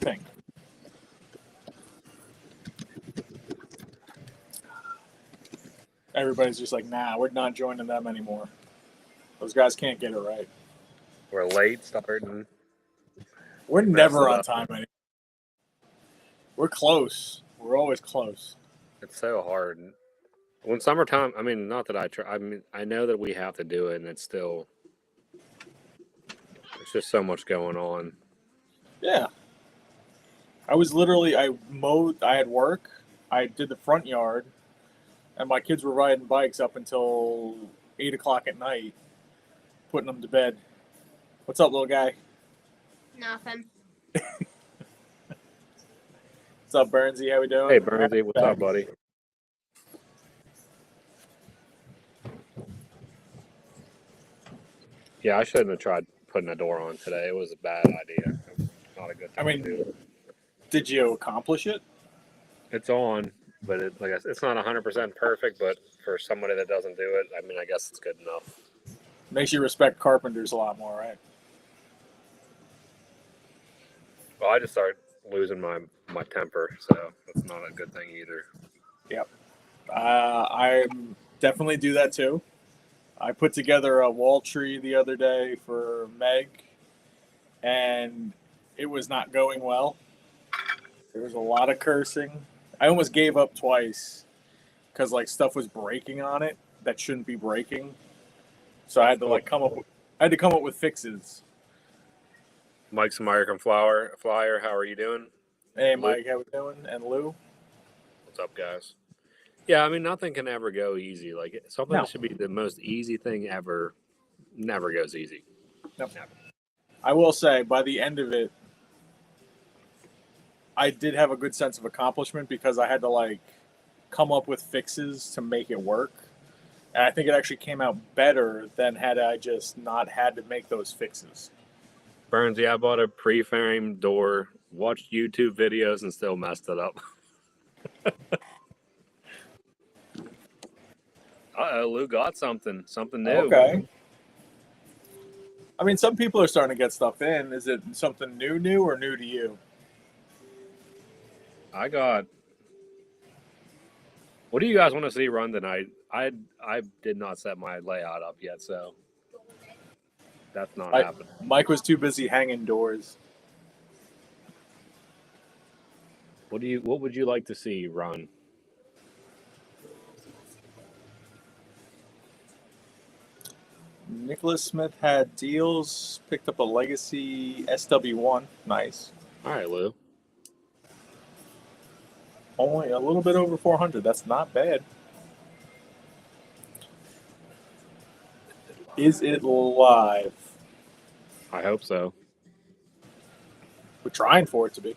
think? Everybody's just like, nah, we're not joining them anymore. Those guys can't get it right. We're late starting. We're never on time anymore. We're close. We're always close. It's so hard. When summertime, I mean, not that I try. I mean, I know that we have to do it, and it's still. There's just so much going on. Yeah. I had work. I did the front yard, and my kids were riding bikes up until 8 o'clock at night, putting them to bed. What's up, little guy? Nothing. What's up, Burnsy? How we doing? Hey, Burnsy, what's up, buddy? Yeah, I shouldn't have tried putting a door on today. It was a bad idea. It was not a good thing to do. Did you accomplish it? It's on, but like I said, it's not 100% perfect. But for somebody that doesn't do it, I mean, I guess it's good enough. Makes you respect carpenters a lot more, right? Well, I just started losing my temper, so that's not a good thing either. Yep. I definitely do that too. I put together a wall tree the other day for Meg, and it was not going well. There was a lot of cursing. I almost gave up twice because like stuff was breaking on it that shouldn't be breaking. So I had to come up with fixes. Mike's American Flyer, how are you doing? Hey, Mike, how we doing? And Lou? What's up, guys? Yeah, I mean, nothing can ever go easy. Like, something that should be the most easy thing ever never goes easy. Nope. Never. I will say, by the end of it, I did have a good sense of accomplishment because I had to, come up with fixes to make it work. And I think it actually came out better than had I just not had to make those fixes. Burns, yeah, I bought a pre-framed door, watched YouTube videos, and still messed it up. Uh-oh, Lou got something new. Okay. I mean, some people are starting to get stuff in. Is it something new, or new to you? What do you guys want to see run tonight? I did not set my layout up yet, so that's not happening. Mike was too busy hanging doors. What would you like to see run? Nicholas Smith had deals, picked up a Legacy SW1. Nice. All right, Lou. Only a little bit over 400. That's not bad. Is it live? I hope so. We're trying for it to be.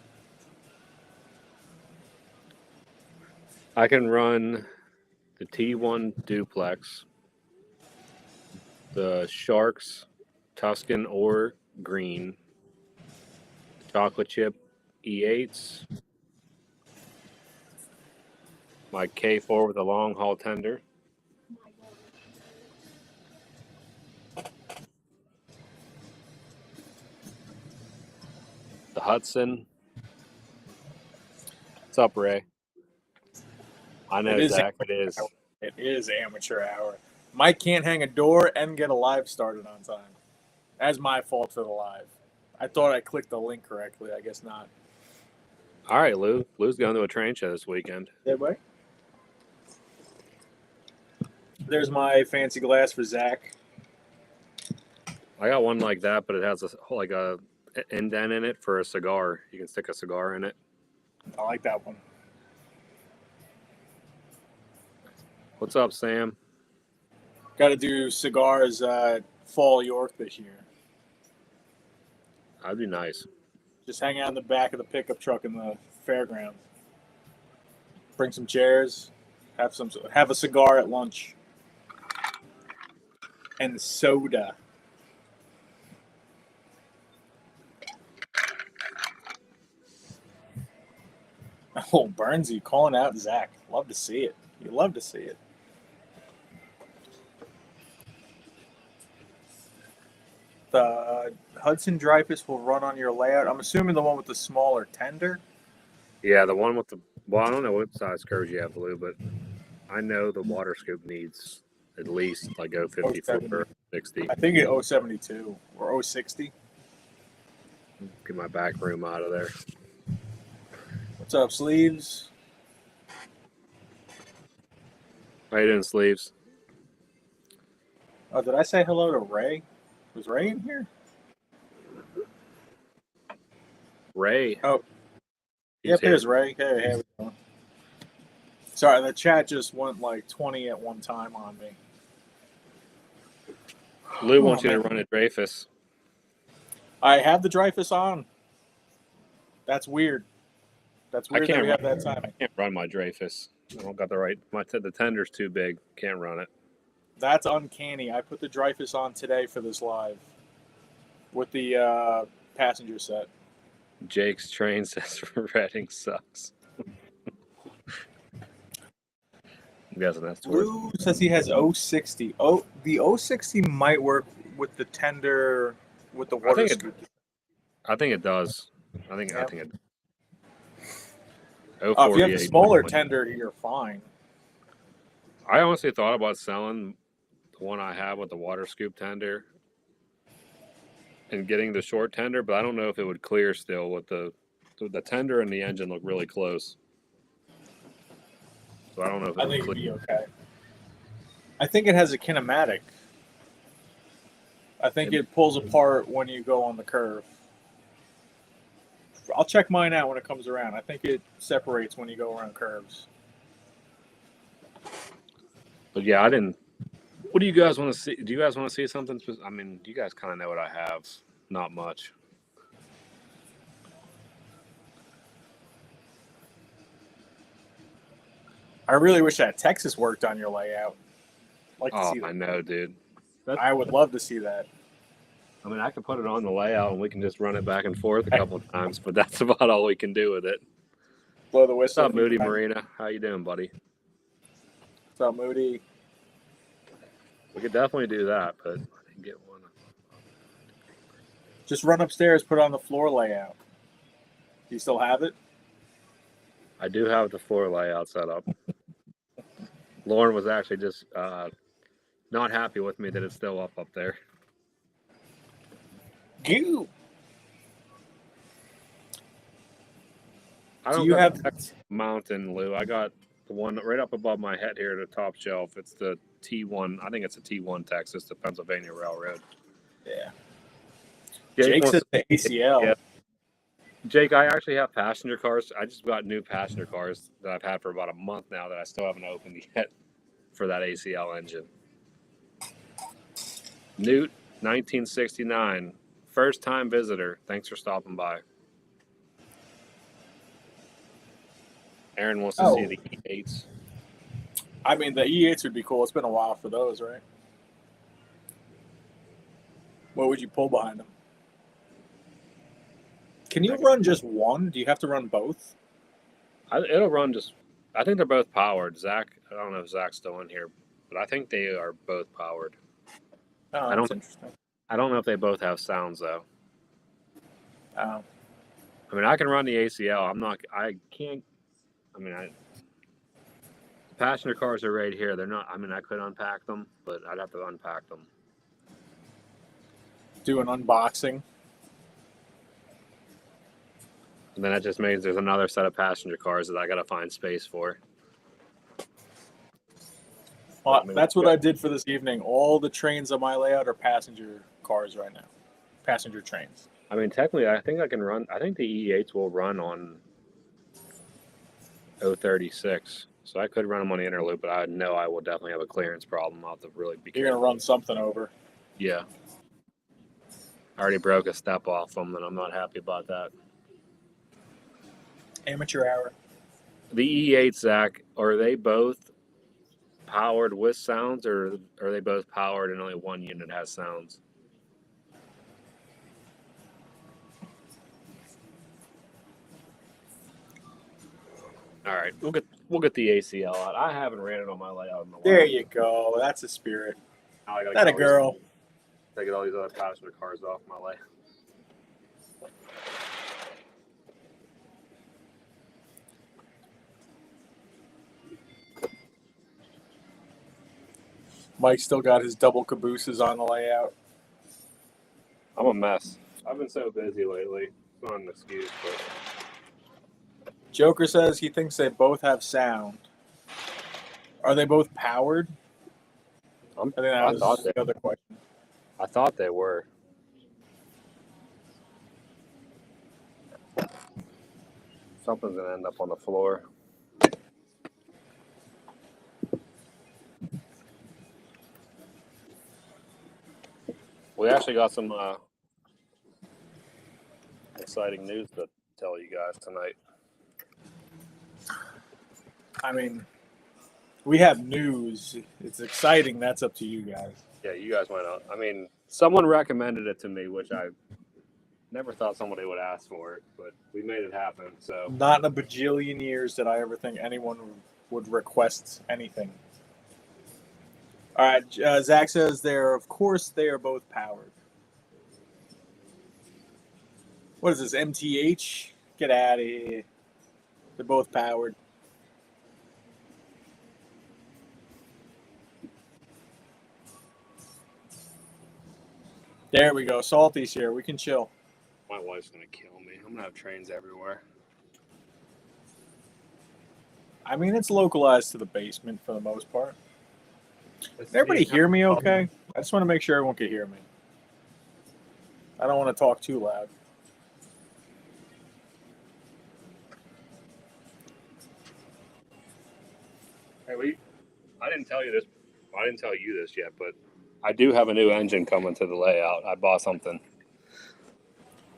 I can run the T1 Duplex, the Sharks Tuscan or Green, chocolate chip E8s, my K4 with a long haul tender, the Hudson. What's up, Ray? I know, Zach. It is. It is amateur hour. Mike can't hang a door and get a live started on time. That's my fault for the live. I thought I clicked the link correctly. I guess not. All right, Lou. Lou's going to a train show this weekend. Yeah, boy. There's my fancy glass for Zach. I got one like that, but it has a indent in it for a cigar. You can stick a cigar in it. I like that one. What's up, Sam? Got to do cigars fall York this year. That'd be nice. Just hang out in the back of the pickup truck in the fairground. Bring some chairs. Have a cigar at lunch. And soda. Oh, Burnsy calling out Zach. Love to see it. You love to see it. Hudson Dreyfuss will run on your layout. I'm assuming the one with the smaller tender. Yeah, the one with the well, I don't know what size curves you have, Blue, but I know the water scoop needs at least like 054, 60. I think it 072 or 060. Get my back room out of there. What's up, sleeves? How you doing, sleeves? Oh, did I say hello to Ray? Was Ray in here? Ray. Oh. He's Yep, here. there's Ray. Hey, how we doing? Sorry, the chat just went like 20 at one time on me. Lou wants you man. to run a Dreyfuss. I have the Dreyfuss on. That's weird. That's weird that we have that time. I can't run my Dreyfuss. I don't got the right. The tender's too big. Can't run it. That's uncanny. I put the Dreyfuss on today for this live with the passenger set. Jake's train says Reading sucks. I'm guessing that's Lou says he has 060. Oh, the 060 might work with the tender with the water scoop. I think it does. I think it. If you have the smaller tender, you're fine. I honestly thought about selling the one I have with the water scoop tender and getting the short tender, but I don't know if it would clear still with the tender and the engine look really close. So I don't know if I think it'd be okay. I think it has a kinematic. I think it pulls apart when you go on the curve. I'll check mine out when it comes around. I think it separates when you go around curves. But yeah, I didn't. What do you guys want to see? Do you guys want to see something? I mean, you guys kind of know what I have. Not much. I really wish that Texas worked on your layout. Like to see that. I know, dude. I would love to see that. I mean, I could put it on the layout and we can just run it back and forth a couple of times, but that's about all we can do with it. Blow the whistle. What's up, Moody Marina? How you doing, buddy? What's up, Moody? We could definitely do that, but I didn't get one. Just run upstairs, put on the floor layout. Do you still have it? I do have the floor layout set up. Lauren was actually just not happy with me that it's still up there. You. I don't have the mountain, Lou. I got the one right up above my head here, the top shelf. It's the T1. I think it's a T1 Texas, the Pennsylvania Railroad. Yeah. Jake says the ACL. Yeah. Jake, I actually have passenger cars. I just got new passenger cars that I've had for about a month now that I still haven't opened yet for that ACL engine. Newt, 1969. First time visitor. Thanks for stopping by. Aaron wants to see the E8s. I mean, the E8s would be cool. It's been a while for those, right? What would you pull behind them? Can you run just one? Do you have to run both? It'll run just. I think they're both powered. Zach, I don't know if Zach's still in here, but I think they are both powered. Oh, that's interesting. I don't know if they both have sounds though. Oh. I mean, I can run the ACL. I can't. I mean, the passenger cars are right here. They're not. I mean, I could unpack them, but I'd have to unpack them. Do an unboxing. And then that just means there's another set of passenger cars that I got to find space for. Well, that's what I did for this evening. All the trains on my layout are passenger cars right now. Passenger trains. I mean, technically, I think I can run. I think the E8s will run on 036. So I could run them on the inner loop, but I know I will definitely have a clearance problem. I'll have to really be careful. You're going to run something over. Yeah. I already broke a step off them, and I'm not happy about that. Amateur hour. The E8, Zach, are they both powered with sounds, or are they both powered and only one unit has sounds? All right, we'll get the ACL out. I haven't ran it on my layout in a while. There you go. That's the spirit. Now I gotta That a girl. I get all these other passenger cars off my layout. Mike still got his double cabooses on the layout. I'm a mess. I've been so busy lately. It's not an excuse, but Joker says he thinks they both have sound. Are they both powered? I think that I was thought the other question. I thought they were. Something's gonna end up on the floor. We actually got some exciting news to tell you guys tonight. I mean, we have news. It's exciting. That's up to you guys. Yeah, you guys might not. I mean, someone recommended it to me, which I never thought somebody would ask for it, but we made it happen. So Not in a bajillion years did I ever think anyone would request anything. All right, Zach says of course, they are both powered. What is this, MTH? Get out of here. They're both powered. There we go. Salty's here. We can chill. my wife's gonna kill me. I'm gonna have trains everywhere. I mean, it's localized to the basement for the most part. Can everybody hear me okay? I just want to make sure everyone can hear me. I don't want to talk too loud. Hey, I didn't tell you this. I didn't tell you this yet, but I do have a new engine coming to the layout. I bought something.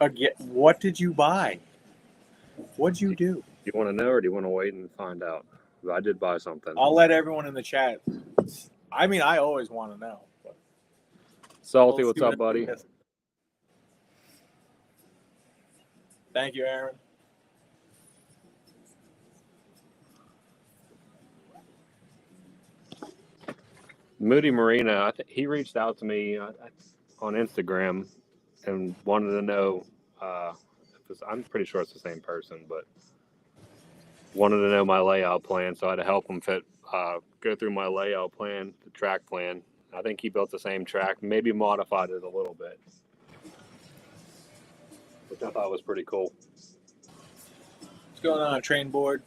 Again, what did you buy? What'd you do? Do you want to know, or do you want to wait and find out? I did buy something. I'll let everyone in the chat. I mean, I always want to know. But Salty, we'll what's see up, buddy? Thank you, Aaron. Moody Marina, he reached out to me on Instagram and wanted to know. I'm pretty sure it's the same person, but wanted to know my layout plan, so I had to help him go through my layout plan, the track plan. I think he built the same track, maybe modified it a little bit, which I thought was pretty cool. What's going on, train board?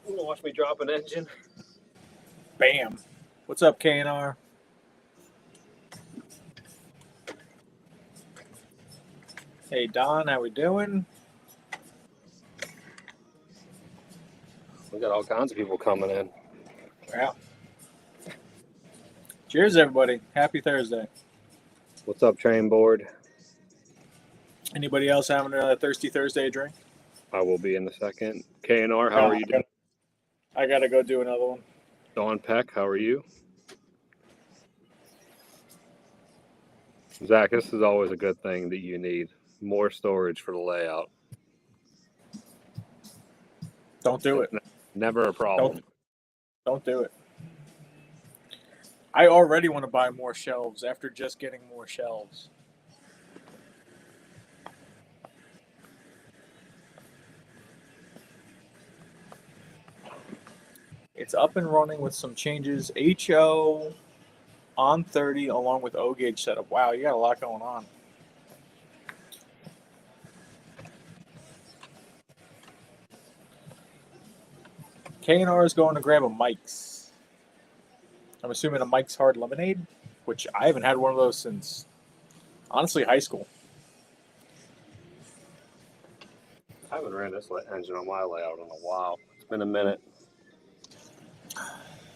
You want to watch me drop an engine? Bam. What's up, KNR? Hey, Don, how we doing? We got all kinds of people coming in. Wow. Cheers, everybody. Happy Thursday. What's up, train board? Anybody else having a Thirsty Thursday drink? I will be in a second. KNR, how are you doing? I got to go do another one. Dawn Peck, how are you? Zach, this is always a good thing that you need. More storage for the layout. Don't do it. Never a problem. Don't do it. I already want to buy more shelves after just getting more shelves. It's up and running with some changes. HO on 30 along with O gauge setup. Wow, you got a lot going on. KNR is going to grab a Mike's. I'm assuming a Mike's Hard Lemonade, which I haven't had one of those since, honestly, high school. I haven't ran this engine on my layout in a while. It's been a minute.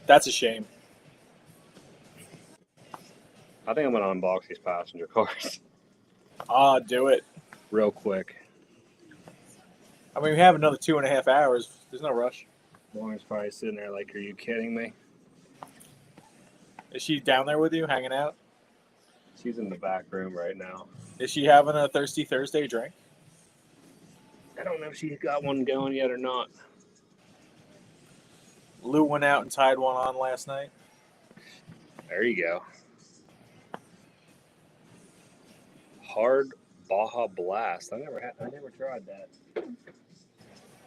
That's a shame. I think I'm going to unbox these passenger cars Do it. real quick. I mean, we have another 2.5 hours. There's no rush. Lauren's probably sitting there like, are you kidding me? Is she down there with you, hanging out? She's in the back room right now. Is she having a Thirsty Thursday drink? I don't know if she's got one going yet or not. Lou went out and tied one on last night. There you go. Hard Baja Blast. I never tried that.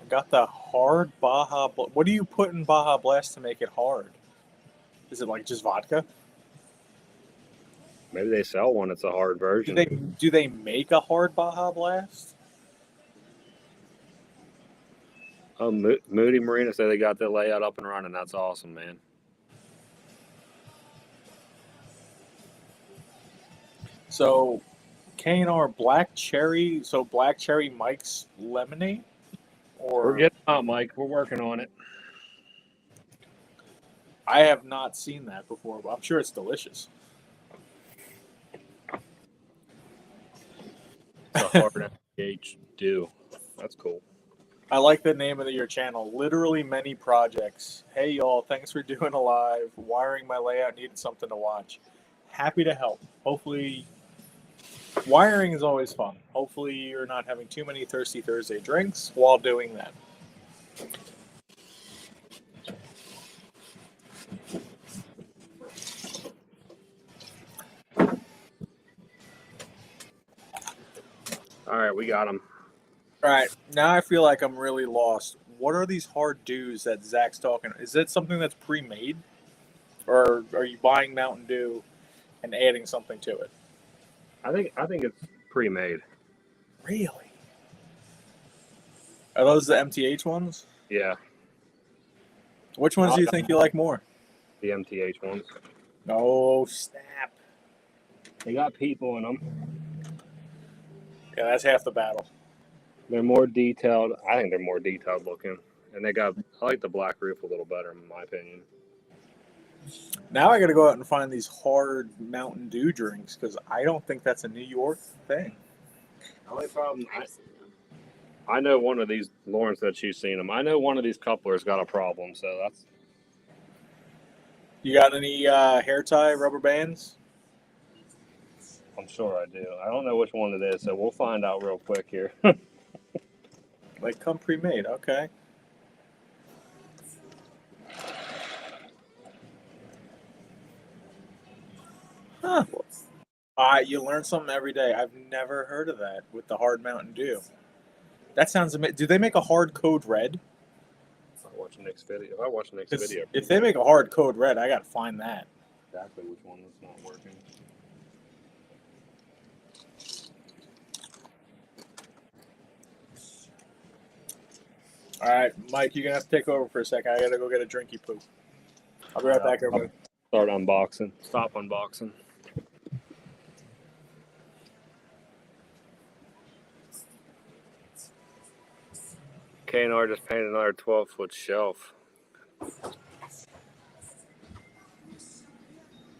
I got the hard Baja. What do you put in Baja Blast to make it hard? Is it like just vodka? Maybe they sell one. It's a hard version. Do they make a hard Baja Blast? Oh, Moody Marina said they got the layout up and running. That's awesome, man. So, K&R Black Cherry. So Black Cherry Mike's lemonade, or We're getting out, Mike. We're working on it. I have not seen that before, but I'm sure it's delicious. It's a hard MPH do. That's cool. I like the name of your channel. Literally many projects. Hey y'all, thanks for doing a live. Wiring my layout, needed something to watch. Happy to help. Hopefully, wiring is always fun. Hopefully you're not having too many Thirsty Thursday drinks while doing that. All right, we got them. All right, now I feel like I'm really lost. What are these hard dews that Zach's talking? Is it something that's pre-made, or are you buying Mountain Dew and adding something to it? I think it's pre-made. Really? Are those the MTH ones? Yeah, Which ones do you think you like more? the MTH ones. Oh, snap. They got people in them. Yeah, that's half the battle. They're more detailed. I think they're more detailed looking, and I like the black roof a little better, in my opinion. Now I got to go out and find these hard Mountain Dew drinks because I don't think that's a New York thing. The only problem, I know one of these, Lauren said she's seen them. I know one of these couplers got a problem, so that's. You got any hair tie rubber bands? I'm sure I do. I don't know which one it is, so we'll find out real quick here. Like come pre-made, okay. Huh. You learn something every day. I've never heard of that with the hard Mountain Dew. That sounds amazing. Do they make a hard Code Red? I'll watch Nick's video. I'll watch Nick's video. If they make a hard Code Red, I got to find that. Exactly which one is not working. All right, Mike, you're going to have to take over for a second. I got to go get a drinky poo. I'll be right back, everybody. Start unboxing. Stop unboxing. K&R just painted another 12-foot shelf.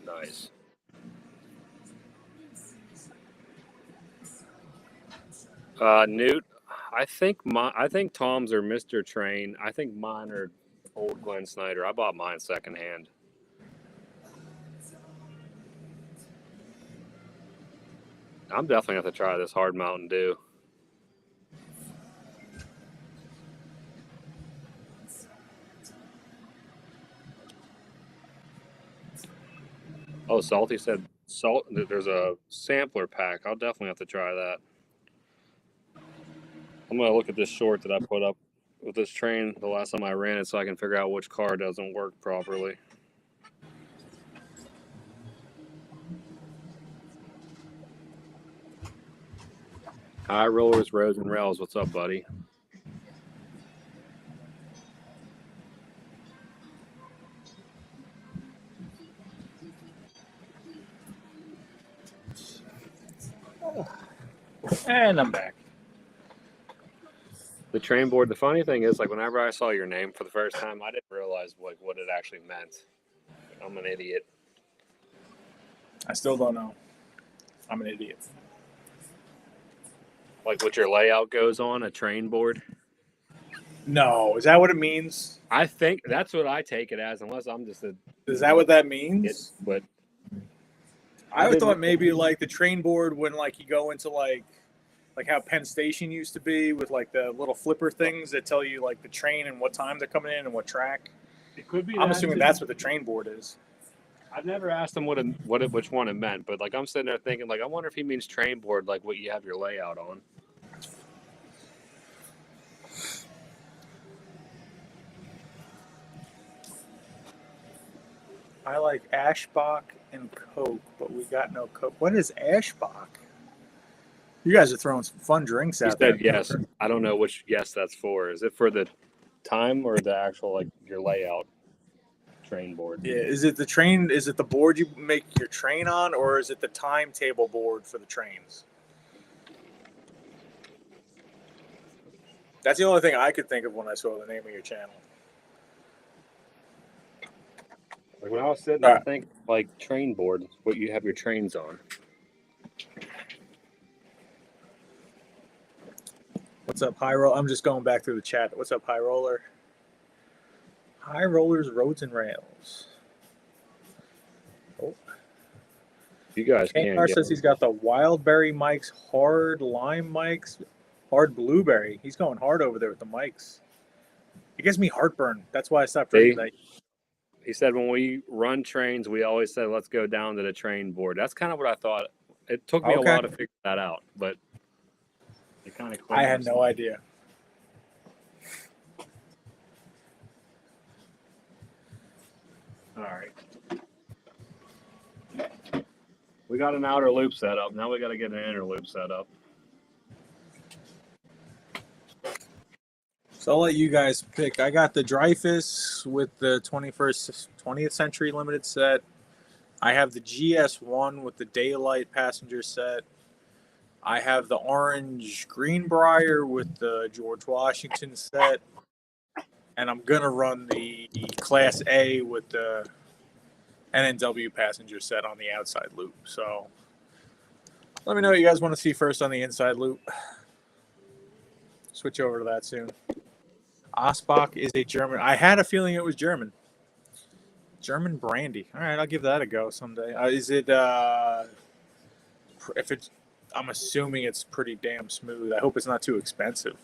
Nice. Newt, I think Tom's are Mr. Train. I think mine are old Glenn Snyder. I bought mine secondhand. I'm definitely going to have to try this hard Mountain Dew. Oh, Salty said there's a sampler pack. I'll definitely have to try that. I'm going to look at this short that I put up with this train the last time I ran it so I can figure out which car doesn't work properly. High Rollers, Roads, and Rails. What's up, buddy? And I'm back. The train board. The funny thing is, like, whenever I saw your name for the first time, I didn't realize what it actually meant. I'm an idiot. I still don't know. I'm an idiot. Like what your layout goes on, a train board? No, is that what it means? I think that's what I take it as, unless I'm just a. Is that what that means? But I thought maybe like the train board when like you go into like how Penn Station used to be with like the little flipper things that tell you like the train and what time they're coming in and what track. it could be. I'm assuming that's what the train board is. I've never asked him which one it meant, but like I'm sitting there thinking, like I wonder if he means train board, like what you have your layout on. I like Ashbach and Coke, but we got no Coke. What is Ashbach? You guys are throwing some fun drinks You out there. said yes. I don't know which yes that's for. Is it for the time or the actual like your layout train board? Yeah, is it the train? Is it the board you make your train on, or is it the timetable board for the trains? That's the only thing I could think of when I saw the name of your channel. Like when I was sitting All there, right. think like train board, what you have your trains on. What's up, High Roller? I'm just going back through the chat. What's up, High Roller? High Rollers, Roads and Rails. Oh. You guys can KR get says he's got the Wildberry mics, hard lime mics, hard blueberry. He's going hard over there with the mics. It gives me heartburn. That's why I stopped drinking that. He said when we run trains, we always say, let's go down to the train board. That's kind of what I thought. It took me a while to figure that out, but it kind of clicked. I had no idea. All right. We got an outer loop set up. Now we got to get an inner loop set up. So I'll let you guys pick. I got the Dreyfus with the 20th century limited set. I have the GS1 with the daylight passenger set. I have the orange Greenbrier with the George Washington set. And I'm going to run the Class A with the NNW passenger set on the outside loop. So let me know what you guys want to see first on the inside loop. Switch over to that soon. Asbach is a German. I had a feeling it was German. German brandy. All right, I'll give that a go someday. Is it? If it's, I'm assuming it's pretty damn smooth. I hope it's not too expensive.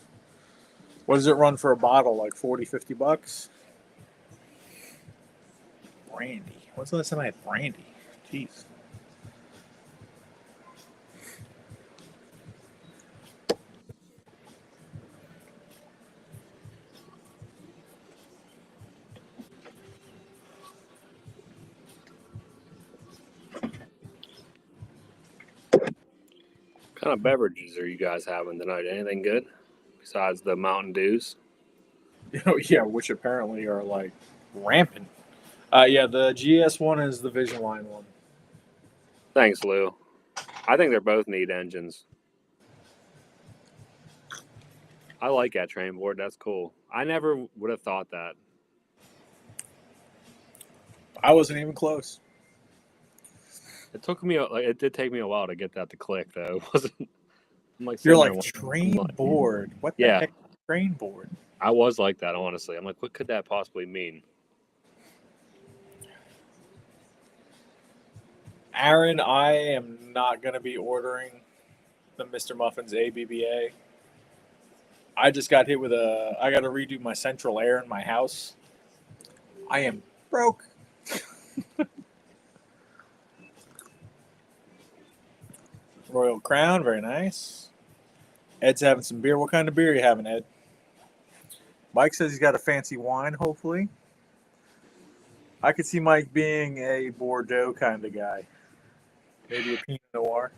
What does it run for a bottle? Like 40, 50 bucks? Brandy. When's the last time I had brandy? Jeez. What kind of beverages are you guys having tonight? Anything good besides the Mountain Dews? Yeah, which apparently are like rampant. Yeah, the GS1 is the Vision Line one. Thanks, Lou. I think they're both neat engines. I like that train board. That's cool. I never would have thought that. I wasn't even close. It took me. It did take me a while to get that to click, though. It wasn't. I'm like You're sitting like there train like, board. What the Yeah. heck is train board? I was like that, honestly. I'm like, what could that possibly mean? Aaron, I am not going to be ordering the Mr. Muffins ABBA. I just got hit with I got to redo my central air in my house. I am broke. Royal Crown, very nice. Ed's having some beer. What kind of beer are you having, Ed? Mike says he's got a fancy wine, hopefully. I could see Mike being a Bordeaux kind of guy. Maybe a Pinot Noir.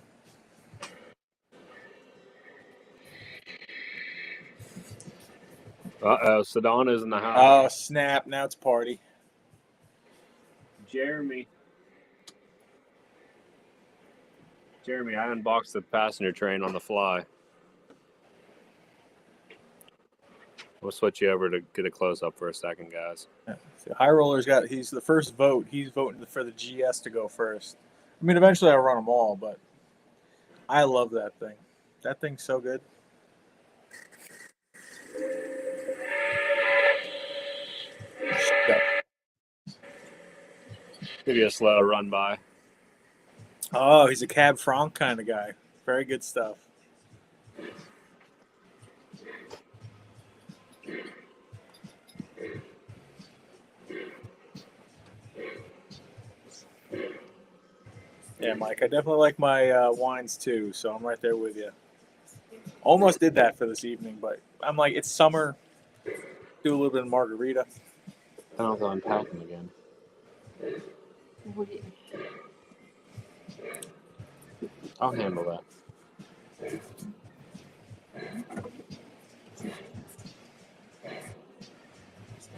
Uh-oh, Sedana's in the house. Oh, snap. Now it's party. Jeremy, I unboxed the passenger train on the fly. We'll switch you over to get a close-up for a second, guys. Yeah. So High Roller's he's the first vote. He's voting for the GS to go first. I mean, eventually I'll run them all, but I love that thing. That thing's so good. Give you a slow run by. Oh, he's a Cab Franc kind of guy. Very good stuff. Yeah, Mike, I definitely like my wines too, so I'm right there with you. Almost did that for this evening, but I'm like, it's summer. Do a little bit of margarita. I don't know if I'm unpacking again. I'll handle that.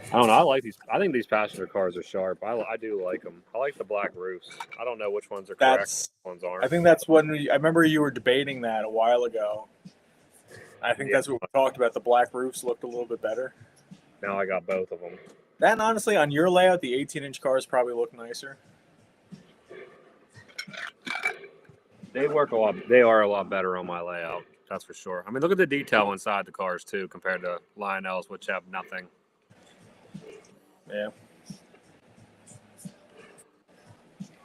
I don't know. I like these. I think these passenger cars are sharp. I do like them. I like the black roofs. I don't know which ones are correct, That's. which ones aren't. I think that's when I remember you were debating that a while ago. I think that's what we talked about. The black roofs looked a little bit better. Now I got both of them. That, and honestly, on your layout, the 18-inch cars probably look nicer. They work a lot. They are a lot better on my layout. That's for sure. I mean, look at the detail inside the cars too, compared to Lionel's, which have nothing. Yeah.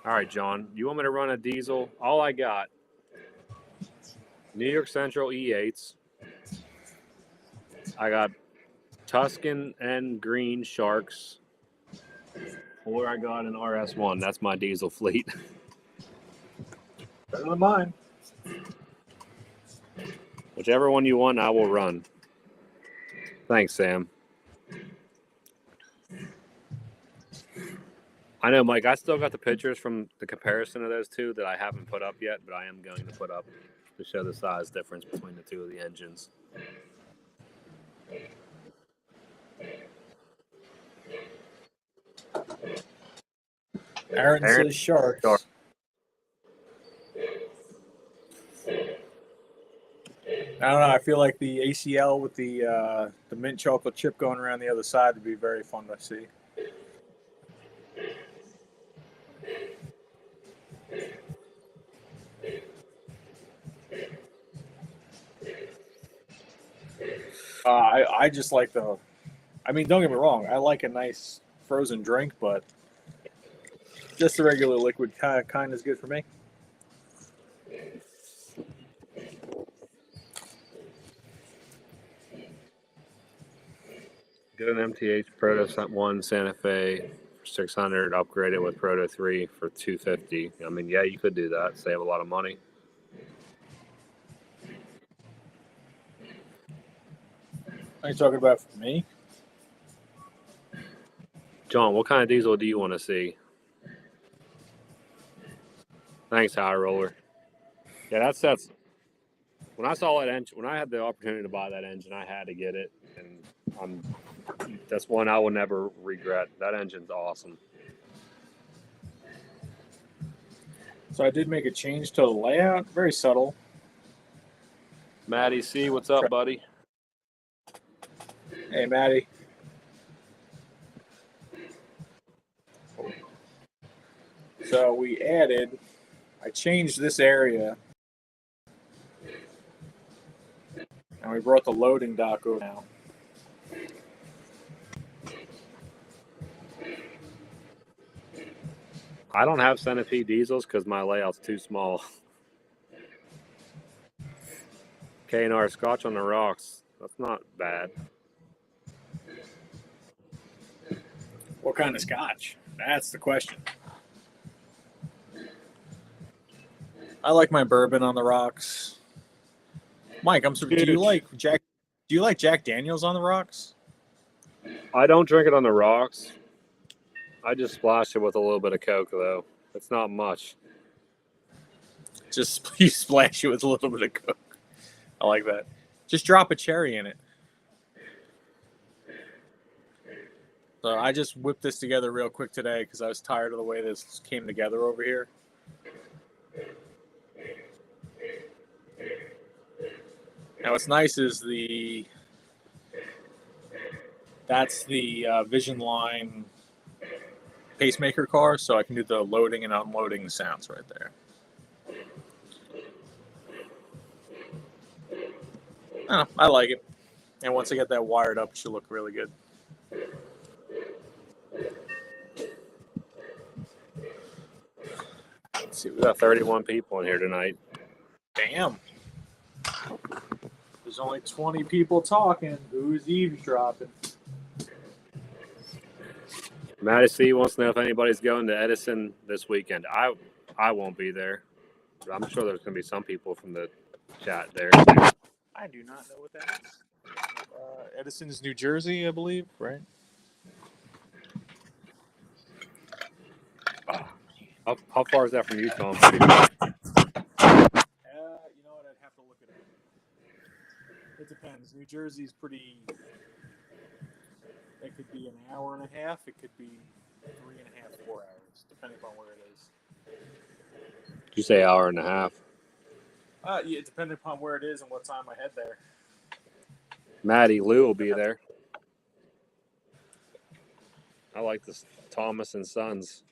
All right, John. You want me to run a diesel? All I got: New York Central E8s. I got Tuscan and Green Sharks. Or I got an RS1. That's my diesel fleet. Better than mine. Whichever one you want, I will run. Thanks, Sam. I know, Mike, I still got the pictures from the comparison of those two that I haven't put up yet, but I am going to put up to show the size difference between the two of the engines. Aaron says sharks. Shark. I don't know. I feel like the ACL with the mint chocolate chip going around the other side would be very fun to see. I just like the. I mean, don't get me wrong. I like a nice frozen drink, but just a regular liquid kind is good for me. Get an MTH Proto 1 Santa Fe for 600, upgrade it with Proto 3 for 250. I mean, yeah, you could do that. Save a lot of money. Are you talking about for me? John, what kind of diesel do you want to see? Thanks, High Roller. Yeah, that's when I saw that engine. When I had the opportunity to buy that engine, I had to get it, and that's one I will never regret. That engine's awesome. So I did make a change to the layout, very subtle. Maddie C, what's up, buddy? Hey, Maddie. So I changed this area, and we brought the loading dock over now. I don't have Centipede diesels because my layout's too small. K&R Scotch on the rocks. That's not bad. What kind of scotch? That's the question. I like my bourbon on the rocks. Mike, I'm sorry. Do you like Jack Daniels on the rocks? I don't drink it on the rocks. I just splash it with a little bit of Coke, though. It's not much. Just you splash it with a little bit of Coke. I like that. Just drop a cherry in it. So I just whipped this together real quick today because I was tired of the way this came together over here. Now what's nice is that's the Vision Line pacemaker car, so I can do the loading and unloading sounds right there. I like it. And once I get that wired up, it should look really good. Let's see, we got 31 people in here tonight. Damn. There's only 20 people talking. Who's eavesdropping? Madison wants to know if anybody's going to Edison this weekend. I won't be there, but I'm sure there's going to be some people from the chat there. I do not know what that is. Edison's New Jersey, I believe, right? How far is that from you, Tom? Pretty good. You know what? I'd have to look it up. It depends. New Jersey's pretty. It could be an hour and a half. It could be 3.5, 4 hours, depending upon where it is. Did you say hour and a half? Yeah, depending upon where it is and what time I head there. Maddie Lou will be there. I like this Thomas and Sons.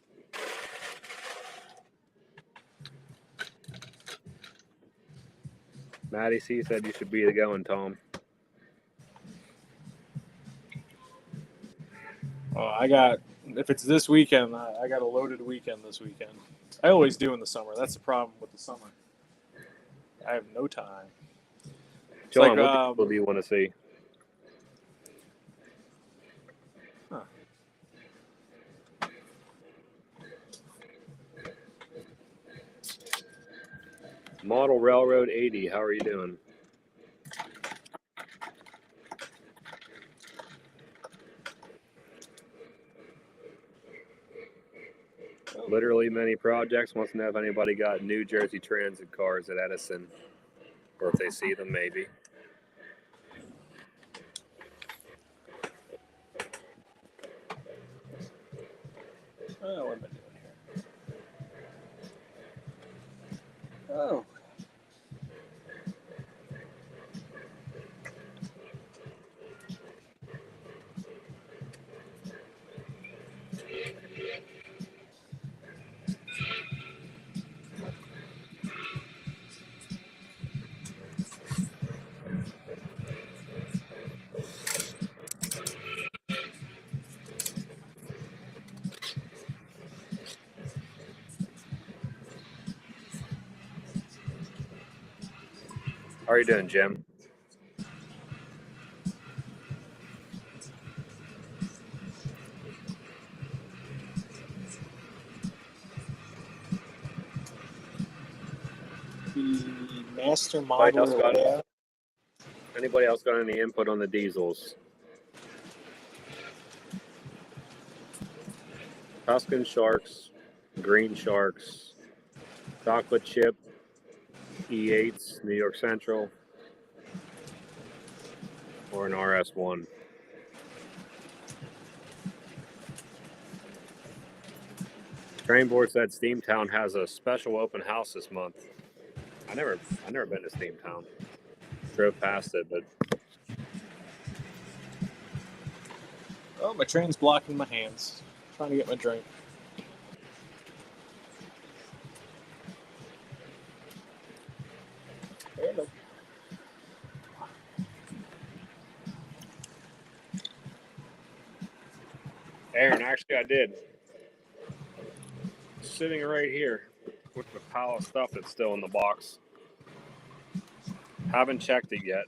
Maddie C said you should be the going, Tom. If it's this weekend, I got a loaded weekend this weekend. I always do in the summer. That's the problem with the summer. I have no time. John, what people do you want to see? Huh. Model Railroad 80, how are you doing? Literally many projects. Wants to know if anybody got New Jersey Transit cars at Edison, or if they see them, maybe. Oh, what am I doing here? Oh. How are you doing, Jim? The master Anybody else model. got, anybody else got any input on the diesels? Tuscan Sharks, Green Sharks, Chocolate Chip, E8s, New York Central, or an RS1. Train board said Steamtown has a special open house this month. I never been to Steamtown. Drove past it, but Oh, my train's blocking my hands. Trying to get my drink. Hello. Aaron, actually I did. Sitting right here with the pile of stuff that's still in the box. Haven't checked it yet.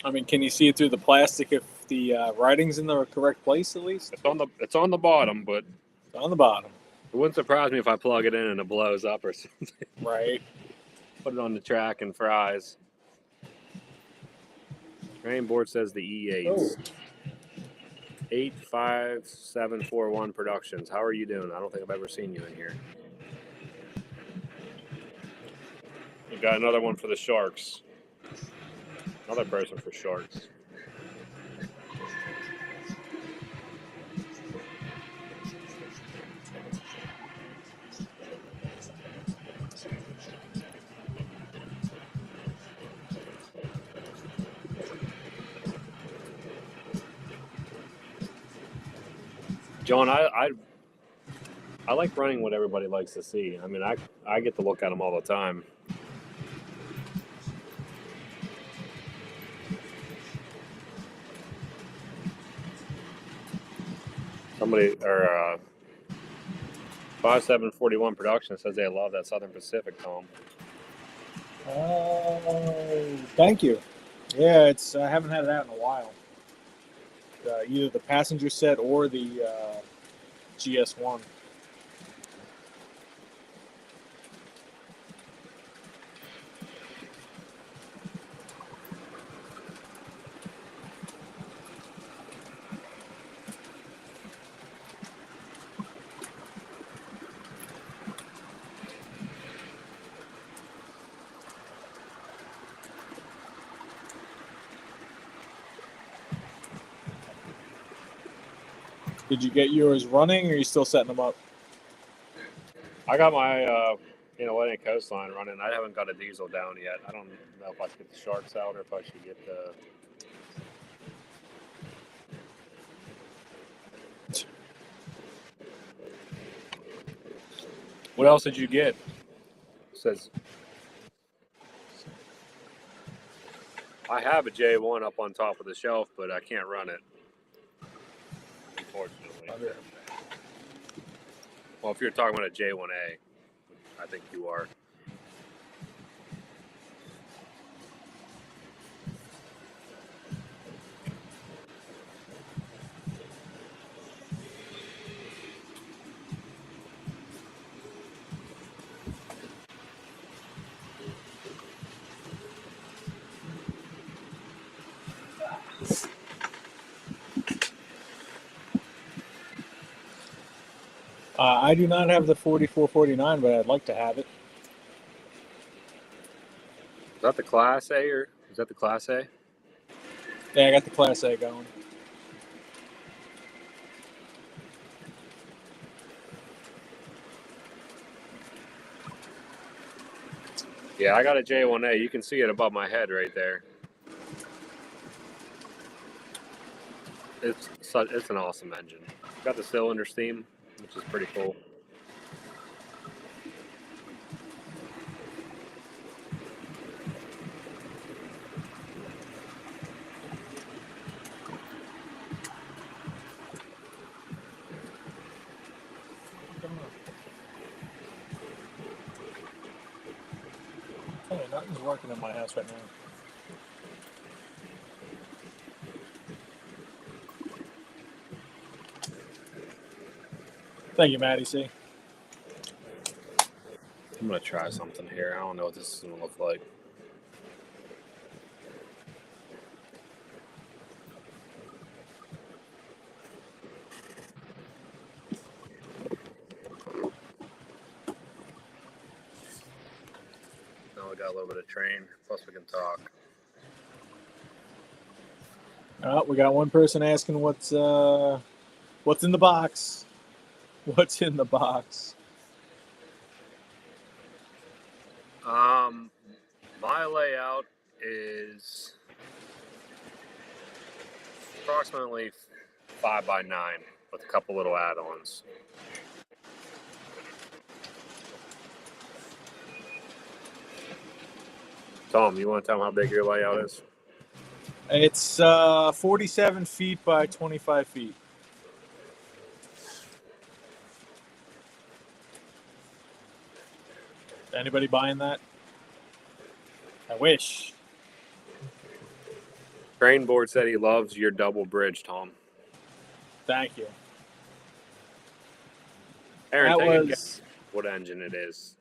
I mean, can you see it through the plastic if the writing's in the correct place at least? It's on the bottom, but It's on the bottom. it wouldn't surprise me if I plug it in and it blows up or something. Right. Put it on the track and fries. Train board says the E8s. Oh. 85741 Productions. How are you doing? I don't think I've ever seen you in here. We got another one for the Sharks. Another person for Sharks. John, I like running what everybody likes to see. I mean, I get to look at them all the time. Somebody, or 5741 Production says they love that Southern Pacific, Tom. Thank you. Yeah, it's I haven't had it out in a while. Either the passenger set or the GS1. Did you get yours running, or are you still setting them up? I got my Atlantic Coastline running. I haven't got a diesel down yet. I don't know if I should get the Sharks out or if I should get the. What else did you get? It says I have a J1 up on top of the shelf, but I can't run it, unfortunately. Well, if you're talking about a J1A, I think you are. I do not have the 4449, but I'd like to have it. Is that the Class A or is that the Class A? Yeah, I got the Class A going. Yeah, I got a J1A. You can see it above my head right there. It's an awesome engine. Got the cylinder steam, which is pretty cool. Hey, nothing's working in my house right now. Thank you, Maddie C. I'm gonna try something here. I don't know what this is gonna look like. Now we got a little bit of train, plus we can talk. Oh, we got one person asking what's in the box. What's in the box? My layout is approximately 5x9 with a couple little add-ons. Tom, you want to tell them how big your layout is? It's 47 feet by 25 feet. Anybody buying that? I wish. Train board said he loves your double bridge, Tom. Thank you. Aaron, That take a was guess what engine it is.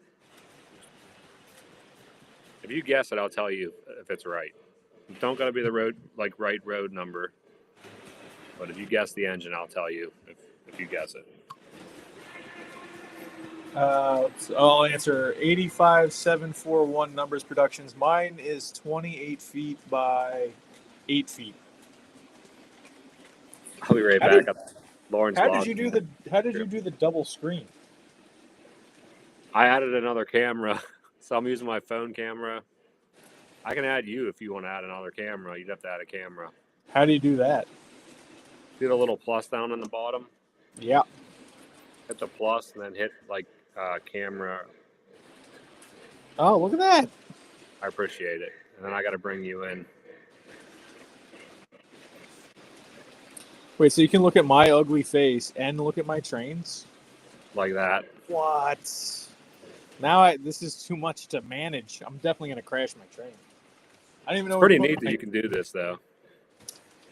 If you guess it, I'll tell you if it's right. It don't gotta be the right road number. But if you guess the engine, I'll tell you if you guess it. I'll answer 85741 Numbers Productions. Mine is 28 feet by 8 feet. I'll be right back. Lauren's How vlog. did you do the double screen? I added another camera, so I'm using my phone camera. I can add you if you want to add another camera. You'd have to add a camera. How do you do that? See the little plus down in the bottom? Yeah. Hit the plus and then hit camera. Oh, look at that. I appreciate it. And then I got to bring you in. Wait, so you can look at my ugly face and look at my trains? Like that. What? Now this is too much to manage. I'm definitely going to crash my train. I don't even know. It's pretty neat that you can do this, though.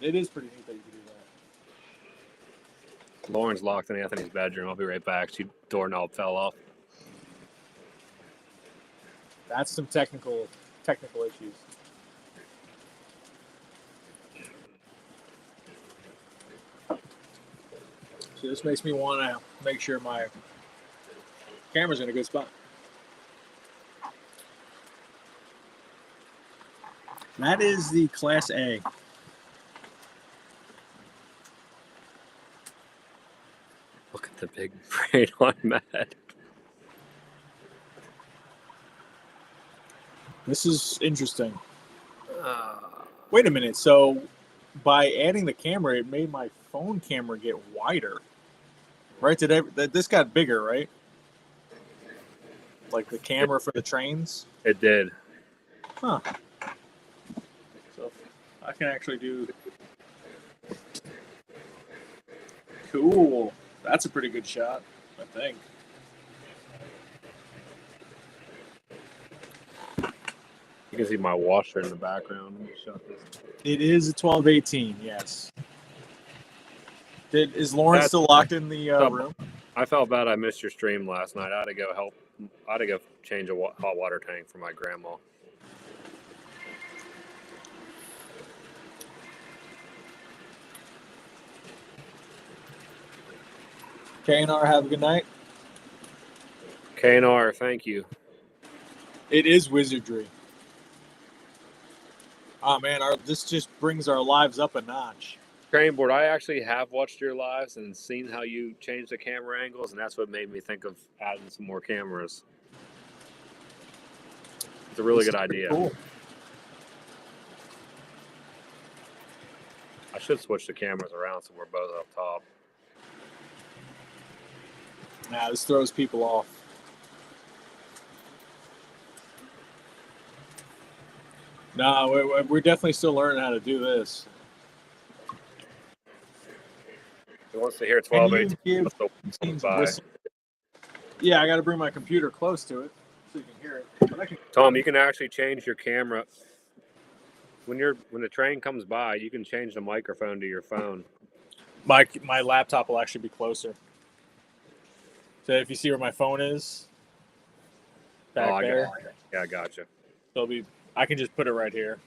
It is pretty neat that you can do that. Lauren's locked in Anthony's bedroom. I'll be right back. Doorknob fell off. That's some technical issues. So this makes me want to make sure my camera's in a good spot. That is the Class A. The big brain on Matt. This is interesting. Wait a minute. So by adding the camera, it made my phone camera get wider. Right? This got bigger, right? Like the camera for the trains? It did. Huh. So I can actually do... Cool. That's a pretty good shot, I think. You can see my washer in the background. Let me shut this. It is a 1218, yes. Is Lauren still locked in the room? I felt bad I missed your stream last night. I had to go help. I had to go change a hot water tank for my grandma. K&R, have a good night. K&R, thank you. It is wizardry. Oh man, this just brings our lives up a notch. Train board, I actually have watched your lives and seen how you change the camera angles, and that's what made me think of adding some more cameras. It's a really good idea. Cool. I should switch the cameras around so we're both up top. Nah, this throws people off. No, we're definitely still learning how to do this. He wants to hear 1218. Yeah, I got to bring my computer close to it so you can hear it. Tom, you can actually change your camera when the train comes by. You can change the microphone to your phone. My laptop will actually be closer. So if you see where my phone is, back there. Yeah, I gotcha. So I can just put it right here.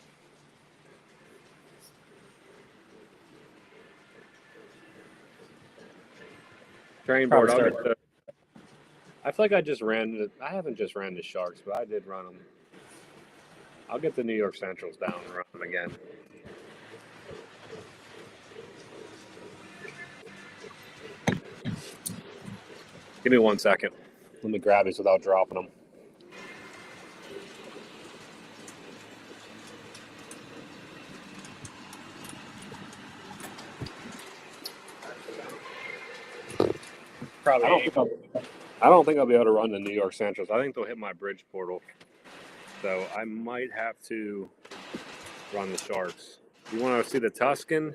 Train board. I feel like I haven't just ran the Sharks, but I did run them. I'll get the New York Centrals down and run them again. Give me 1 second. Let me grab these without dropping them. Probably. I don't think I'll be able to run the New York Centrals. I think they'll hit my bridge portal. So I might have to run the Sharks. You want to see the Tuscan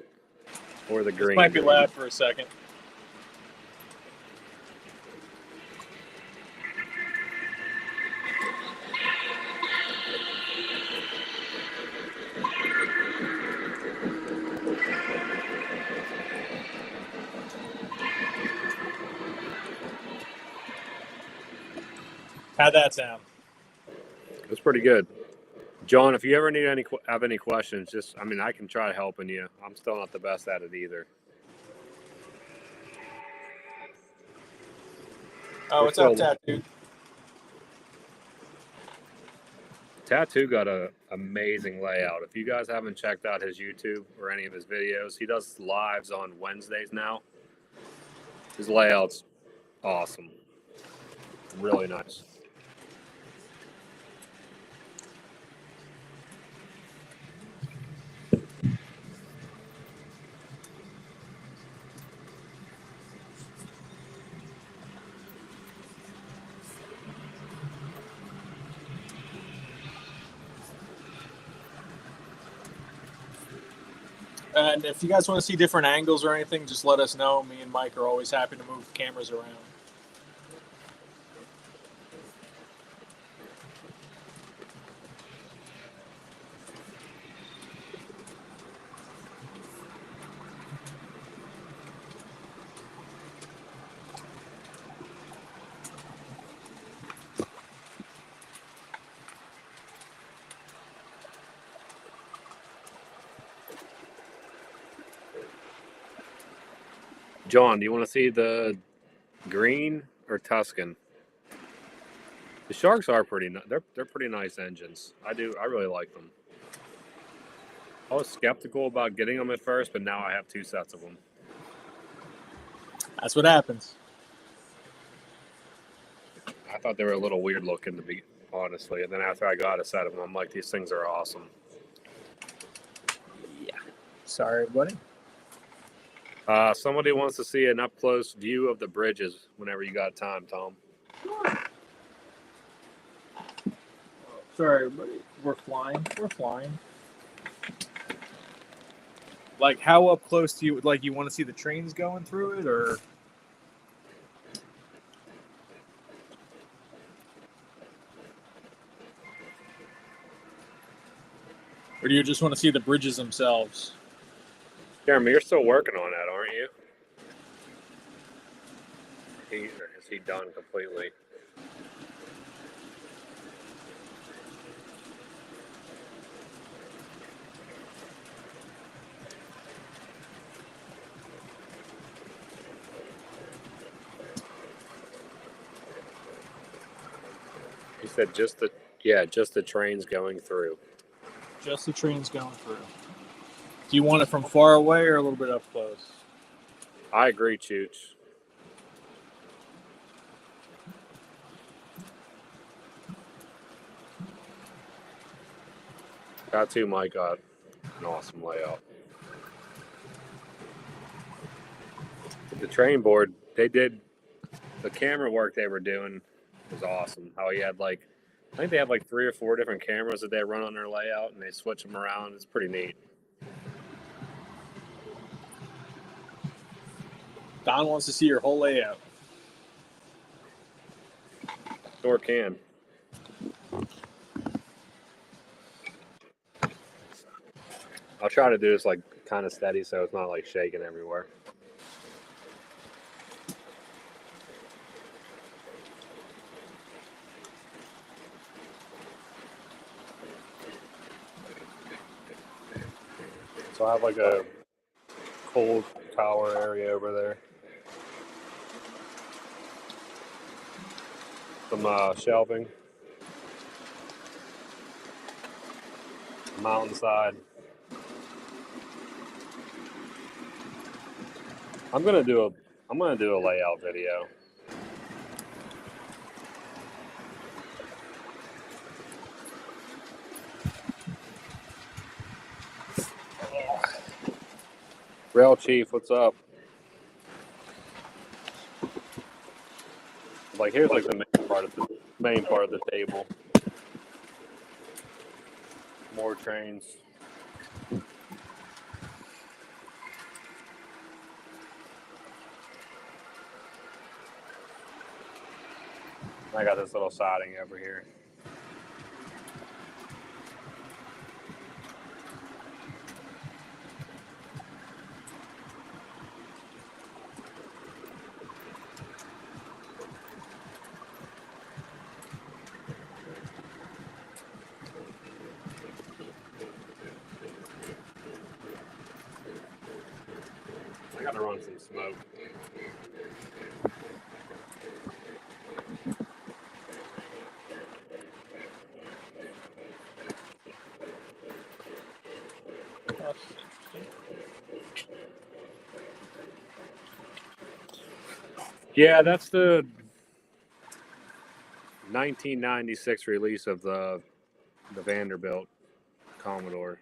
or the green? This might be loud for a second. How'd that sound? It was pretty good. John, if you ever have any questions, I can try helping you. I'm still not the best at it either. Oh, what's up, Tattoo? Tattoo got an amazing layout. If you guys haven't checked out his YouTube or any of his videos, he does lives on Wednesdays now. His layout's awesome. Really nice. And if you guys want to see different angles or anything, just let us know. Me and Mike are always happy to move cameras around. John, do you want to see the green or Tuscan? The Sharks are they're pretty nice engines. I really like them. I was skeptical about getting them at first, but now I have 2 sets of them. That's what happens. I thought they were a little weird looking, to be honestly. And then after I got a set of them, I'm like, these things are awesome. Yeah. Sorry, buddy. Somebody wants to see an up close view of the bridges whenever you got time, Tom. Sorry, buddy. We're flying. We're flying. Like, how up close do you like? You want to see the trains going through it, or? Or do you just want to see the bridges themselves? Jeremy, you're still working on that, aren't you? Or is he done completely? He said just the trains going through. Just the trains going through. Do you want it from far away or a little bit up close? I agree, Chooch. Tattoo Mike got an awesome layout. The train board, they did the camera work they were doing was awesome. How he had I think they have 3 or 4 different cameras that they run on their layout and they switch them around. It's pretty neat. Don wants to see your whole layout. Sure can. I'll try to do this kind of steady so it's not shaking everywhere. So I have a cold tower area over there. Some shelving. Mountainside. I'm gonna do a layout video. Rail Chief, what's up? Here's the main part of the table. More trains. I got this little siding over here. I gotta run some smoke. Yeah, that's the 1996 release of the Vanderbilt Commodore.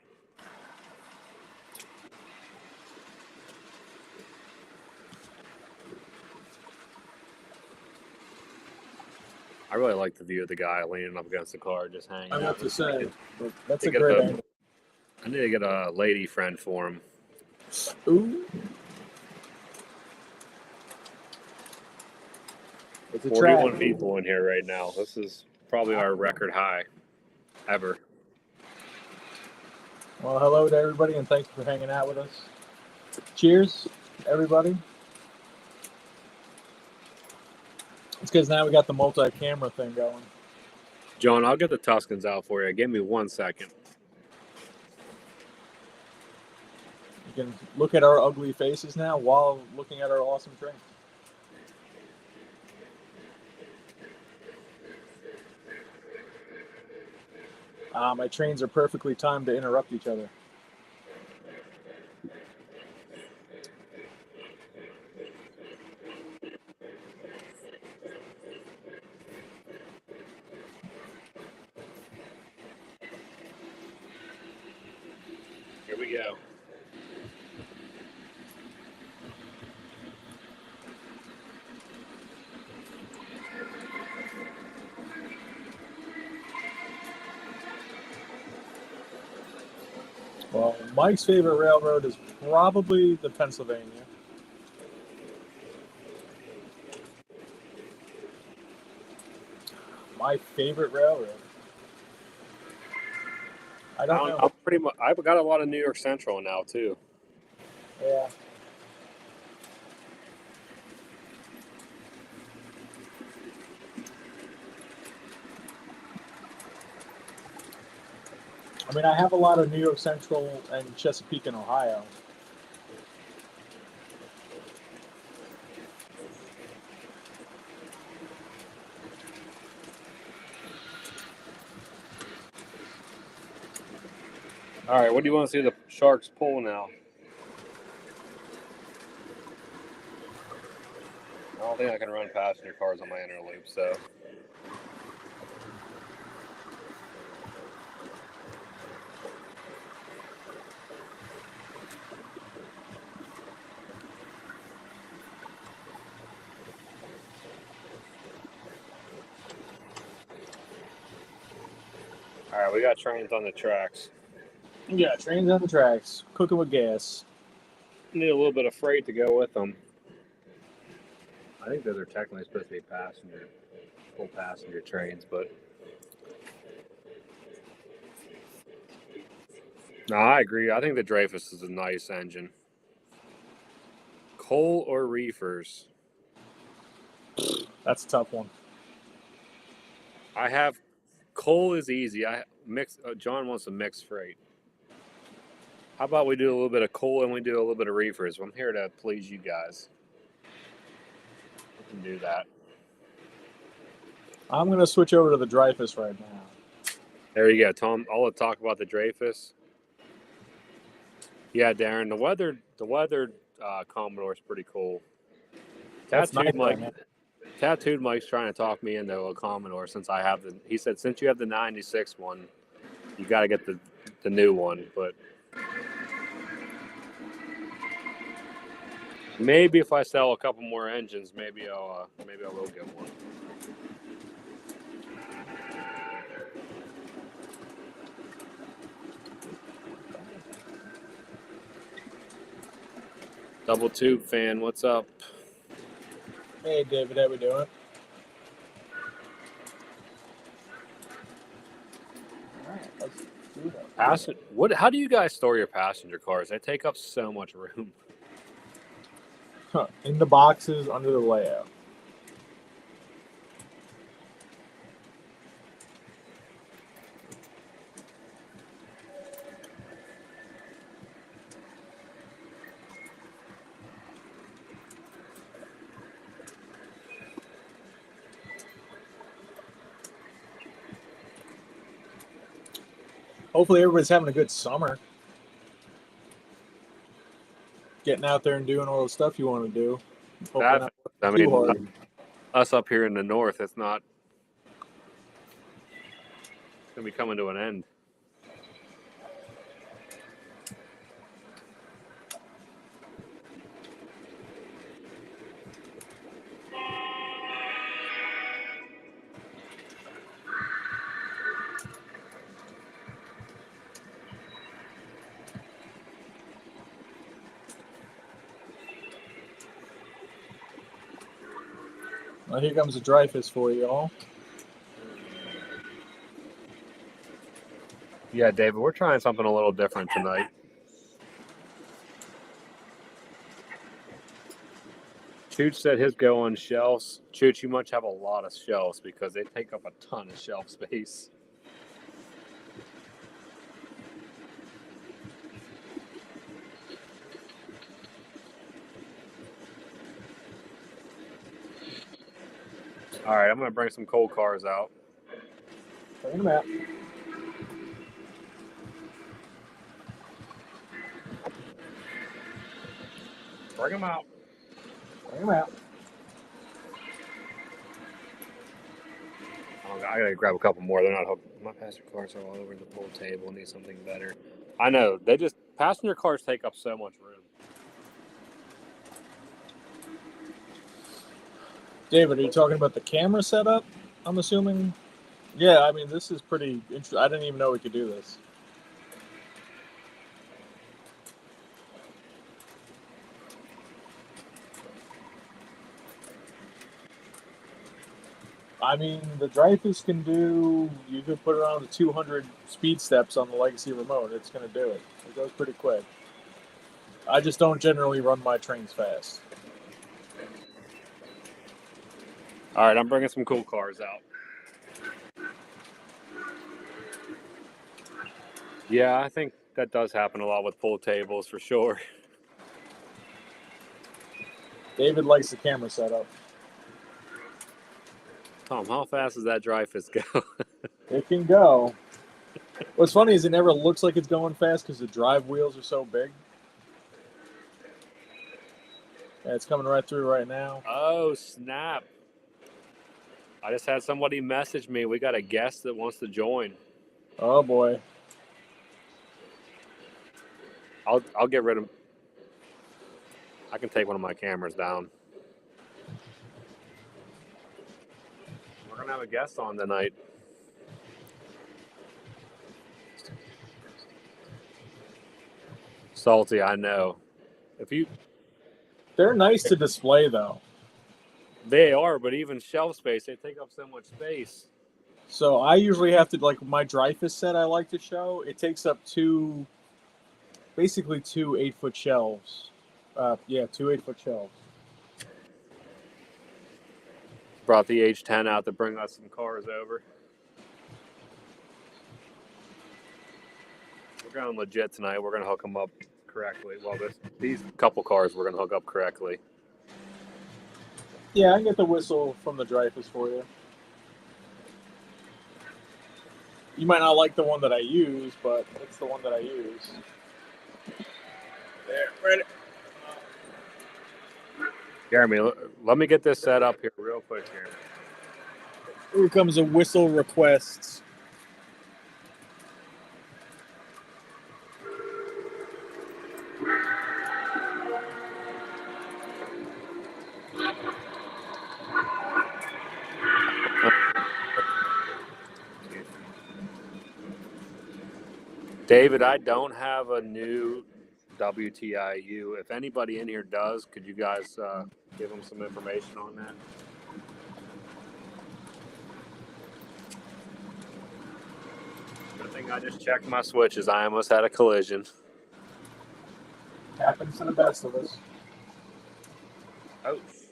I really like the view of the guy leaning up against the car, just hanging. I have to say, that's a get great the- angle. I need to get a lady friend for him. Ooh. It's a 41 trap. people in here right now. This is probably our record high ever. Well, hello to everybody, and thanks for hanging out with us. Cheers, everybody. It's because now we got the multi-camera thing going. John, I'll get the Tuscans out for you. Give me 1 second. You can look at our ugly faces now while looking at our awesome train. My trains are perfectly timed to interrupt each other. we go. Well, Mike's favorite railroad is probably the Pennsylvania. My favorite railroad. I don't know. I'm pretty much. I've got a lot of New York Central now too. Yeah. I mean, I have a lot of New York Central and Chesapeake and Ohio. All right, what do you want to see the Sharks pull now? I don't think I can run passenger cars on my inner loop, so. All right, we got trains on the tracks. Yeah, trains on the tracks, cooking with gas. Need a little bit of freight to go with them. I think those are technically supposed to be full passenger trains, but. No, I agree. I think the Dreyfus is a nice engine. Coal or reefers? That's a tough one. I have coal is easy. I mix. John wants a mixed freight. How about we do a little bit of coal and we do a little bit of reefers? I'm here to please you guys. We can do that. I'm going to switch over to the Dreyfus right now. There you go, Tom. All the talk about the Dreyfus. Yeah, Darren. The weathered Commodore is pretty cool. That's nice, Tattooed Mike's trying to talk me into a Commodore since I have the. He said since you have the '96 one, you got to get the new one. But maybe if I sell a couple more engines, maybe I will get one. Double tube fan, what's up? Hey, David, how we doing? All right, let's do that. How do you guys store your passenger cars? They take up so much room. In the boxes under the layout. Hopefully everybody's having a good summer. Getting out there and doing all the stuff you want to do. Us up here in the north, it's not going to be coming to an end. Well, here comes the Dreyfus for you all. Yeah, David, we're trying something a little different tonight. Chooch said his go on shelves. Chooch, you must have a lot of shelves because they take up a ton of shelf space. All right, I'm going to bring some coal cars out. Bring them out. Bring them out. Bring them out. I got to grab a couple more. They're not hooked. My passenger cars are all over the pool table. I need something better. I know. Passenger cars take up so much room. David, are you talking about the camera setup? I'm assuming. Yeah, I mean, this is pretty interesting. I didn't even know we could do this. I mean, the Dreyfus can do. You could put it on the 200 speed steps on the Legacy remote. It's going to do it. It goes pretty quick. I just don't generally run my trains fast. All right, I'm bringing some cool cars out. Yeah, I think that does happen a lot with pool tables for sure. David likes the camera setup. Tom, how fast does that Dreyfus go? It can go. What's funny is it never looks like it's going fast because the drive wheels are so big. Yeah, it's coming right through right now. Oh, snap. I just had somebody message me. We got a guest that wants to join. Oh boy. I'll get rid of. I can take one of my cameras down. We're gonna have a guest on tonight. Salty, I know. They're nice to display though. They are, but even shelf space, they take up so much space. So I usually have to, like my Dreyfus set I like to show, it takes up basically two 8-foot shelves. Two 8-foot shelves. Brought the H10 out to bring us some cars over. We're going legit tonight. We're going to hook them up correctly. Well, these couple cars we're going to hook up correctly. Yeah, I can get the whistle from the Dreyfus for you. You might not like the one that I use, but it's the one that I use. There, ready. Jeremy, let me get this set up here real quick here. Here comes a whistle request. David, I don't have a new WTIU. If anybody in here does, could you guys give them some information on that? Good thing I just checked my switches. I almost had a collision. Happens to the best of us. Oh, shit.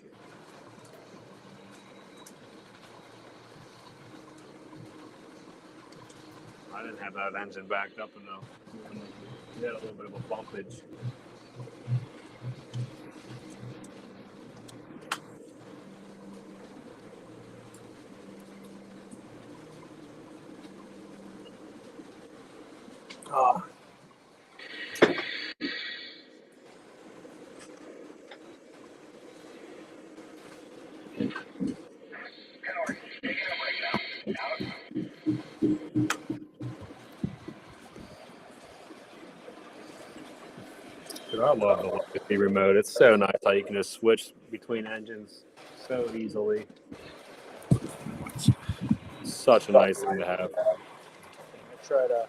I didn't have that engine backed up enough. We had a little bit of a bumpage. Ah. Dude, I love the Legacy remote. It's so nice how you can just switch between engines so easily. Such a nice thing to have. Try to.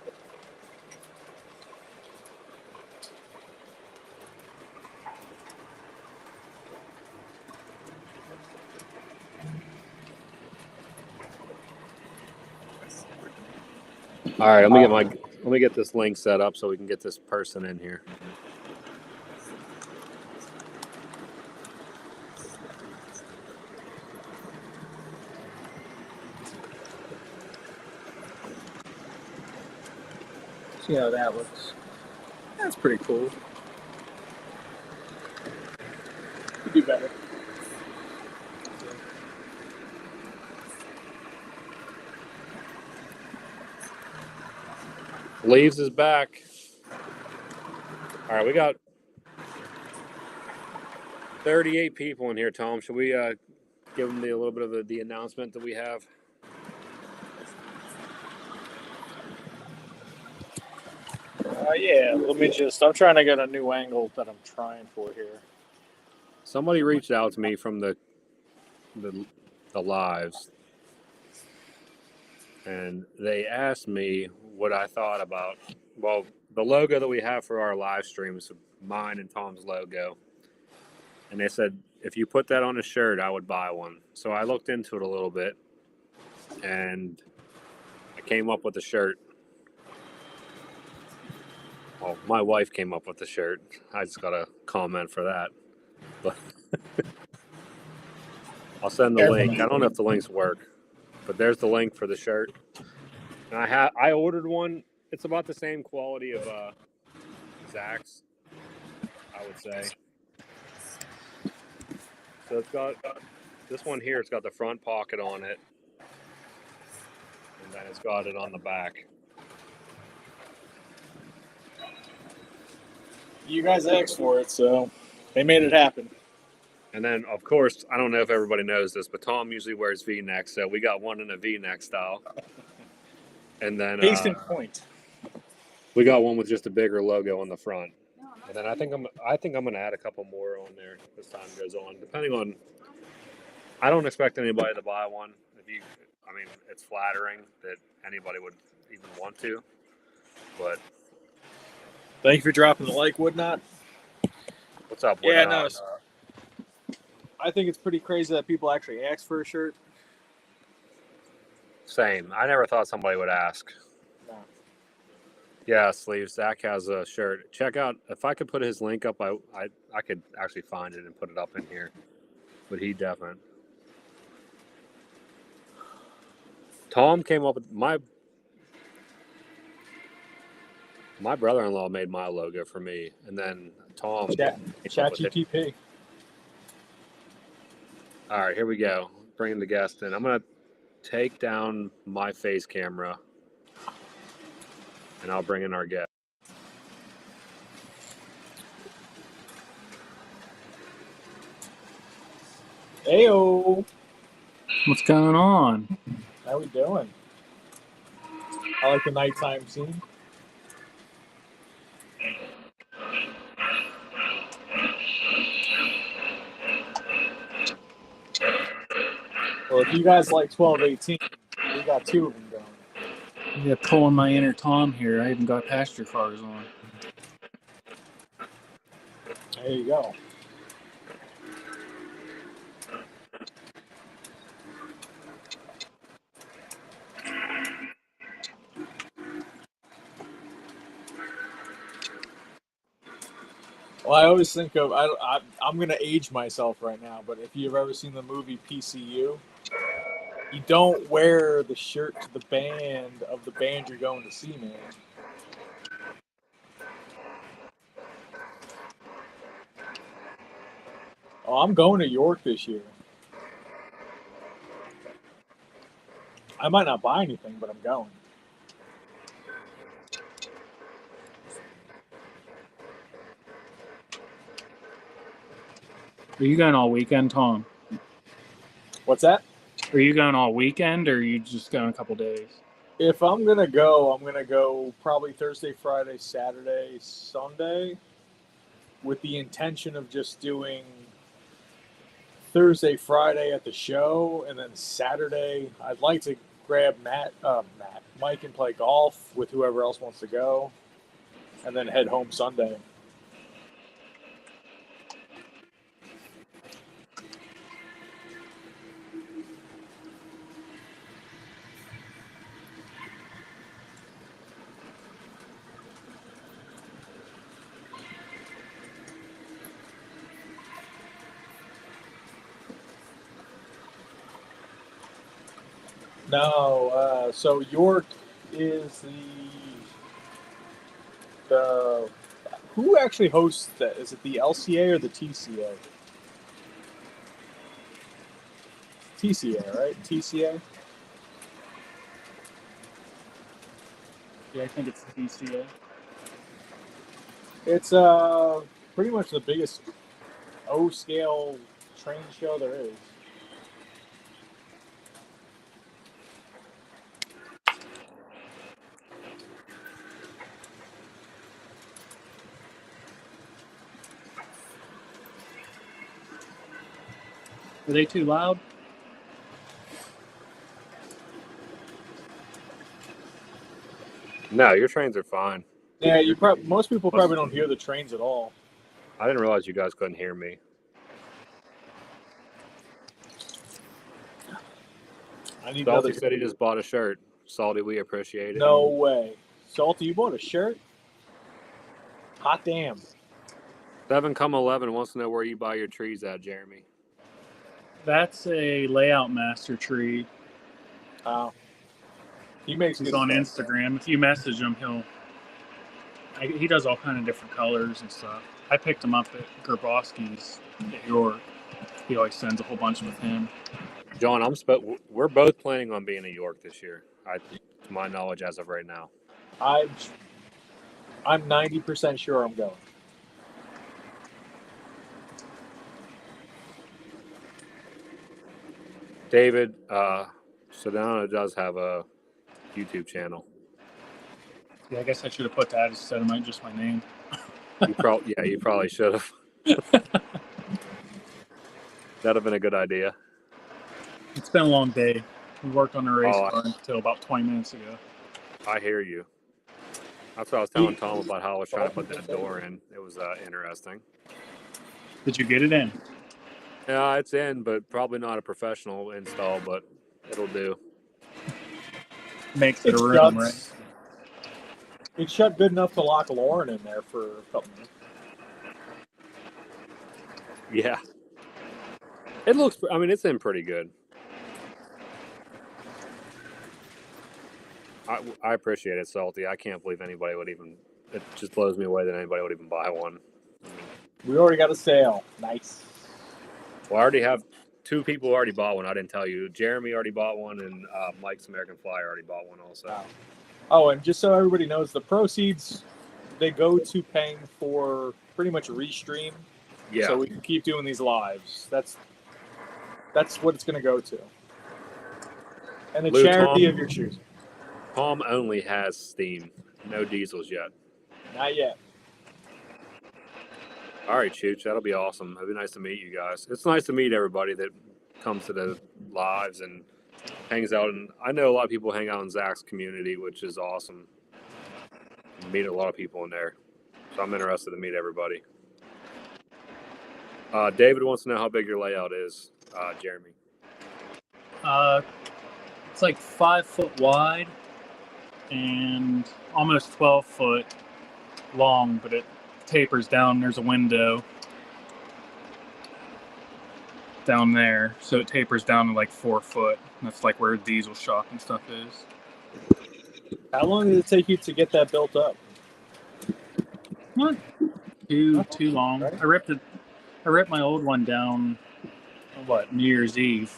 All right, let me get this link set up so we can get this person in here. See how that looks. That's pretty cool. Could be better. Leaves is back. All right, we got 38 people in here, Tom. Should we give them a little bit of the announcement that we have? Yeah, let me just. I'm trying to get a new angle that I'm trying for here. Somebody reached out to me from the lives, and they asked me what I thought about. Well, the logo that we have for our live stream is mine and Tom's logo, and they said if you put that on a shirt, I would buy one. So I looked into it a little bit, and I came up with a shirt. Well, my wife came up with the shirt. I just got a comment for that, but I'll send the link. I don't know if the links work, but there's the link for the shirt. And I ordered one. It's about the same quality of Zach's, I would say. So it's got this one here. It's got the front pocket on it, and then it's got it on the back. You guys asked for it, so they made it happen. And then, of course, I don't know if everybody knows this, but Tom usually wears V-necks, so we got one in a V-neck style. And then Case in point. we got one with just a bigger logo on the front. And then I think I'm gonna add a couple more on there as time goes on, depending on. I don't expect anybody to buy one. I mean, it's flattering that anybody would even want to, but Thank you for dropping the like, Woodnot. what's up? Yeah, Woodnot? no. I think it's pretty crazy that people actually ask for a shirt. Same. I never thought somebody would ask. No. Yeah, sleeves. Zach has a shirt. Check out if I could put his link up. I could actually find it and put it up in here. But he definitely. Tom came up with my brother-in-law made my logo for me, and then Tom. ChatGPT. All right, here we go. Bringing the guest in. I'm gonna take down my face camera, and I'll bring in our guest. Heyo. What's going on? How we doing? I like the nighttime scene. Well, if you guys like 1218, we got two of them going. Yeah, pulling my inner Tom here. I even got pasture cars on. There you go. Well, I always think of I'm gonna age myself right now, but if you've ever seen the movie PCU, you don't wear the shirt to the band of the band you're going to see, man. Oh, I'm going to York this year. I might not buy anything, but I'm going. Are you going all weekend, Tom? What's that? Are you going all weekend, or are you just going a couple days? If I'm gonna go probably Thursday, Friday, Saturday, Sunday, with the intention of just doing Thursday, Friday at the show, and then Saturday I'd like to grab Mike, and play golf with whoever else wants to go, and then head home Sunday. No, so York is the who actually hosts that? Is it the LCA or the TCA? TCA, right? TCA. Yeah, I think it's the PCA. It's pretty much the biggest O-scale train show there is. Are they too loud? No, your trains are fine. Yeah, most people probably don't hear the trains at all. I didn't realize you guys couldn't hear me. I need Salty another. said he just bought a shirt. Salty, we appreciate it. No way. Salty, you bought a shirt? Hot damn. 7-11 wants to know where you buy your trees at, Jeremy. That's a layout master tree. He makes He's good on stuff. Instagram. If you message him, he does all kind of different colors and stuff. I picked him up at Grabowski's at York. He always sends a whole bunch with him. John, we're both planning on being in York this year. To my knowledge, as of right now. I'm 90% sure I'm going. David Sedano does have a YouTube channel. Yeah, I guess I should have put that instead of just my name. You probably should have. That'd have been a good idea. It's been a long day. We worked on the race Oh, car until about 20 minutes ago. I hear you. That's what I was telling Tom about how I was trying to put that door in. It was interesting. Did you get it in? Yeah, it's in, but probably not a professional install, but it'll do. Makes it a room, right? It shut good enough to lock Lauren in there for a couple minutes. Yeah. It looks, it's in pretty good. I appreciate it, Salty. I can't believe anybody would even, it just blows me away that anybody would even buy one. We already got a sale. Nice. Well, I already have 2 people who already bought one. I didn't tell you. Jeremy already bought one, and Mike's American Flyer already bought one also. Wow. Oh, and just so everybody knows, the proceeds, they go to paying for pretty much Restream. Yeah. So we can keep doing these lives. That's what it's going to go to. And the Lou, charity Tom? of your choosing. Palm only has Steam. No diesels yet. Not yet. All right, Chooch. That'll be awesome. It'll be nice to meet you guys. It's nice to meet everybody that comes to the lives and hangs out. And I know a lot of people hang out in Zach's community, which is awesome. Meet a lot of people in there. So I'm interested to meet everybody. David wants to know how big your layout is, Jeremy. It's like 5 foot wide and almost 12 foot long, but it tapers down. There's a window down there, so it tapers down to like 4 foot. That's like where diesel shock and stuff is. How long did it take you to get that built up? Not too long. Right. I ripped my old one down. New Year's Eve.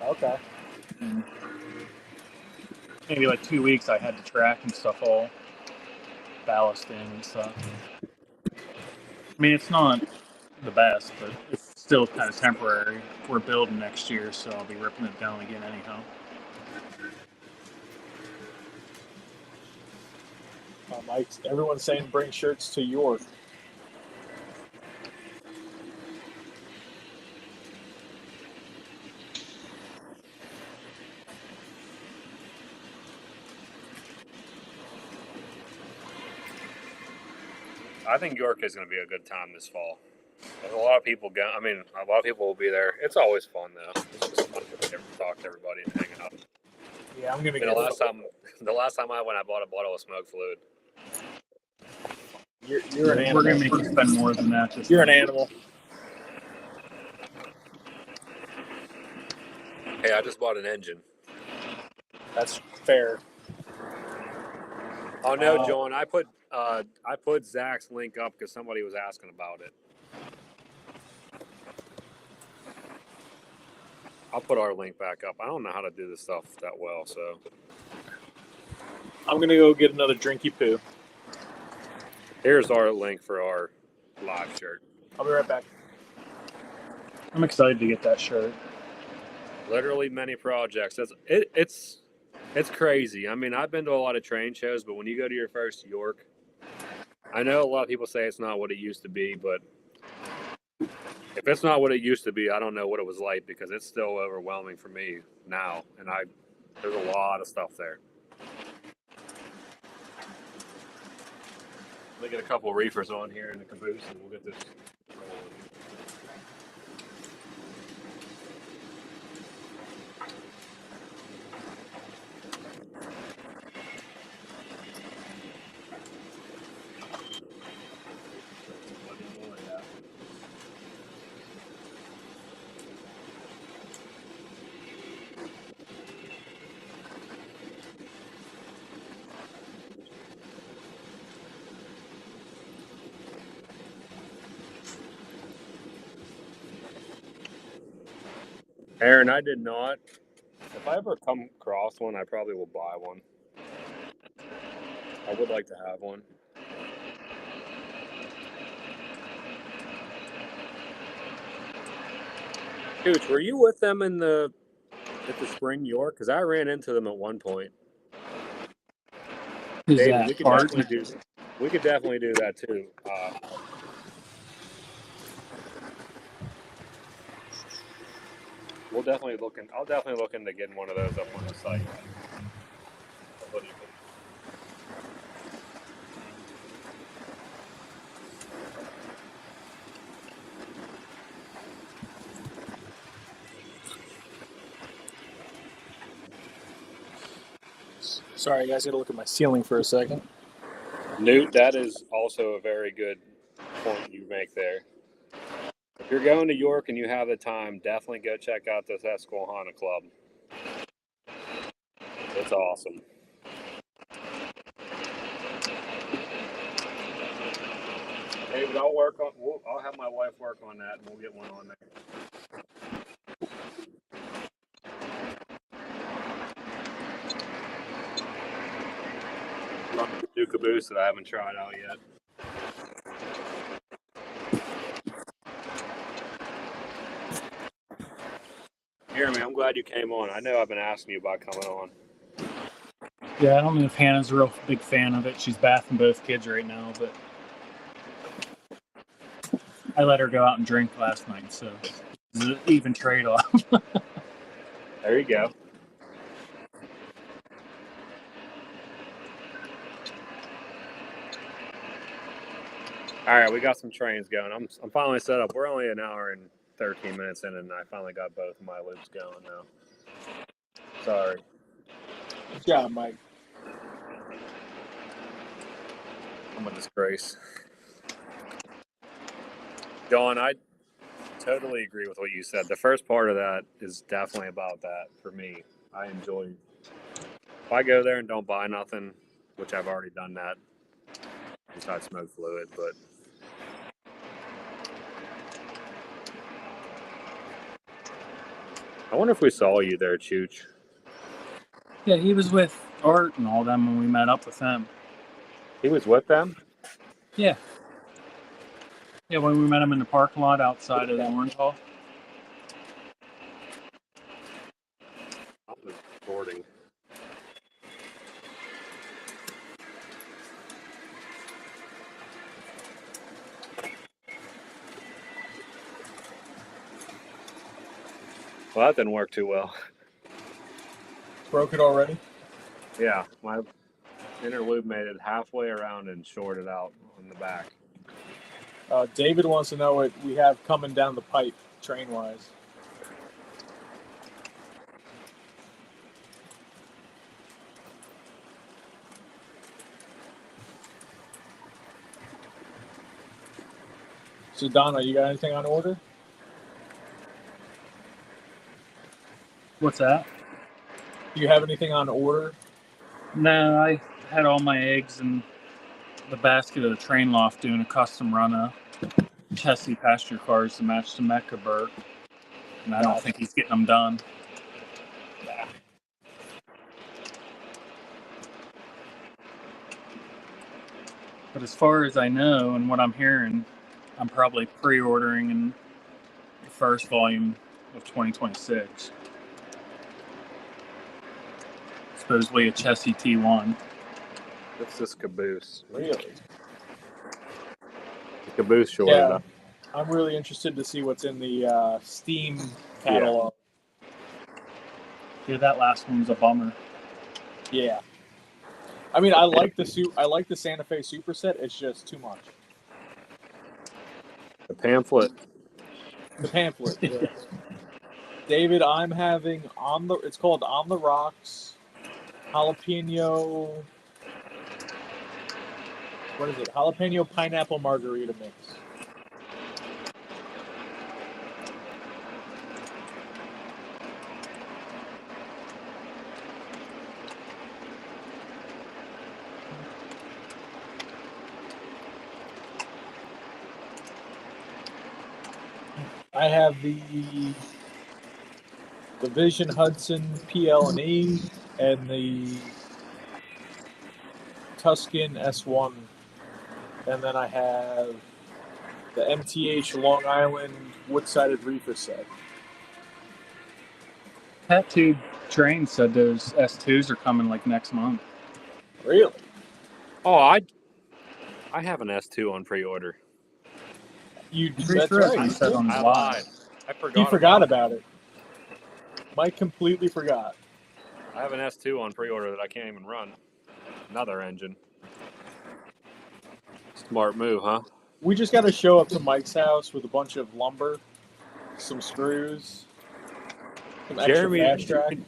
Okay. And maybe like 2 weeks. I had the track and stuff all ballast in and stuff. I mean, it's not the best, but it's still kind of temporary. We're building next year, so I'll be ripping it down again anyhow. Mike, everyone's saying bring shirts to York. I think York is going to be a good time this fall. There's a lot of people a lot of people will be there. It's always fun though. It's just fun to talk to everybody and hang out. Yeah, I'm gonna The last time I went, I bought a bottle of smoke fluid. You're an animal. We're gonna make you spend more than that. You're an animal. Hey, I just bought an engine. That's fair. Oh no, John! I put Zach's link up because somebody was asking about it. I'll put our link back up. I don't know how to do this stuff that well, so I'm gonna go get another drinky poo. here's our link for our live shirt. I'll be right back. I'm excited to get that shirt. Literally many projects. It's crazy. I mean, I've been to a lot of train shows, but when you go to your first York, I know a lot of people say it's not what it used to be, but if it's not what it used to be, I don't know what it was like because it's still overwhelming for me now, and there's a lot of stuff there. Let me get a couple reefers on here in the caboose, and we'll get this rolling. Aaron, I did not. If I ever come across one, I probably will buy one. I would like to have one. Cooch, were you with them at the Spring York? Because I ran into them at one point. Who's David, that? we could Bart? definitely do that too. I'll definitely look into getting one of those up on the site. What do you think? Sorry, guys, got to look at my ceiling for a second. Newt, that is also a very good point you make there. If you're going to York and you have the time, definitely go check out this Susquehanna Club. It's awesome. David, I'll have my wife work on that, and we'll get one on there. New caboose that I haven't tried out yet. Jeremy, I'm glad you came on. I know I've been asking you about coming on. Yeah, I don't know if Hannah's a real big fan of it. She's bathing both kids right now, but I let her go out and drink last night, so it's an even trade-off. There you go. All right, we got some trains going. I'm finally set up. We're only an hour and 13 minutes in, and I finally got both of my loops going now. Sorry. Good job, Mike. I'm a disgrace. Dawn, I totally agree with what you said. The first part of that is definitely about that for me. I enjoy. If I go there and don't buy nothing, which I've already done that, besides smoke fluid, but I wonder if we saw you there, Chooch. Yeah, he was with Art and all them when we met up with them. He was with them? Yeah. Yeah, when we met him in the parking lot outside of the Orange Hall. I was recording. Well, that didn't work too well. Broke it already? Yeah, my inner loop made it halfway around and shorted out on the back. David wants to know what we have coming down the pipe, train-wise. So, Donna, you got anything on order? What's that? Do you have anything on order? No, I had all my eggs in the basket of the train loft doing a custom run of chassis passenger cars to match the Mecca Burke. And I don't think he's getting them done. But as far as I know and what I'm hearing, I'm probably pre-ordering in the first volume of 2026. Supposedly a chassis T1. What's this caboose? Really? The caboose shorted up. I'm really interested to see what's in the Steam catalog. Yeah, that last one was a bummer. Yeah. I mean, I like the Santa Fe Superset. It's just too much. The pamphlet. The pamphlet. Yeah. David, I'm having it's called On the Rocks, jalapeno. What is it? Jalapeno pineapple margarita mix. I have the Vision Hudson PL&E and the Tuscan S1, and then I have the MTH Long Island wood-sided reefer set. Tattooed Train said those S2s are coming like next month. Really? Oh, I have an S2 on pre-order. That's right. He said on I his lied. live. I forgot. He forgot about it. Mike completely forgot. I have an S2 on pre-order that I can't even run. Another engine. Smart move, huh? We just got to show up to Mike's house with a bunch of lumber, some screws, some extra fast track.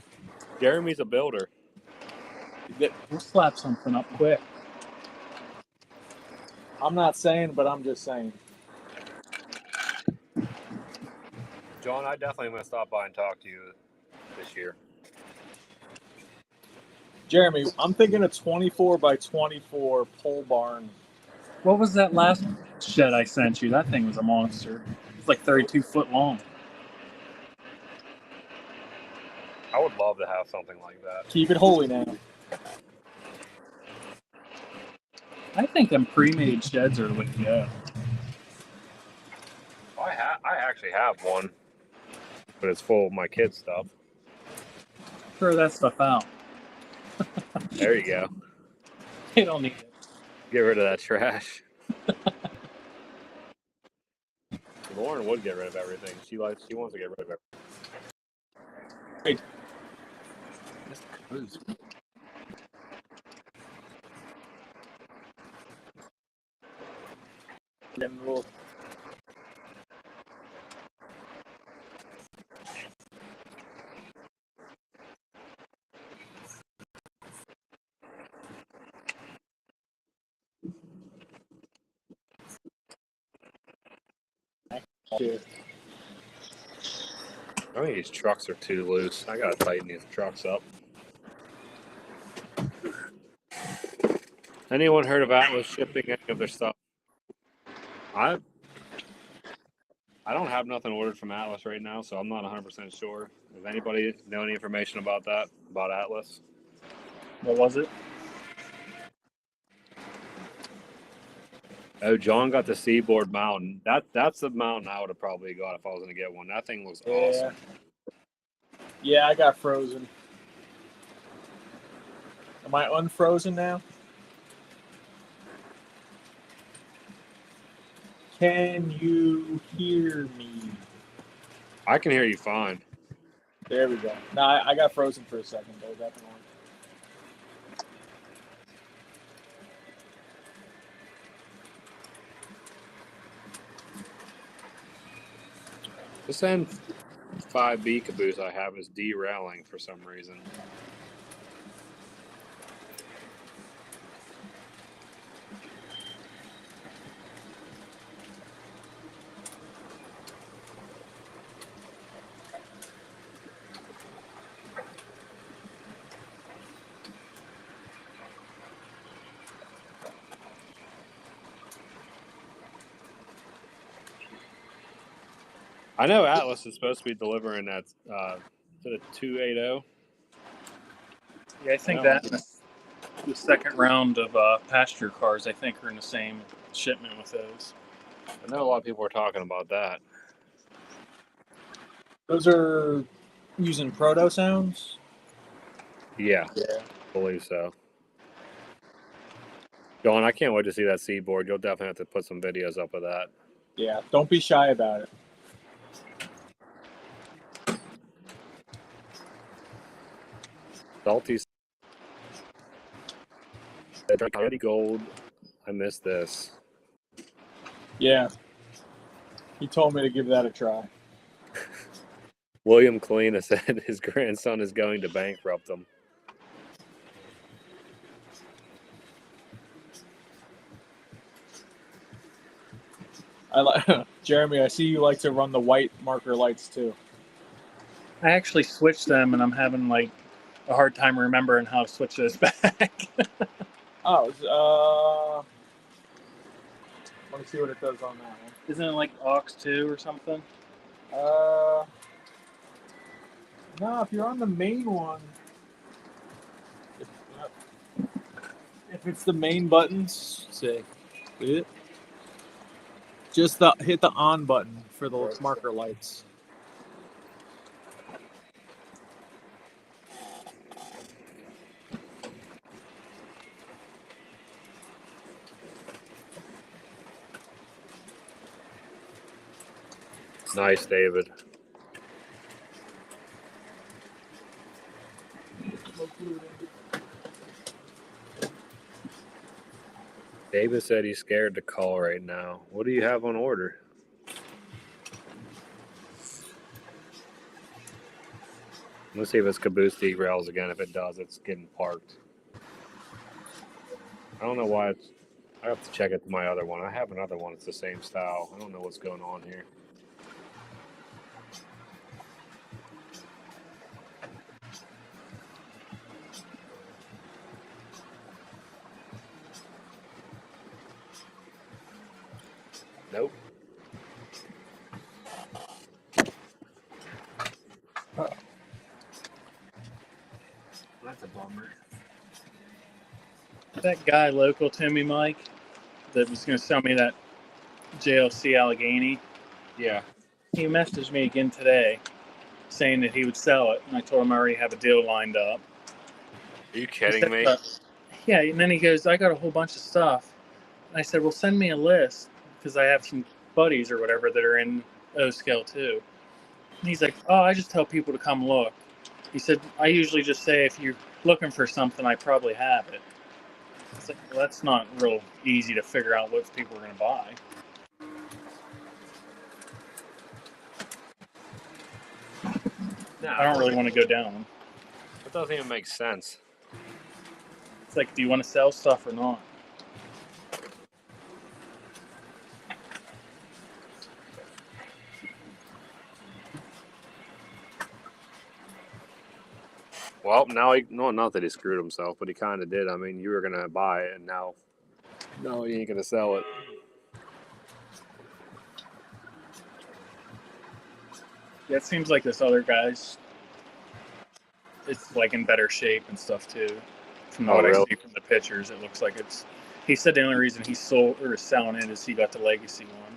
Jeremy's a builder. We'll slap something up quick. I'm not saying, but I'm just saying. John, I definitely am going to stop by and talk to you this year. Jeremy, I'm thinking a 24 by 24 pole barn. What was that last shed I sent you? That thing was a monster. It's like 32 foot long. I would love to have something like that. Keep it holy now. I think them pre-made sheds are legit. I actually have one, but it's full of my kids' stuff. Throw that stuff out. There you go. They don't need it. Get rid of that trash. Lauren would get rid of everything. She wants to get rid of everything. Wait. I think these trucks are too loose. I gotta tighten these trucks up. Anyone heard of Atlas shipping any of their stuff? I don't have nothing ordered from Atlas right now, so I'm not 100% sure. Does anybody know any information about that? About Atlas? What was it? Oh, John got the Seaboard Mountain. That's the mountain I would have probably got if I was going to get one. That thing looks awesome. Yeah, I got frozen. Am I unfrozen now? Can you hear me? I can hear you fine. There we go. No, I got frozen for a second, though, definitely. This N5B caboose I have is derailing for some reason. I know Atlas is supposed to be delivering that to the 280. Yeah, I think that the second round of pasture cars, I think, are in the same shipment with those. I know a lot of people are talking about that. Those are using proto sounds? Yeah, I believe so. John, I can't wait to see that Seaboard. You'll definitely have to put some videos up of that. Yeah, don't be shy about it. Salty. Already gold. I missed this. Yeah. He told me to give that a try. William Kalina said his grandson is going to bankrupt him. I like Jeremy. I see you like to run the white marker lights too. I actually switched them, and I'm having like a hard time remembering how to switch those back. Oh, let me see what it does on that Isn't it like aux 2 or something? one. No, if you're on the main one, if it's the main buttons, say, just hit the on button for the marker lights. Nice, David. David said he's scared to call right now. What do you have on order? Let's see if it's caboose derails again. If it does, it's getting parked. I don't know why it's... I have to check it to my other one. I have another one. It's the same style. I don't know what's going on here. Nope. That's a bummer. That guy local to me, Mike, that was going to sell me that JLC Allegheny, Yeah. he messaged me again today saying that he would sell it, and I told him I already have a deal lined up. Are you He kidding said, me? yeah, and then he goes, I got a whole bunch of stuff. And I said, well, send me a list, because I have some buddies or whatever that are in O scale too. And he's like, oh, I just tell people to come look. He said, I usually just say, if you're looking for something, I probably have it. It's like, well, that's not real easy to figure out what people are going to buy. No, I don't really want to go down. That doesn't even make sense. It's like, do you want to sell stuff or not? Well, now not that he screwed himself, but he kind of did. I mean, you were going to buy it, and now no, he ain't going to sell it. Yeah, it seems like this other guy's, it's like in better shape and stuff too. From what I see from the pictures, it looks like it's. He said the only reason he sold or is selling it is he got the legacy one.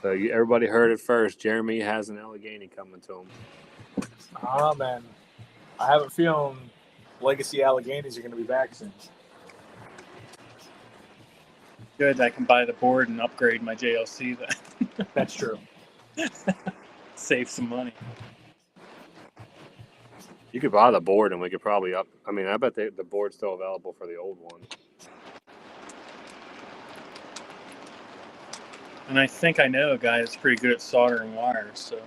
So everybody heard it first. Jeremy has an Allegheny coming to him. Ah, man. I have a feeling Legacy Alleghenies are going to be back soon. Good, I can buy the board and upgrade my JLC then. That's true. Save some money. You could buy the board, and we could probably up. I mean, I bet the board's still available for the old one. And I think I know a guy that's pretty good at soldering wires, so.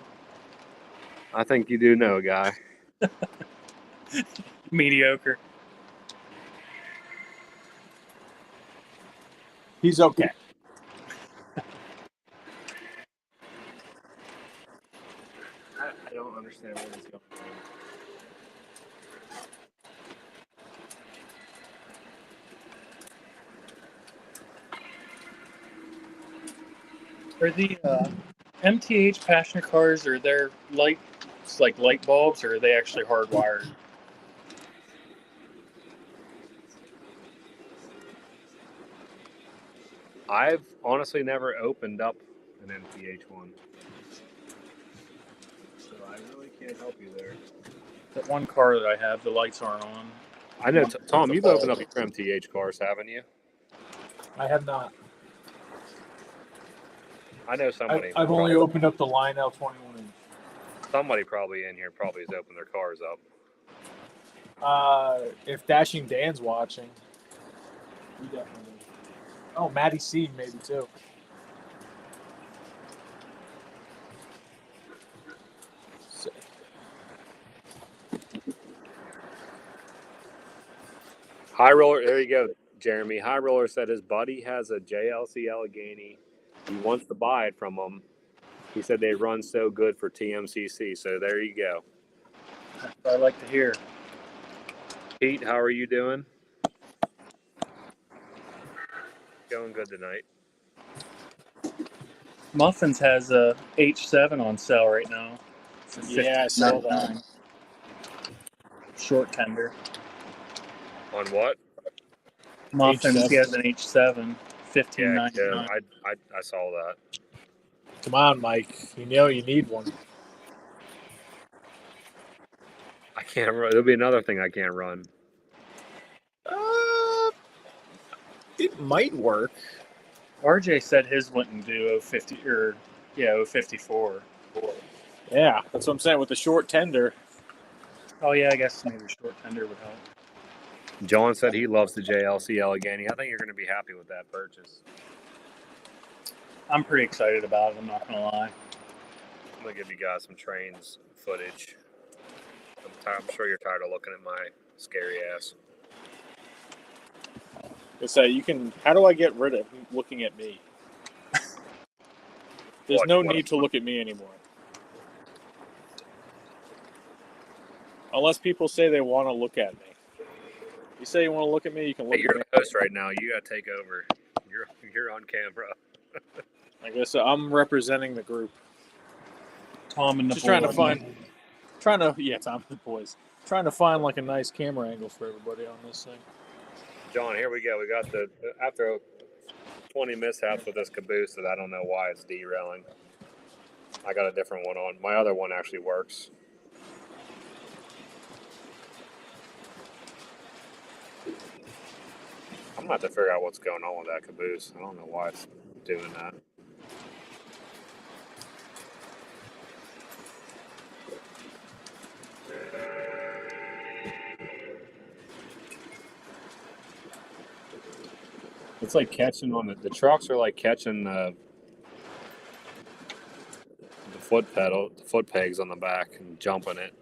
I think you do know a guy. Mediocre. He's okay. I don't understand where he's going. Are the MTH passenger cars, are there lights like light bulbs, or are they actually hardwired? I've honestly never opened up an MTH one, so I really can't help you there. That one car that I have, the lights aren't on. I know, Tom, you've opened up your MTH cars, haven't you? I have not. I know somebody. I've only opened up the Lionel 21. Somebody probably in here probably has opened their cars up. If Dashing Dan's watching, he definitely. Oh, Maddie C maybe too. So, High Roller, there you go, Jeremy. High Roller said his buddy has a JLC Allegheny. He wants to buy it from him. He said they run so good for TMCC. So there you go. That's what I like to hear. Pete, how are you doing? Going good tonight. Muffins has a H7 on sale right now. For yeah, I saw that. $15.99. Short tender. On what? Muffins, H7. he has an H7. Yeah, $15.99. I saw that. Come on, Mike. You know you need one. I can't run. There'll be another thing I can't run. It might work. RJ said his wouldn't do 050 or 054. Yeah, that's what I'm saying with the short tender. Oh yeah, I guess maybe short tender would help. John said he loves the JLC Allegheny. I think you're going to be happy with that purchase. I'm pretty excited about it, I'm not gonna lie. I'm going to give you guys some trains footage. I'm sure you're tired of looking at my scary ass. It's that you can. How do I get rid of looking at me? There's no need to look at me anymore. Unless people say they want to look at me. You say you want to look at me, you can look Hey, you're at me. the host right now. You got to take over. You're on camera. I guess I'm representing the group. Tom and the Just boys. Tom and the boys. Trying to find like a nice camera angle for everybody on this thing. John, here we go. We got after 20 mishaps with this caboose that I don't know why it's derailing. I got a different one on. My other one actually works. I'm going to have to figure out what's going on with that caboose. I don't know why it's doing that. It's like catching on the trucks are like catching the foot pedal, the foot pegs on the back and jumping it.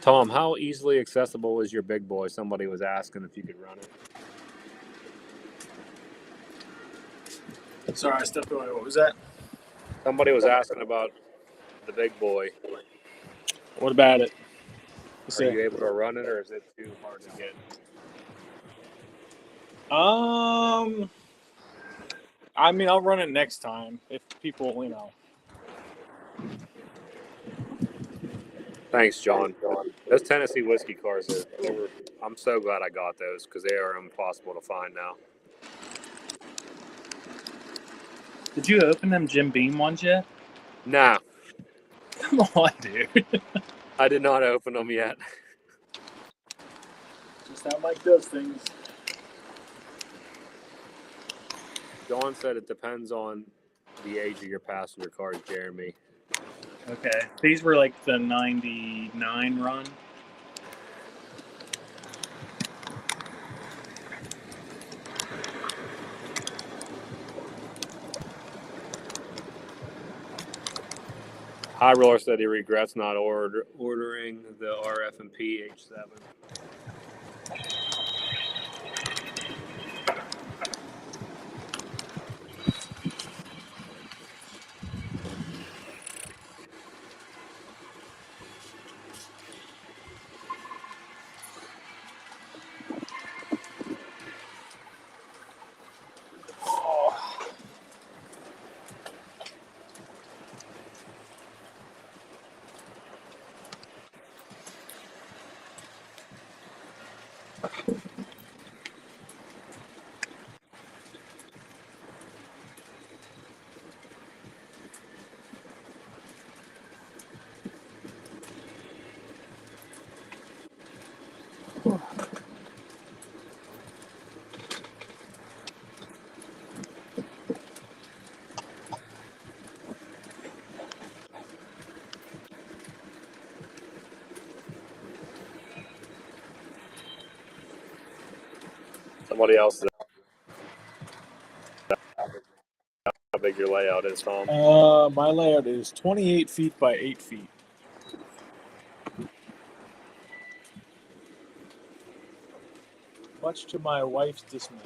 Tom, how easily accessible is your big boy? Somebody was asking if you could run it. Sorry, I stepped away. What was that? Somebody was asking about the big boy. What about it? Are you able to run it, or is it too hard to get? I mean, I'll run it next time if people, Thanks, John. Those Tennessee whiskey cars I'm so glad I got those because they are impossible to find now. Did you open them Jim Beam ones yet? Nah, Come on, dude. I did not open them yet. Just how Mike does things. John said it depends on the age of your passenger cars, Jeremy. Okay. These were like the 99 run. High Roller said he regrets not ordering the RF&P H7. somebody else how big your layout is, Tom. My layout is 28 feet by 8 feet. Much to my wife's dismay.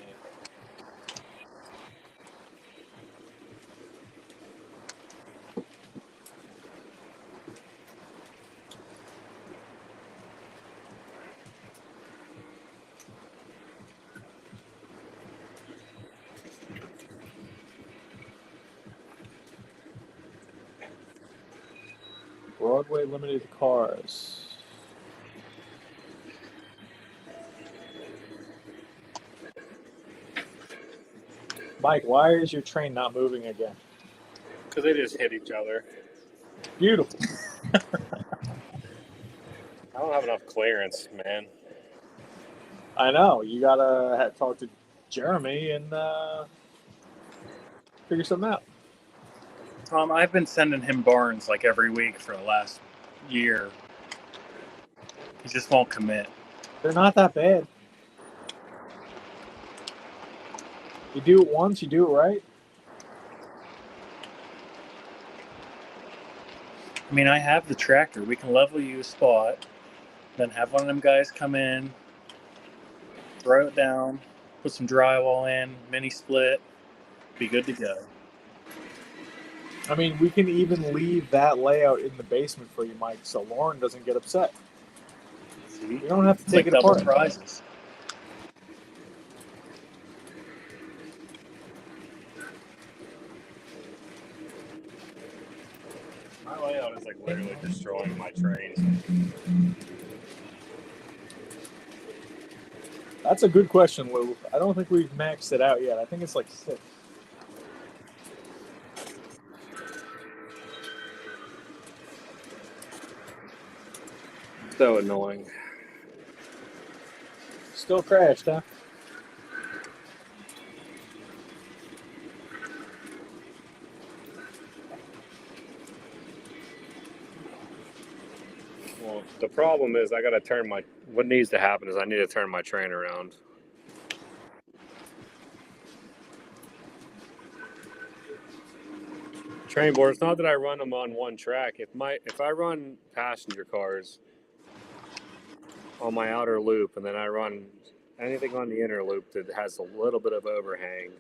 Broadway limited cars. Mike, why is your train not moving again? Because they just hit each other. Beautiful. I don't have enough clearance, man. I know. You gotta talk to Jeremy and figure something out. Tom, I've been sending him barns like every week for the last year. He just won't commit. They're not that bad. You do it once, you do it right. I mean, I have the tractor. We can level you a spot, then have one of them guys come in, throw it down, put some drywall in, mini split, be good to go. I mean, we can even leave that layout in the basement for you, Mike, so Lauren doesn't get upset. See? You don't have to It's take like it double apart. prizes. My layout is like literally destroying my trains. That's a good question, Lou. I don't think we've maxed it out yet. I think it's like 6. So annoying. Still crashed, huh? Well, the problem is I got to turn my. What needs to happen is I need to turn my train around. Train board. It's not that I run them on one track. If I run passenger cars on my outer loop and then I run anything on the inner loop that has a little bit of overhang,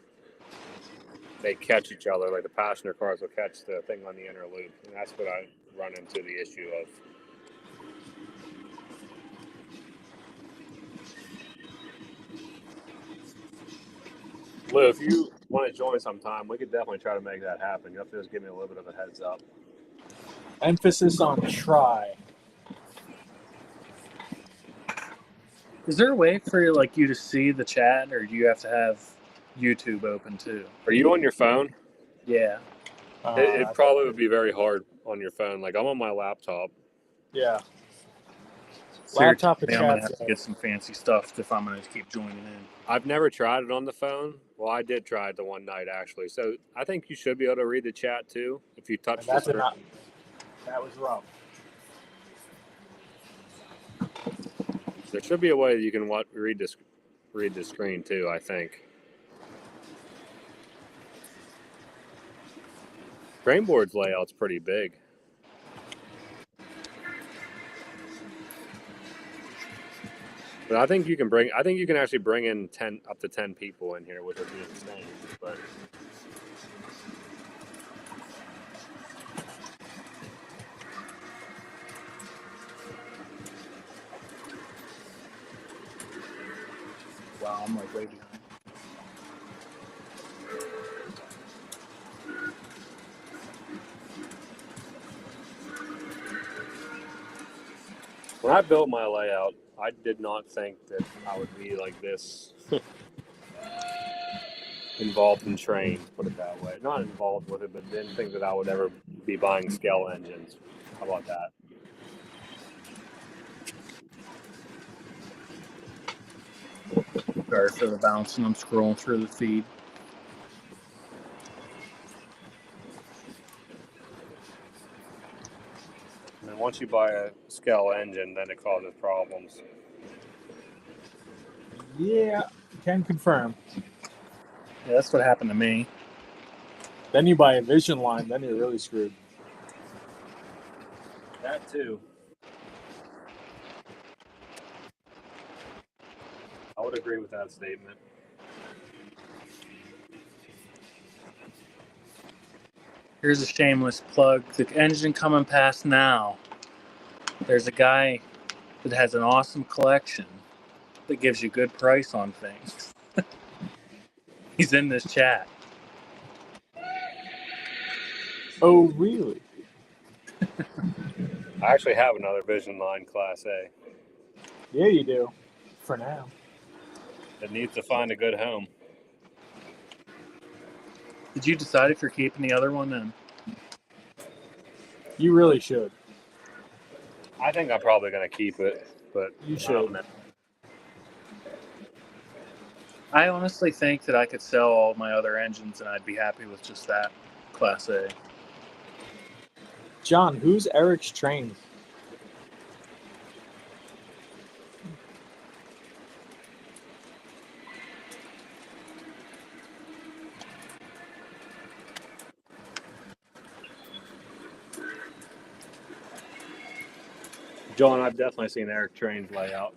they catch each other. Like the passenger cars will catch the thing on the inner loop, and that's what I run into the issue of. Lou, if you want to join sometime, we could definitely try to make that happen. You have to just give me a little bit of a heads up. Emphasis on try. Is there a way for you to see the chat, or do you have to have YouTube open too? Are you on your phone? Yeah. It probably would be very hard on your phone. Like I'm on my laptop. Yeah. Laptop. and I'm gonna chat's have to get some fancy stuff if I'm gonna keep joining in. I've never tried it on the phone. Well, I did try it the one night actually. So I think you should be able to read the chat too if you touch And the that's screen. enough. That was rough. There should be a way that you can read the screen too. I think. Brainboard's layout's pretty big. But I think you can actually bring in up to 10 people in here, which would be insane. But Wow, I'm like way behind. when I built my layout, I did not think that I would be like this involved in trains, put it that way. Not involved with it, but didn't think that I would ever be buying scale engines. How about that? Sorry for the bouncing. I'm scrolling through the feed. And then once you buy a scale engine, then it causes problems. Yeah. Can confirm. Yeah, that's what happened to me. Then you buy a vision line, then you're really screwed. That too. I would agree with that statement. Here's a shameless plug. The engine coming past now. There's a guy that has an awesome collection that gives you good price on things. He's in this chat. Oh, really? I actually have another Vision Line Class A. Yeah, you do. For now. It needs to find a good home. Did you decide if you're keeping the other one then? You really should. I think I'm probably going to keep it, but You I don't should. know. I honestly think that I could sell all my other engines and I'd be happy with just that Class A. John, who's Eric's Trains? John, I've definitely seen Eric Train's layout.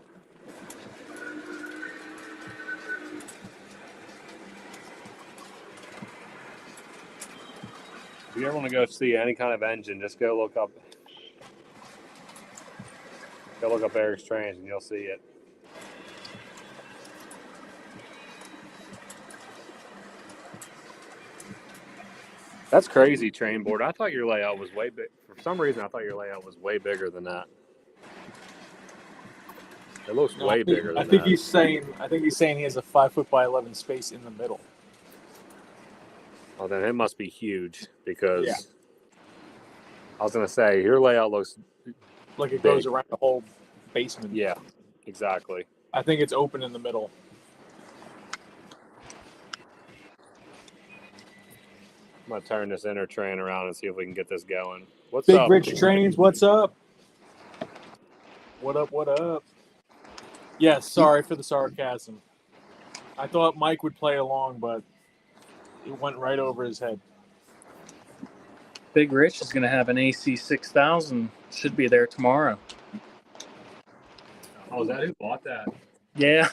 If you ever want to go see any kind of engine, just go look up Eric's Trains and you'll see it. That's crazy, train board. I thought your layout was way big. For some reason, I thought your layout was way bigger than that. It looks No, way bigger than I think that. he's saying he has a 5'11" space in the middle. Well, then it must be huge because Yeah. I was gonna say your layout looks. Like it Big. goes around the whole basement. Yeah, exactly. I think it's open in the middle. I'm gonna turn this inner train around and see if we can get this going. What's Big up? Rich Trains, what's up? What up, what up? Yes, sorry for the sarcasm. I thought Mike would play along, but it went right over his head. Big Rich is going to have an AC 6000. Should be there tomorrow. Oh, is that who bought that? Yeah.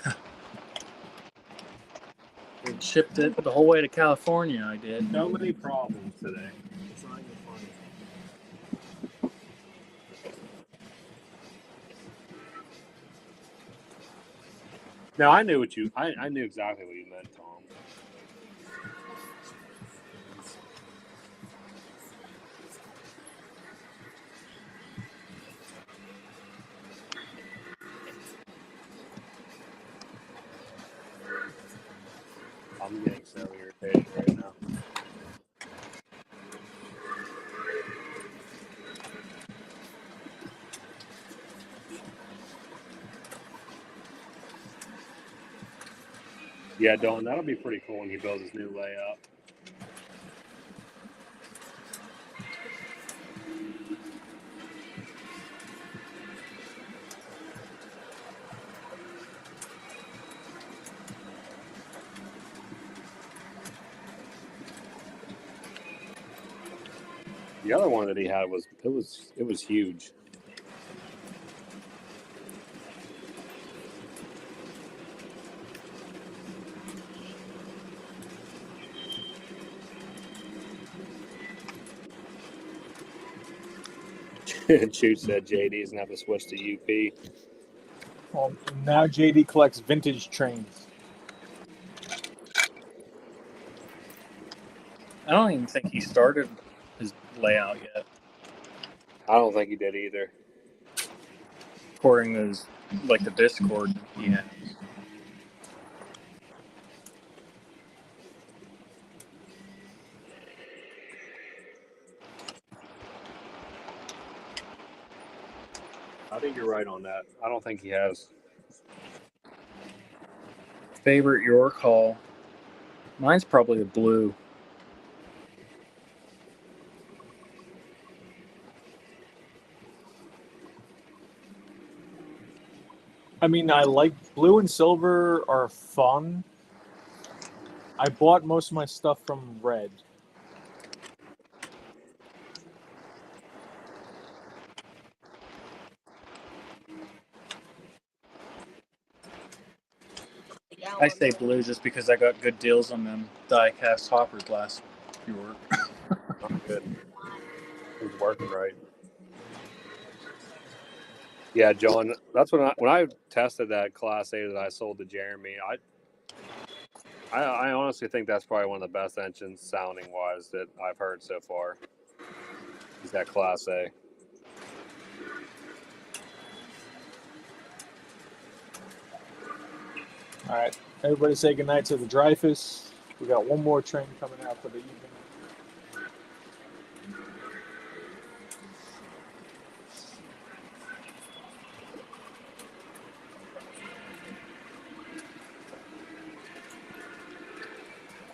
We shipped it the whole way to California, I did. So many problems today. It's not even funny. No, I knew what I knew exactly what you meant, Tom. I'm getting so irritated right now. Yeah, Dylan, that'll be pretty cool when he builds his new layout. The other one that he had was huge. Chute said JD's gonna have to switch to UP. Well, now JD collects vintage trains. I don't even think he started his layout yet, I don't think he did either. according to his, the Discord he has. I think you're right on that. I don't think he has. Favorite York Hall? Mine's probably a blue. I mean, I like blue and silver are fun. I bought most of my stuff from red. Yeah, I say blue just because I got good deals on them die-cast hoppers last year. Good. It was working right. Yeah, John. That's when I tested that Class A that I sold to Jeremy. I honestly think that's probably one of the best engines sounding wise that I've heard so far. Is that Class A? All right, everybody say goodnight to the Dreyfus. We got one more train coming out for the evening.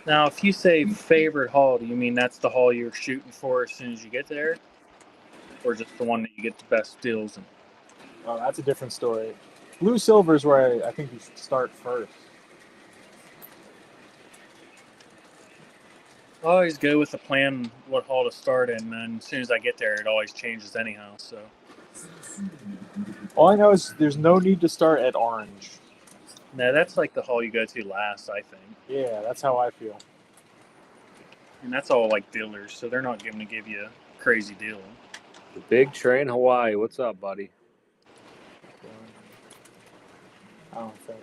Now, if you say favorite haul, do you mean that's the haul you're shooting for as soon as you get there? Or just the one that you get the best deals in? Oh, that's a different story. Blue silver is where I think you should start first. I always go with the plan what haul to start in, and then as soon as I get there, it always changes anyhow. So All I know is there's no need to start at orange. no, that's like the haul you go to last, I think. Yeah, that's how I feel. And that's all like dealers, so they're not going to give you a crazy deal. The Big Train Hawaii. What's up, buddy? I don't think.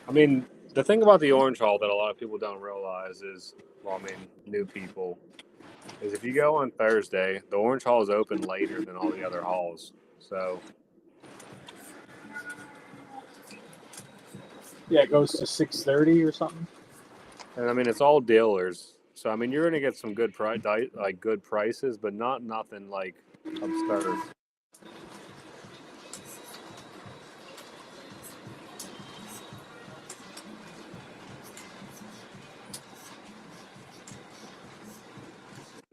I mean, the thing about the orange haul that a lot of people don't realize is, well, I mean, new people, is if you go on Thursday, the orange haul is open later than all the other halls. So Yeah, it goes to 6:30 or something. and I mean, it's all dealers. So I mean, you're gonna get some good good prices, but nothing like absurd.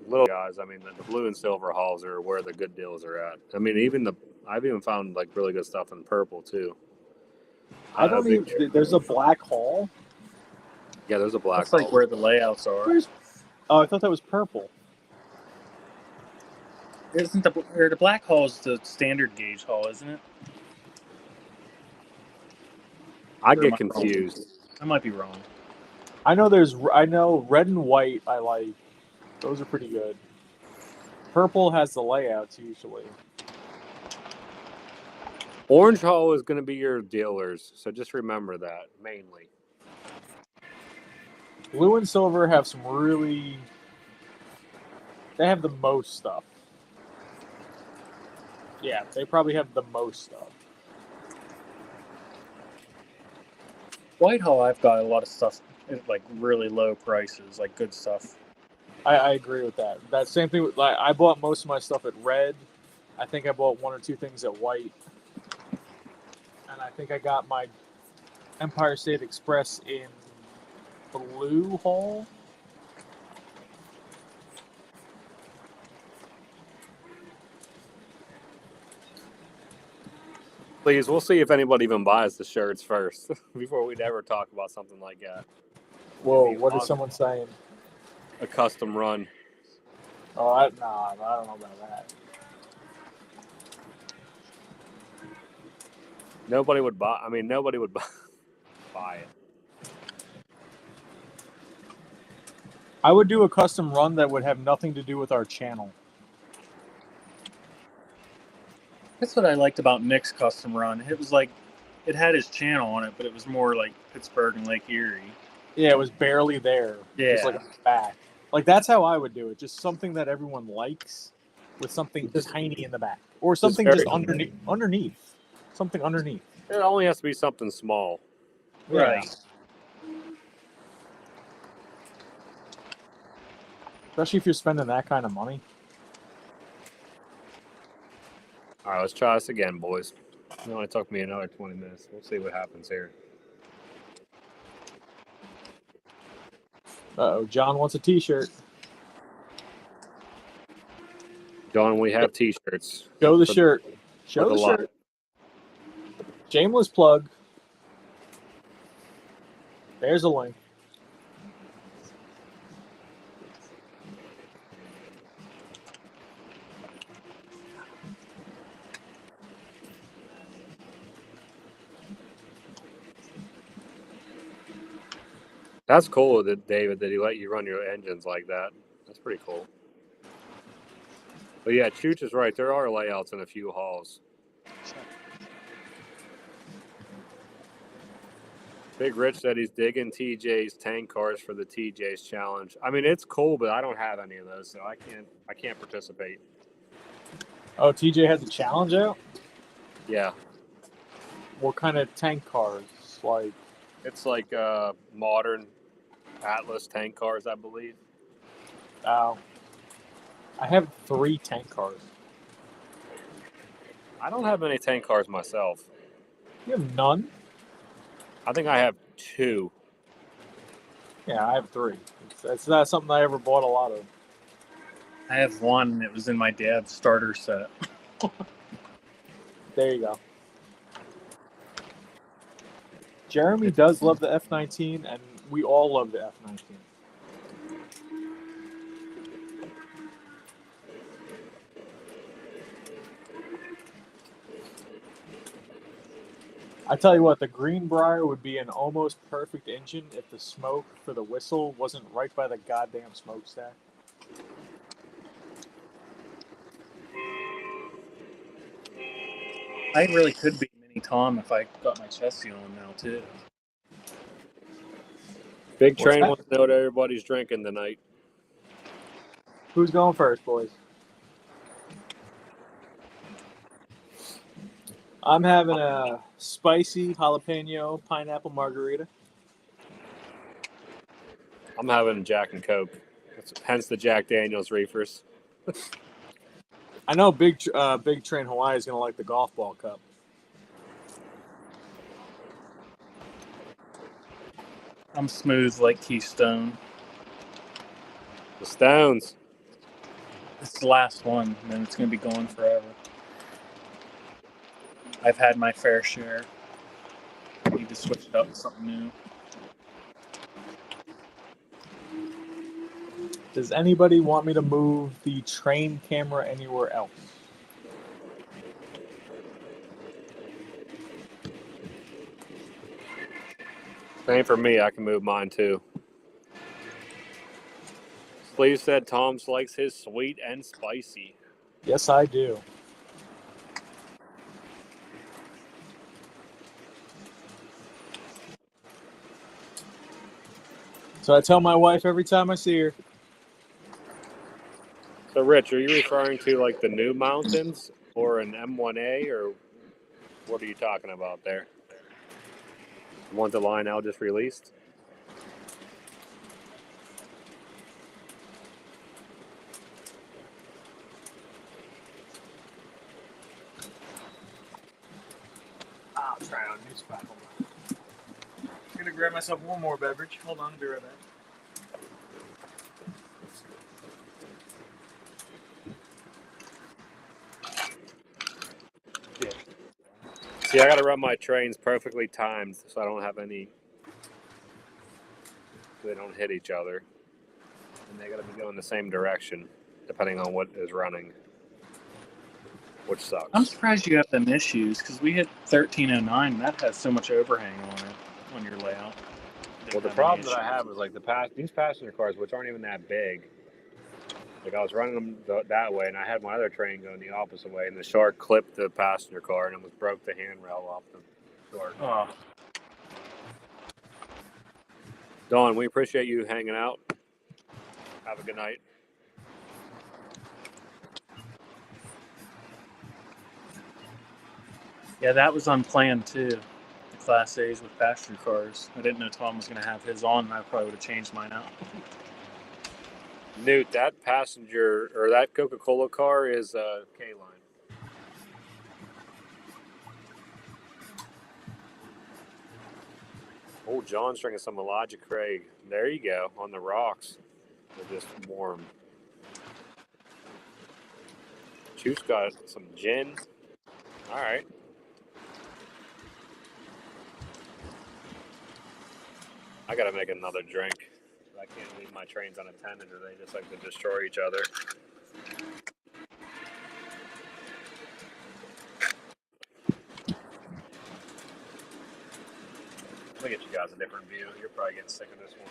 Little guys, I mean, the blue and silver halls are where the good deals are at. I mean, I've even found like really good stuff in purple too. I don't even. There's a black hall. Yeah, there's a black. That's like hall. where the layouts are. Oh, I thought that was purple. Isn't the black hall is the standard gauge hall, isn't it? I Or get am I wrong? confused. I might be wrong. I know red and white. I like. Those are pretty good. Purple has the layouts usually. Orange hall is going to be your dealers, so just remember that mainly. Blue and silver have some really. They have the most stuff. Yeah, they probably have the most stuff. Whitehall, I've got a lot of stuff at like really low prices, like good stuff. I agree with that. That same thing. Like I bought most of my stuff at red. I think I bought one or two things at white, and I think I got my Empire State Express in blue hall. Please, we'll see if anybody even buys the shirts first before we'd ever talk about something like that. Whoa, Maybe what is awesome. someone saying? A custom run. Oh, I don't know about that. Nobody would buy. I mean, nobody would buy it. I would do a custom run that would have nothing to do with our channel. That's what I liked about Nick's custom run. It was like, it had his channel on it, but it was more like Pittsburgh and Lake Erie. Yeah, it was barely there. Yeah. Just like on the back. Like that's how I would do it. Just something that everyone likes with something Just- tiny in the back. Or something very- just underneath. Something underneath. It only has to be something small. Yeah. Right. Especially if you're spending that kind of money. All right, let's try this again, boys. It only took me another 20 minutes. We'll see what happens here. Uh-oh, John wants a T-shirt. John, we have T-shirts. Show the For- shirt. Show the the lot. shirt. Shameless plug. There's a link. That's cool, that David, that he let you run your engines like that. That's pretty cool. But yeah, Chooch is right. There are layouts in a few halls. Big Rich said he's digging TJ's tank cars for the TJ's challenge. I mean, it's cool, but I don't have any of those, so I can't participate. Oh, TJ has a challenge out? Yeah, What kind of tank cars? Like, it's like modern Atlas tank cars, I believe. I have 3 tank cars. I don't have any tank cars myself. You have none? I think I have 2. Yeah, I have 3. It's not something I ever bought a lot of. I have one, and it was in my dad's starter set. There you go. Jeremy does love the F-19, and we all love the F-19. I tell you what, the Greenbrier would be an almost perfect engine if the smoke for the whistle wasn't right by the goddamn smokestack. I really could be Mini Tom if I got my chassis on now, too. Big What's Train that? wants to know what everybody's drinking tonight. Who's going first, boys? I'm having a spicy jalapeno pineapple margarita. I'm having Jack and Coke. Hence the Jack Daniels reefers. I know Big Train Hawaii is going to like the golf ball cup. I'm smooth like Keystone. The Stones. This is the last one, and then it's going to be going forever. I've had my fair share. Need to switch it up to something new. Does anybody want me to move the train camera anywhere else? Same for me. I can move mine too. Sleeve said Tom's likes his sweet and spicy. Yes, I do. So I tell my wife every time I see her. So, Rich, are you referring to like the new mountains or an M1A, or what are you talking about there? The ones that Lionel just released? I'll try on a new spot. Hold on. I'm gonna grab myself one more beverage. Hold on, I'll be right back. See, I got to run my trains perfectly timed so I don't have any. They don't hit each other. And they got to be going the same direction depending on what is running, which sucks. I'm surprised you have them issues, because we hit 1309, and that has so much overhang on it, on your layout. Well, the problem that I have is like these passenger cars, which aren't even that big. Like I was running them that way, and I had my other train going the opposite way, and the shark clipped the passenger car and almost broke the handrail off the shark. Oh, Dawn, we appreciate you hanging out. Have a good night. yeah, that was unplanned, too. The Class A's with passenger cars. I didn't know Tom was going to have his on, and I probably would have changed mine out. Newt, that passenger or that Coca-Cola car is K-line. Oh, John's drinking some Elijah Craig. There you go, on the rocks. They're just warm. Chew's got some gin. All right. I gotta make another drink. I can't leave my trains unattended or they just like to destroy each other. Let me get you guys a different view. You're probably getting sick of this one.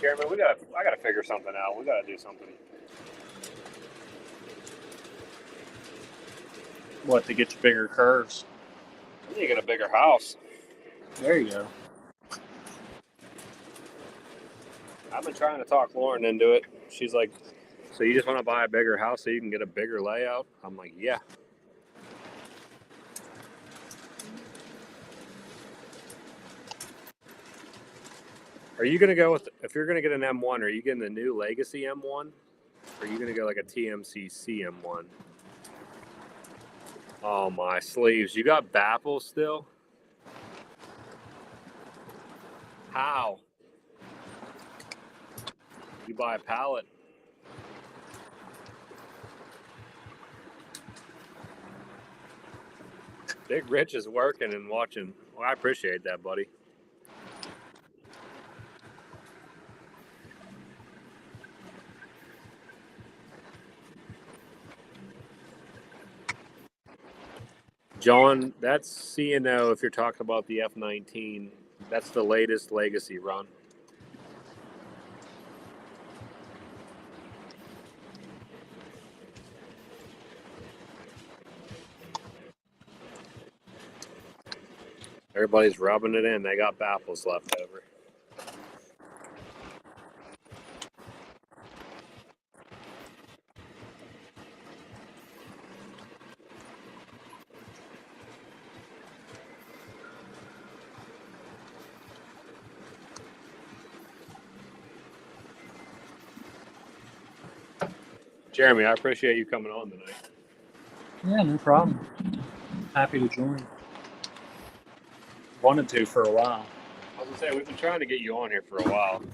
Jeremy, I gotta figure something out. We gotta do something. What, to get you bigger curves? You need to get a bigger house. There you go. I've been trying to talk Lauren into it. She's like, so you just want to buy a bigger house so you can get a bigger layout? I'm like, yeah. Are you going to go with, if you're going to get an M1, are you getting the new Legacy M1? Or are you going to go like a TMCC M1? Oh, my sleeves. You got baffles still? How? You buy a pallet. Big Rich is working and watching. Well, I appreciate that, buddy. John, that's C&O if you're talking about the F-19. That's the latest Legacy run. Everybody's rubbing it in. They got baffles left over. Jeremy, I appreciate you coming on tonight. Yeah, no problem. Happy to join. Wanted to for a while. I was going to say, we've been trying to get you on here for a while.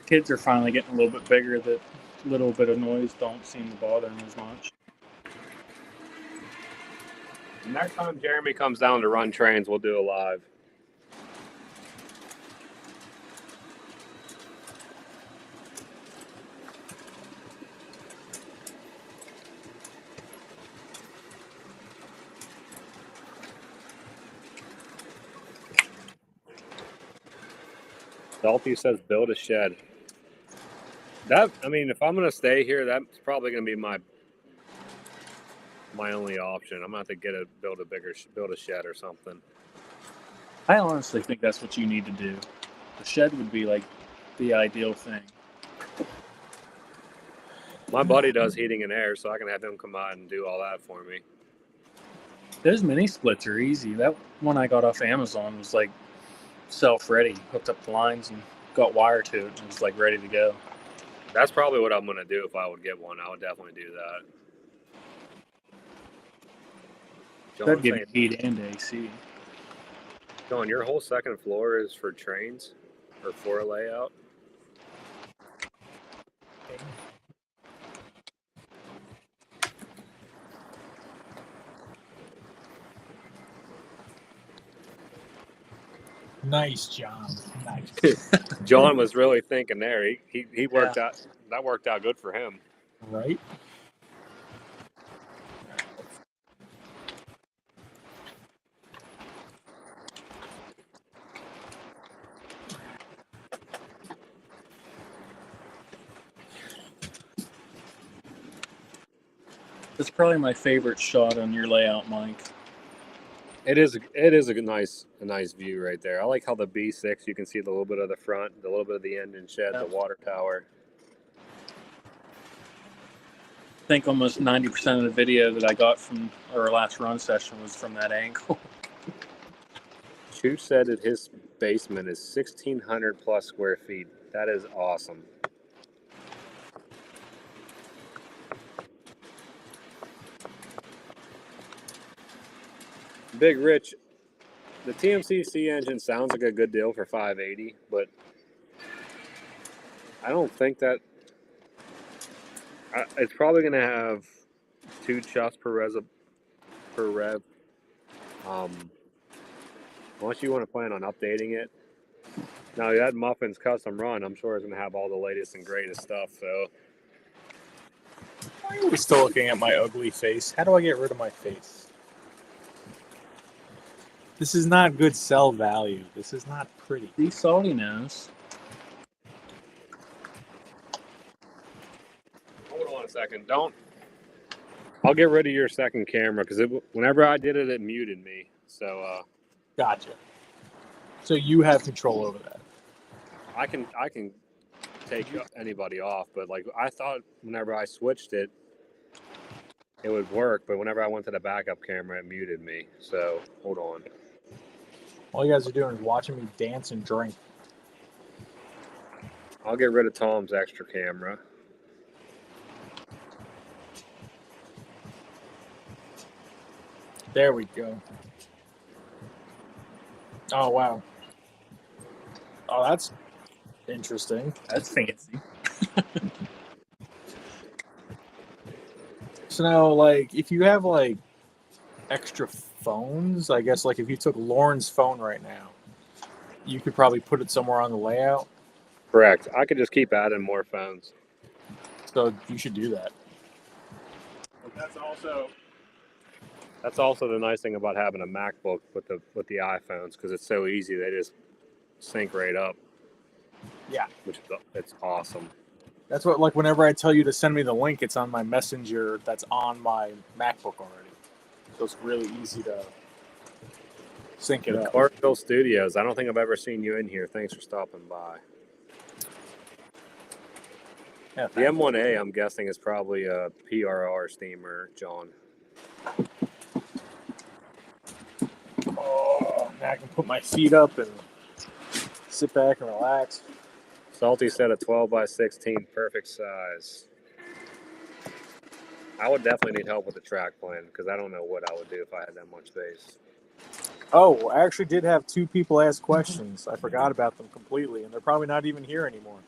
Kids are finally getting a little bit bigger. That little bit of noise don't seem to bother them as much. Next time Jeremy comes down to run trains, we'll do a live. Dalty says build a shed. That, I mean, if I'm gonna stay here, that's probably gonna be my only option. I'm gonna have to build a shed or something. I honestly think that's what you need to do. The shed would be like the ideal thing. My buddy does heating and air, so I can have him come out and do all that for me. Those mini splits are easy. That one I got off Amazon was like self-ready. Hooked up the lines and got wire to it and was like ready to go. That's probably what I'm gonna do if I would get one. I would definitely do that. That'd give you heat and AC. John, your whole second floor is for trains or for a layout? Nice, John. Nice. John was really thinking there. He worked out. That worked out good for him. Right? It's probably my favorite shot on your layout, Mike. It is a nice view right there. I like how the B6, you can see the little bit of the front, a little bit of the engine shed, the water tower. I think almost 90% of the video that I got from our last run session was from that angle. Chu said that his basement is 1,600 plus square feet. That is awesome. Big Rich, the TMCC engine sounds like a good deal for 580, but I don't think that it's probably going to have 2 chuffs per rev. Unless you want to plan on updating it. Now that Muffin's custom run, I'm sure it's going to have all the latest and greatest stuff. So Why are we still looking at my ugly face? How do I get rid of my face? This is not good sell value. This is not pretty. See, Salty knows. hold on a second. I'll get rid of your second camera because whenever I did it, it muted me. So Gotcha. So you have control over that. I can take anybody off, but like I thought whenever I switched it, it would work. But whenever I went to the backup camera, it muted me. So hold on. All you guys are doing is watching me dance and drink. I'll get rid of Tom's extra camera. There we go. Oh, wow. Oh, that's interesting. That's fancy. So now, like, if you have, like, extra phones, I guess, like, if you took Lauren's phone right now, you could probably put it somewhere on the layout. Correct. I could just keep adding more phones. So you should do that. That's also the nice thing about having a MacBook with the iPhones because it's so easy. They just sync right up. Yeah. It's awesome. That's what, like, whenever I tell you to send me the link, it's on my messenger that's on my MacBook already. So it's really easy to sync it up. Clarksville Studios. I don't think I've ever seen you in here. Thanks for stopping by. Yeah, The M1A, I'm guessing, is probably a PRR steamer, John. Oh, now I can put my feet up and sit back and relax. Salty said a 12x16, perfect size. I would definitely need help with the track plan because I don't know what I would do if I had that much space. Oh, I actually did have 2 people ask questions. I forgot about them completely, and they're probably not even here anymore.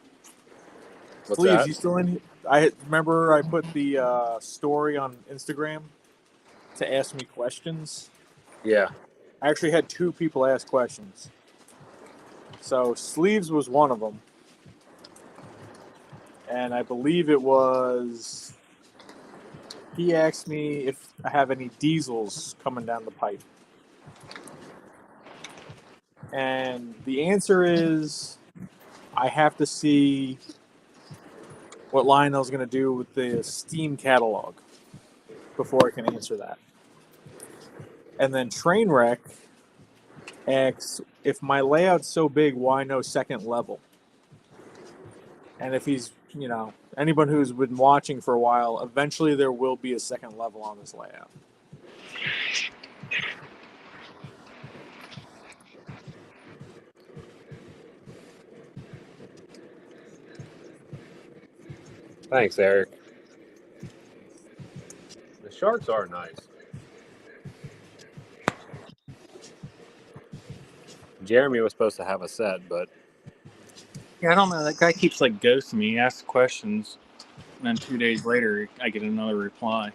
What's Sleeves, that? you still in here? I remember I put the story on Instagram to ask me questions. Yeah. I actually had 2 people ask questions. So Sleeves was one of them. And I believe it was... He asked me if I have any diesels coming down the pipe. And the answer is I have to see what Lionel's going to do with the Steam catalog before I can answer that. And then Trainwreck asks, if my layout's so big, why no second level? And if he's, anyone who's been watching for a while, eventually there will be a second level on this layout. Thanks, Eric. The Sharks are nice. Jeremy was supposed to have a set, but Yeah, I don't know. That guy keeps like ghosting me. He asks questions, and then 2 days later, I get another reply.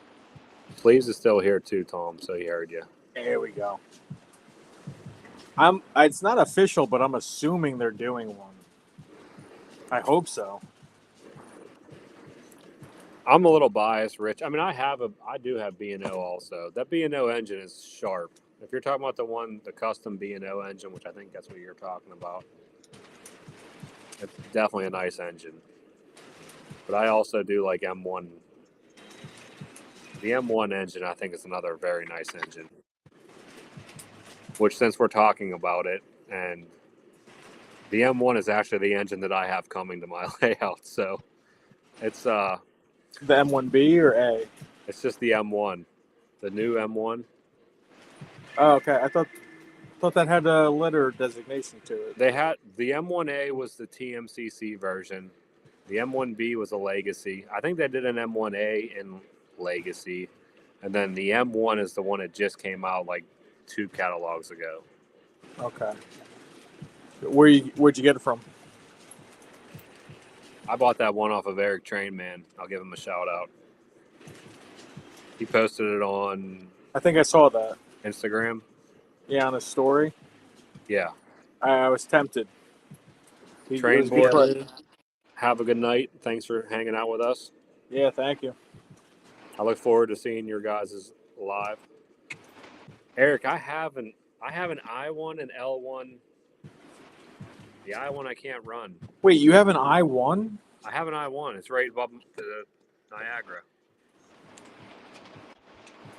Sleeves is still here too, Tom, so he heard you. There we go. It's not official, but I'm assuming they're doing one. I hope so. I'm a little biased, Rich. I mean, I do have B&O also. That B&O engine is sharp. If you're talking about the custom B&O engine, which I think that's what you're talking about, it's definitely a nice engine. But I also do like M1. The M1 engine, I think, is another very nice engine. Which, since we're talking about it, and the M1 is actually the engine that I have coming to my layout, so it's The M1B or A? it's just the M1, the new M1. Oh, okay. I thought that had a letter designation to it. They had the M1A was the TMCC version. The M1B was a Legacy. I think they did an M1A in Legacy, and then the M1 is the one that just came out like 2 catalogs ago. Okay. Where'd you get it from? I bought that one off of Eric Trainman. I'll give him a shout out. He posted it on I think I saw that. Instagram. Yeah, on a story. Yeah. I was tempted. It Train was a good boy, price. have a good night. Thanks for hanging out with us. Yeah, thank you. I look forward to seeing your guys' live. Eric, I have an I1 and L1. The I1 I can't run. Wait, you have an I1? I have an I1. It's right above the Niagara.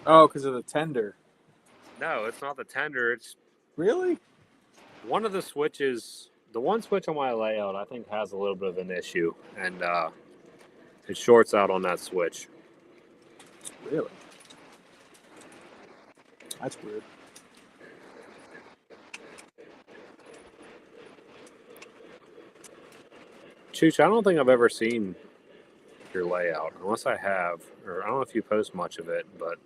Oh, because of the tender. No, it's not the tender. It's Really? one of the switches. The one switch on my layout, I think, has a little bit of an issue, and it shorts out on that switch. Really? That's weird. Chooch, I don't think I've ever seen your layout, unless I have, or I don't know if you post much of it, but.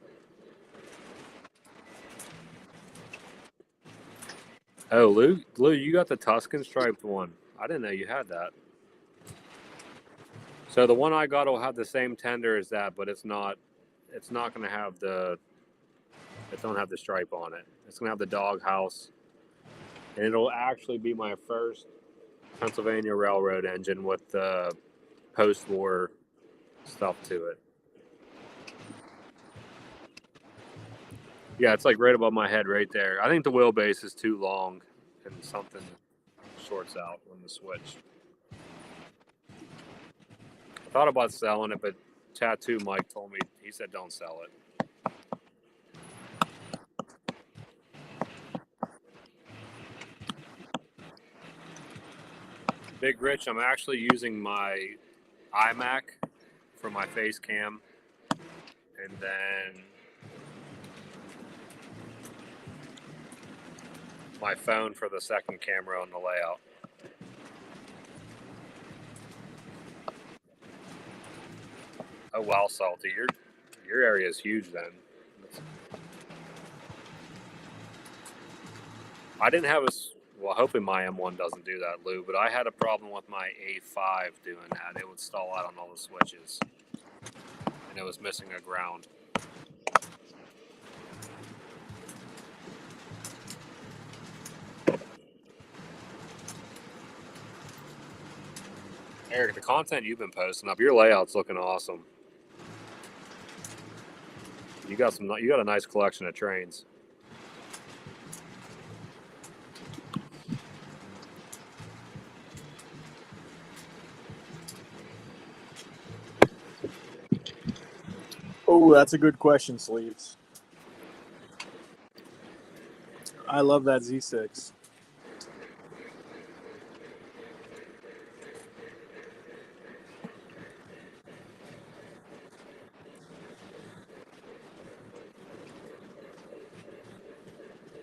Oh, Lou, you got the Tuscan striped one. I didn't know you had that. So the one I got will have the same tender as that, but it's not going to have it don't have the stripe on it. It's going to have the doghouse, and it'll actually be my first Pennsylvania Railroad engine with the post-war stuff to it. Yeah, it's like right above my head right there. I think the wheelbase is too long and something shorts out on the switch. I thought about selling it, but Tattoo Mike told me, he said don't sell it. Big Rich, I'm actually using my iMac for my face cam, and then my phone for the second camera on the layout. Oh wow, Salty, your area is huge then. I didn't have well, hopefully my M1 doesn't do that, Lou, but I had a problem with my A5 doing that. It would stall out on all the switches, and it was missing a ground. Eric, the content you've been posting up, your layout's looking awesome. You got a nice collection of trains. Oh, that's a good question, Sleeves. I love that Z6.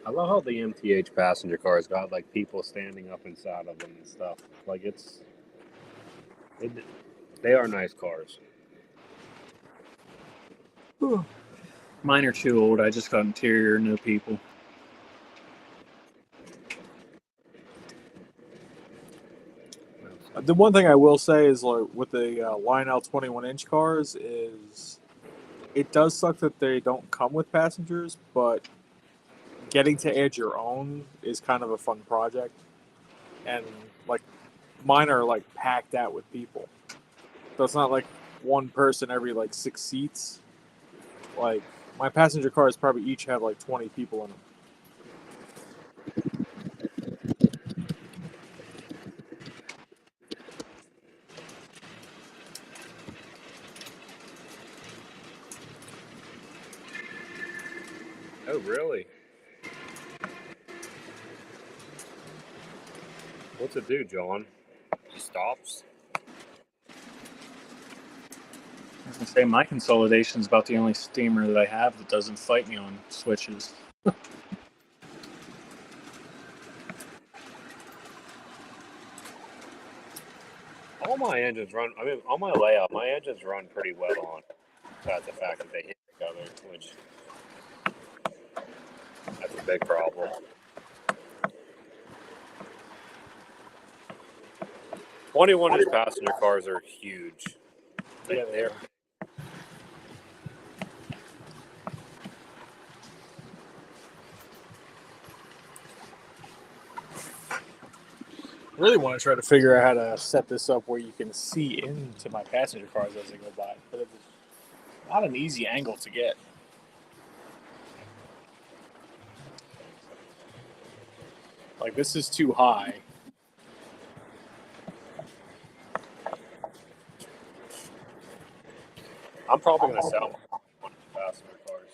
I love how the MTH passenger cars got like people standing up inside of them and stuff. Like they are nice cars. Mine are too old. I just got interior, no people. The one thing I will say is, like, with the Lionel 21-inch cars is it does suck that they don't come with passengers, but getting to add your own is kind of a fun project. And, like, mine are, like, packed out with people. So it's not like one person every, like, 6 seats. Like, my passenger cars probably each have, like, 20 people in them. Oh, really? What's it do, John? He stops? I was gonna say my consolidation is about the only steamer that I have that doesn't fight me on switches. All my engines run, I mean, on my layout, my engines run pretty well on. Besides the fact that they hit each other, which That's a big problem. 21-inch passenger cars are huge. Yeah, They're I really want to try to figure out how to set this up where you can see into my passenger cars as they go by, but it's not an easy angle to get. Like, this is too high. I'm probably going to sell one of the passenger cars,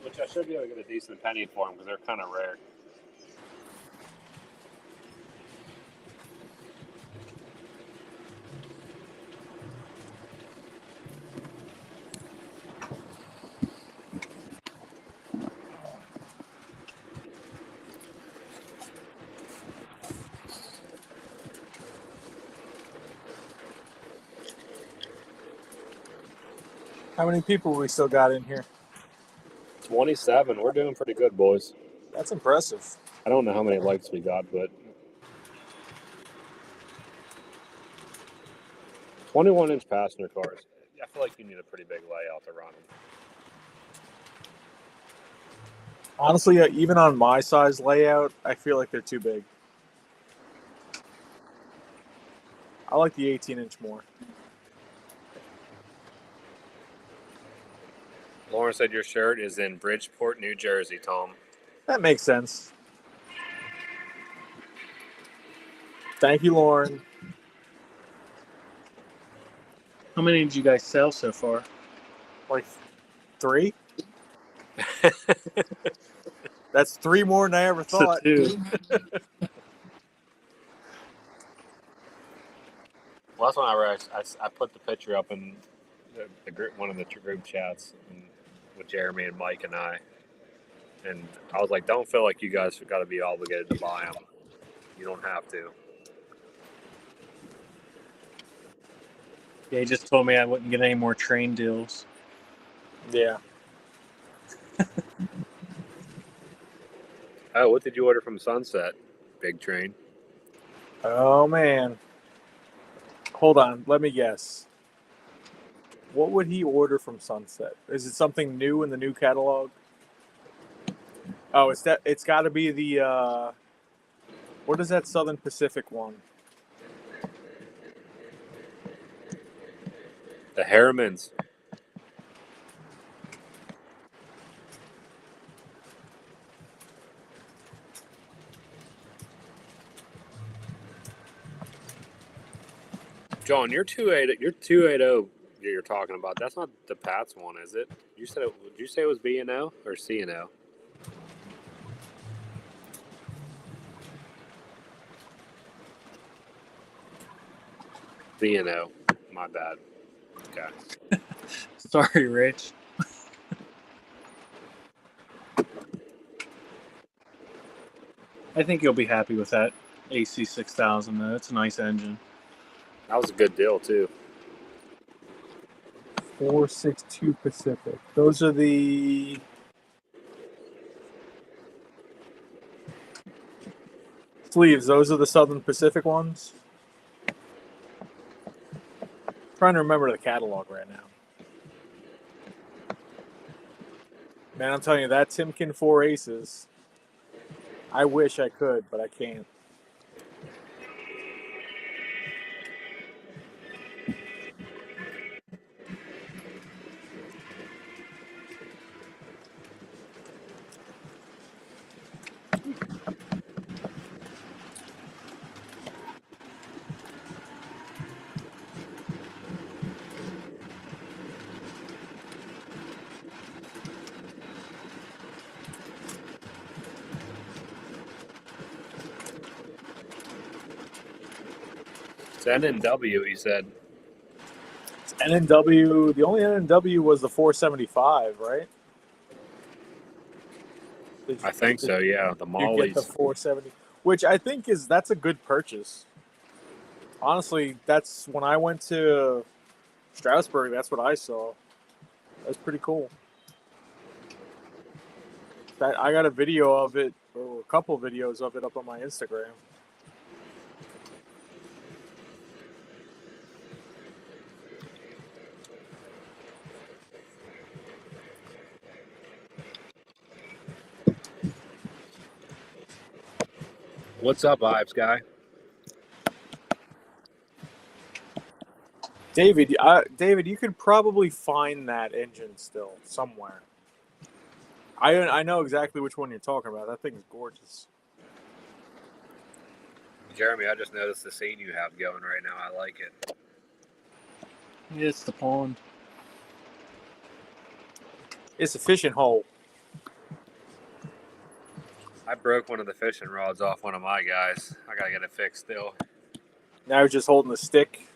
which I should be able to get a decent penny for them because they're kind of rare. How many people we still got in here? 27. We're doing pretty good, boys. That's impressive. I don't know how many likes we got, but 21-inch passenger cars. I feel like you need a pretty big layout to run them. Honestly, even on my size layout, I feel like they're too big. I like the 18-inch more. Lauren said your shirt is in Bridgeport, New Jersey, Tom. That makes sense. Thank you, Lauren. How many did you guys sell so far? Like 3? That's 3 more than I ever So thought. 2. Last one I put the picture up in the group, one of the group chats with Jeremy and Mike and I. And I was like, don't feel like you guys got to be obligated to buy them. You don't have to. Yeah, he just told me I wouldn't get any more train deals. Yeah. Oh, what did you order from Sunset? Big Train. Oh, man. Hold on. Let me guess. What would he order from Sunset? Is it something new in the new catalog? Oh, it's got to be the what is that Southern Pacific one? The Harrimans. John, your 280 you're talking about, that's not the Pats one, is it? Did you say it was B&O or C&O? B&O. My bad. Okay. Sorry, Rich. I think you'll be happy with that AC 6000 though. It's a nice engine. That was a good deal too. 462 Pacific. Those are the sleeves. Those are the Southern Pacific ones. Trying to remember the catalog right now. Man, I'm telling you, that Timken 4 Aces, I wish I could, but I can't. It's N&W, he said. It's N&W. The only N&W was the 475, right? I think so, yeah. The You Molly's. get the 470, which I think that's a good purchase. Honestly, that's when I went to Strasbourg. That's what I saw. That's pretty cool. I got a video of it, or a couple videos of it up on my Instagram. What's up, Ives guy? David, David, you could probably find that engine still somewhere. I know exactly which one you're talking about. That thing is gorgeous. Jeremy, I just noticed the scene you have going right now. I like it. It's the pond. It's a fishing hole. I broke one of the fishing rods off one of my guys. I gotta get it fixed still. Now he's just holding the stick.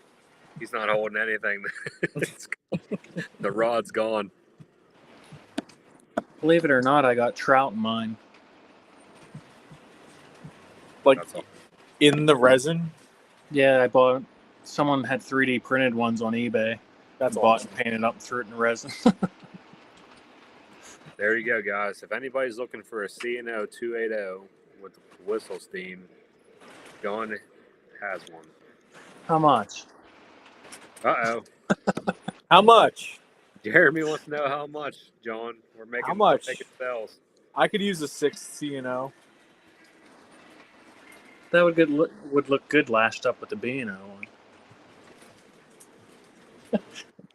He's not holding anything. The rod's gone. Believe it or not, I got trout in mine. Like That's all. in the resin. Yeah, I bought. Someone had 3D printed ones on eBay. That's Bought awesome. and painted up and threw it in resin. There you go, guys. If anybody's looking for a C&O 280 with whistle steam, John has one. How much? Uh-oh. How much? Jeremy wants to know how much, John. We're making, How much? We're making sales. I could use a 6th C&O. That would look good lashed up with the B&O on.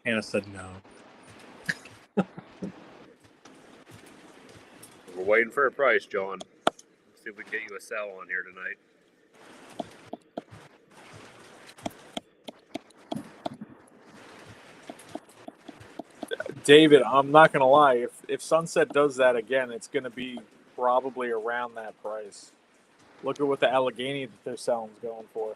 Hannah said no. We're waiting for a price, John. Let's see if we can get you a sell on here tonight. David, I'm not gonna lie. If Sunset does that again, it's gonna be probably around that price. Look at what the Allegheny that they're selling's going for.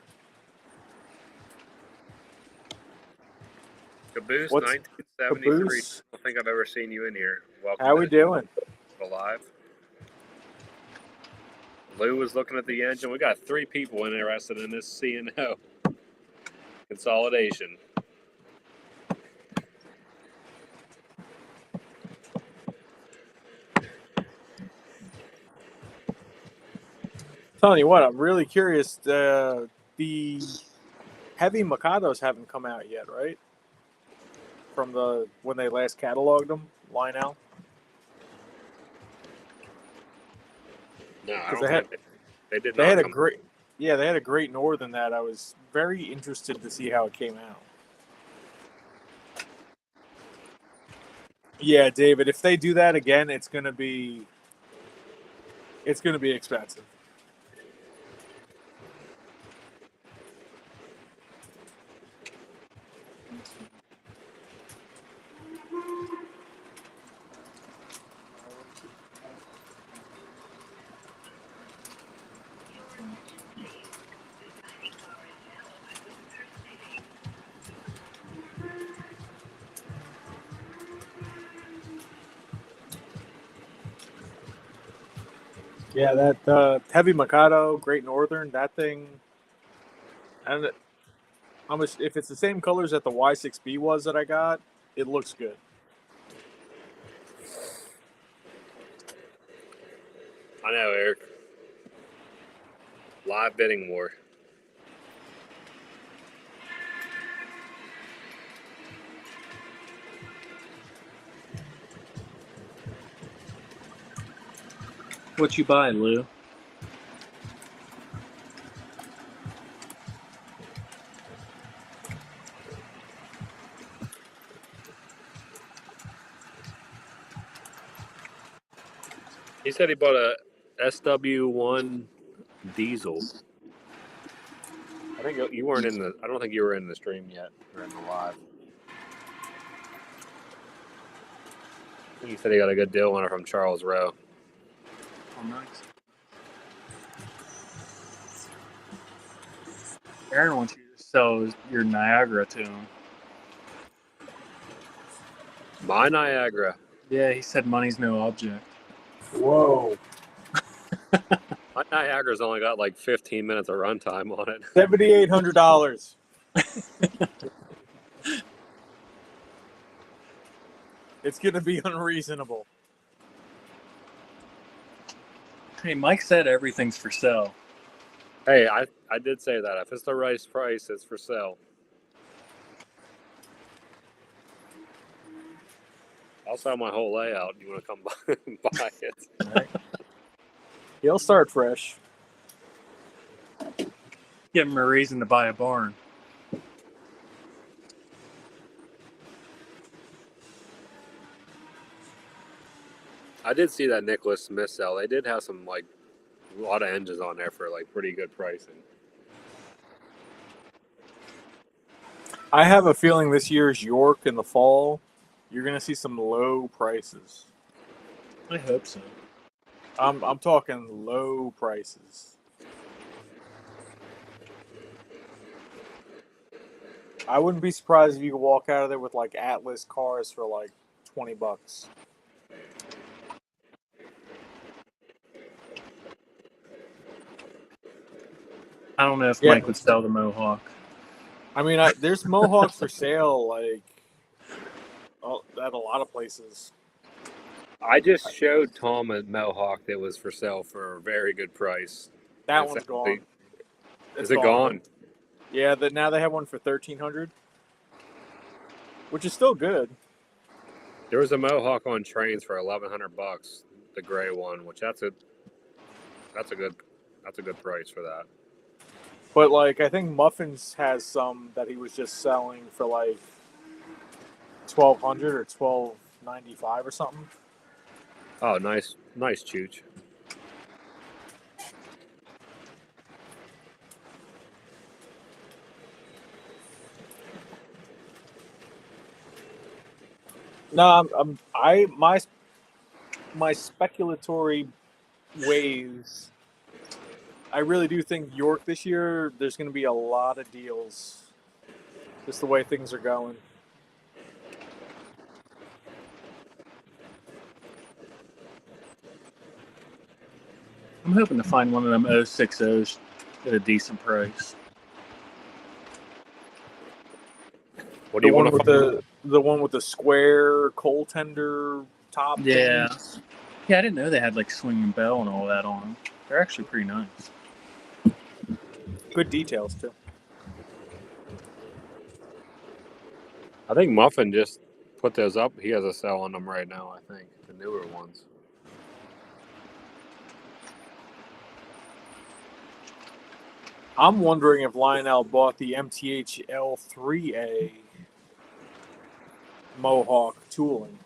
Caboose, What's 1973. Caboose? I don't think I've ever seen you in here. Welcome. How to we the- doing? Alive. Lou was looking at the engine. We got 3 people interested in this C&O consolidation. Telling you what, I'm really curious. The heavy Mikados haven't come out yet, right? From when they last cataloged them, Lionel. No, I 'Cause don't they had- think they did They not had a come. great, yeah, they had a great Northern that I was very interested to see how it came out. Yeah, David, if they do that again, it's gonna be expensive. Yeah, that heavy Mikado, Great Northern, that thing. And if it's the same colors that the Y6B was that I got, it looks good. I know, Eric. Live bidding war. What you buy, Lou? He said he bought a SW1 diesel. I think you weren't in the. I don't think you were in the stream yet or in the live. He said he got a good deal on it from Charles Rowe. Oh, nice. Aaron wants you to sell your Niagara to him. My Niagara. Yeah, he said money's no object. Whoa. My Niagara's only got like 15 minutes of runtime on it. $7,800. It's gonna be unreasonable. Hey, Mike said everything's for sale. Hey, I did say that. If it's the right price, it's for sale. I'll sell my whole layout. You want to come buy it? Right. He'll start fresh. Give him a reason to buy a barn. I did see that Nicholas Smith sell. They did have some like a lot of engines on there for like pretty good pricing. I have a feeling this year's York in the fall, you're gonna see some low prices. I hope so. I'm talking low prices. I wouldn't be surprised if you could walk out of there with like Atlas cars for like $20. I don't know if Yeah. Mike would sell the Mohawk. I mean, there's Mohawks for sale like at a lot of places. I just showed Tom a Mohawk that was for sale for a very good price. That It's one's actually- gone. Is it gone? Yeah, now they have one for $1,300, which is still good. There was a Mohawk on trains for $1,100, the gray one, which that's a good price for that. But like, I think Muffins has some that he was just selling for like 1,200 or 1,295 or something. Oh, nice chooch. No, my speculatory ways. I really do think York this year. There's going to be a lot of deals. Just the way things are going. I'm hoping to find one of them 060s at a decent price. What do The you one want with the one with the square coal tender top. Yeah. things. Yeah, I didn't know they had like swinging bell and all that on them. They're actually pretty nice. Good details too. I think Muffin just put those up. He has a sale on them right now, I think. The newer ones. I'm wondering if Lionel bought the MTH L3A Mohawk tooling.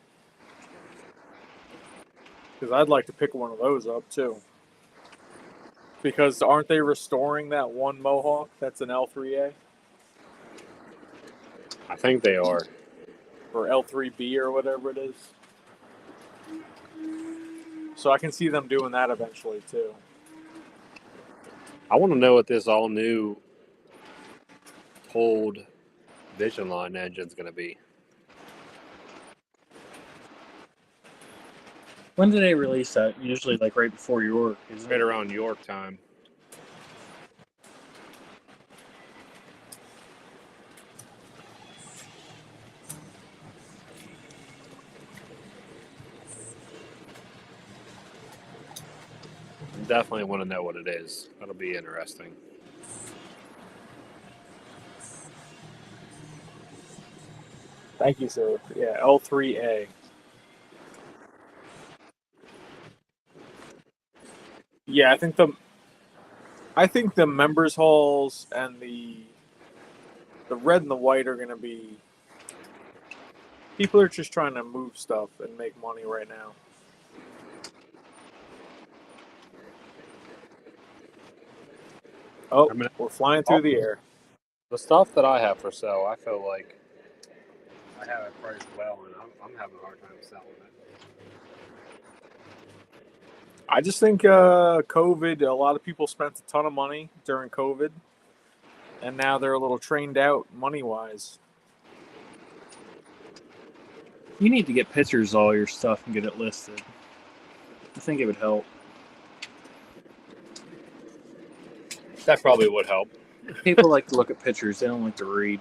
Because I'd like to pick one of those up too. Because aren't they restoring that one Mohawk that's an L3A? I think they are. Or L3B or whatever it is. So I can see them doing that eventually too. I want to know what this all new pulled Vision Line engine's going to be. When do they release that? Usually like right before York, isn't Right it? around York time. Definitely want to know what it is. That'll be interesting. Thank you, sir. Yeah, L3A. Yeah, I think the members halls and the red and the white are going to be. People are just trying to move stuff and make money right now. Oh, I mean, we're flying through the air. the stuff that I have for sale, I feel like I have it priced well, and I'm having a hard time selling it. I just think COVID, a lot of people spent a ton of money during COVID, and now they're a little trained out money-wise. You need to get pictures of all your stuff and get it listed. I think it would help. That probably would help. People like to look at pictures, they don't like to read.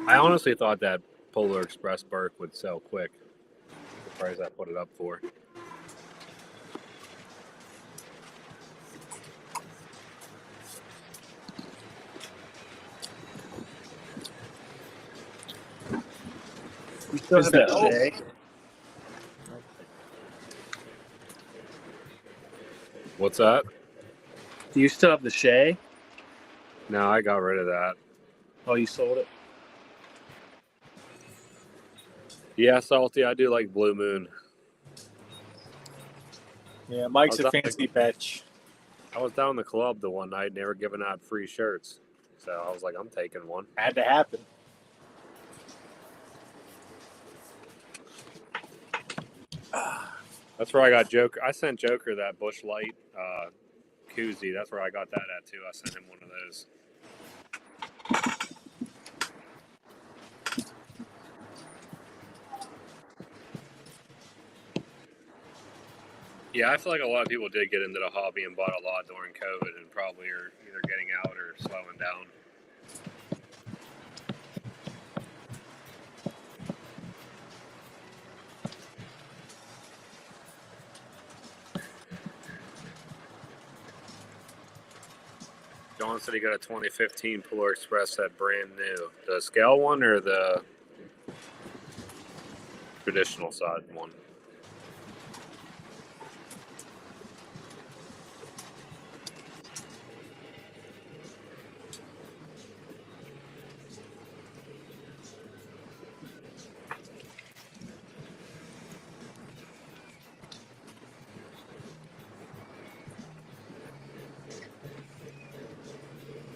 I honestly thought that Polar Express Burke would sell quick. The price I put it up for. You still Is have that- that Shay? What's that? Do you still have the Shay? No, I got rid of that. Oh, you sold it? Yeah, Salty, I do like Blue Moon. Yeah, Mike's How's a that? fancy bitch. I was down in the club the one night and they were giving out free shirts. So I was like, I'm taking one. Had to happen. That's where I got Joker. I sent Joker that Bush Light koozie. That's where I got that at too. I sent him one of those. Yeah, I feel like a lot of people did get into the hobby and bought a lot during COVID and probably are either getting out or slowing down. John said he got a 2015 Polar Express that brand new. The scale one or the traditional side one?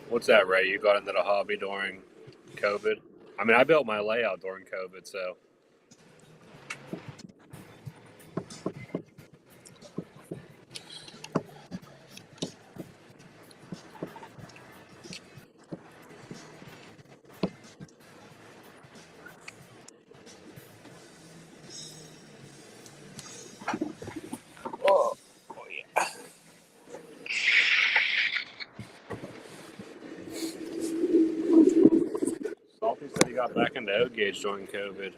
What's that, Ray? You got into the hobby during COVID? I mean, I built my layout during COVID, so. Oh, yeah. Salty said he got back into O gauge during COVID.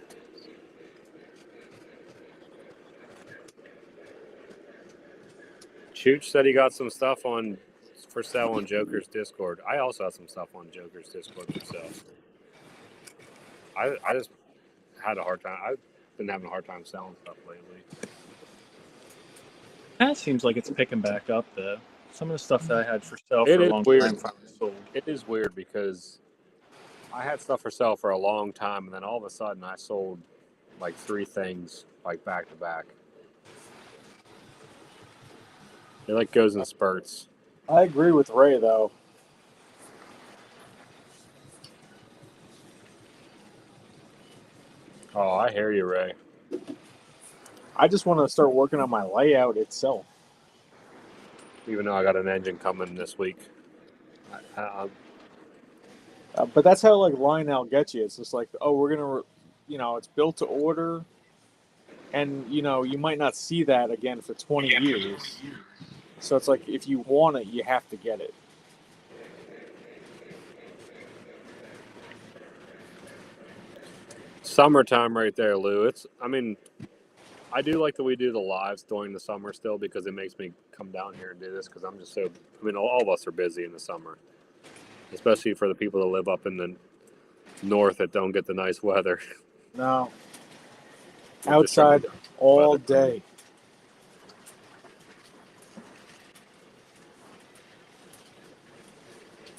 Chooch said he got some stuff on for sale on Joker's Discord. I also have some stuff on Joker's Discord for sale. I just had a hard time. I've been having a hard time selling stuff lately. That seems like it's picking back up, though. Some of the stuff that I had for sale It for a is long weird. time finally sold. It is weird because I had stuff for sale for a long time, and then all of a sudden I sold like 3 things like back to back. It like goes in spurts. I agree with Ray though. Oh, I hear you, Ray. I just want to start working on my layout itself. Even though I got an engine coming this week. But that's how like Lionel gets you. It's just like, oh, we're gonna, it's built to order, and you might not see that again for 20 years. So it's like if you want it, you have to get it. Summertime right there, Lou. I do like that we do the lives during the summer still because it makes me come down here and do this because I'm just all of us are busy in the summer, especially for the people that live up in the north that don't get the nice weather. No, We're just trying outside to- all weather. day.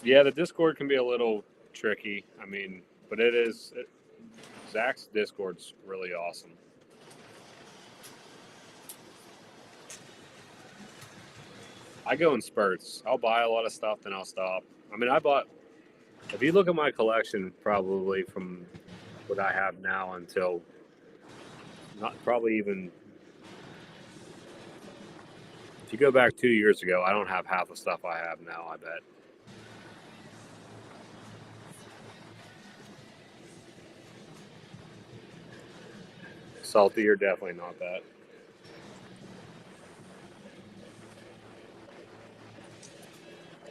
Yeah, the Discord can be a little tricky. But Zach's Discord's really awesome. I go in spurts. I'll buy a lot of stuff, then I'll stop. If you look at my collection, probably from what I have now until probably even, if you go back 2 years ago, I don't have half the stuff I have now, I bet. Salty, you're definitely not that.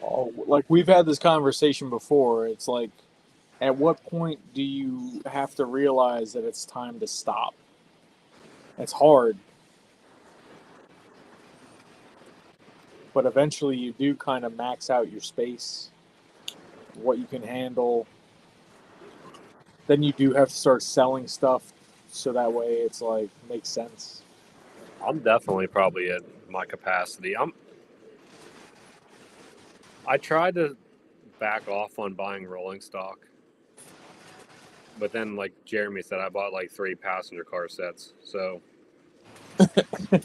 Oh, like we've had this conversation before. It's like at what point do you have to realize that it's time to stop? It's hard, but eventually you do kind of max out your space, what you can handle. Then you do have to start selling stuff so that way it's like makes sense. I'm definitely probably at my capacity. I tried to back off on buying rolling stock, but then, like Jeremy said, I bought like 3 passenger car sets, so it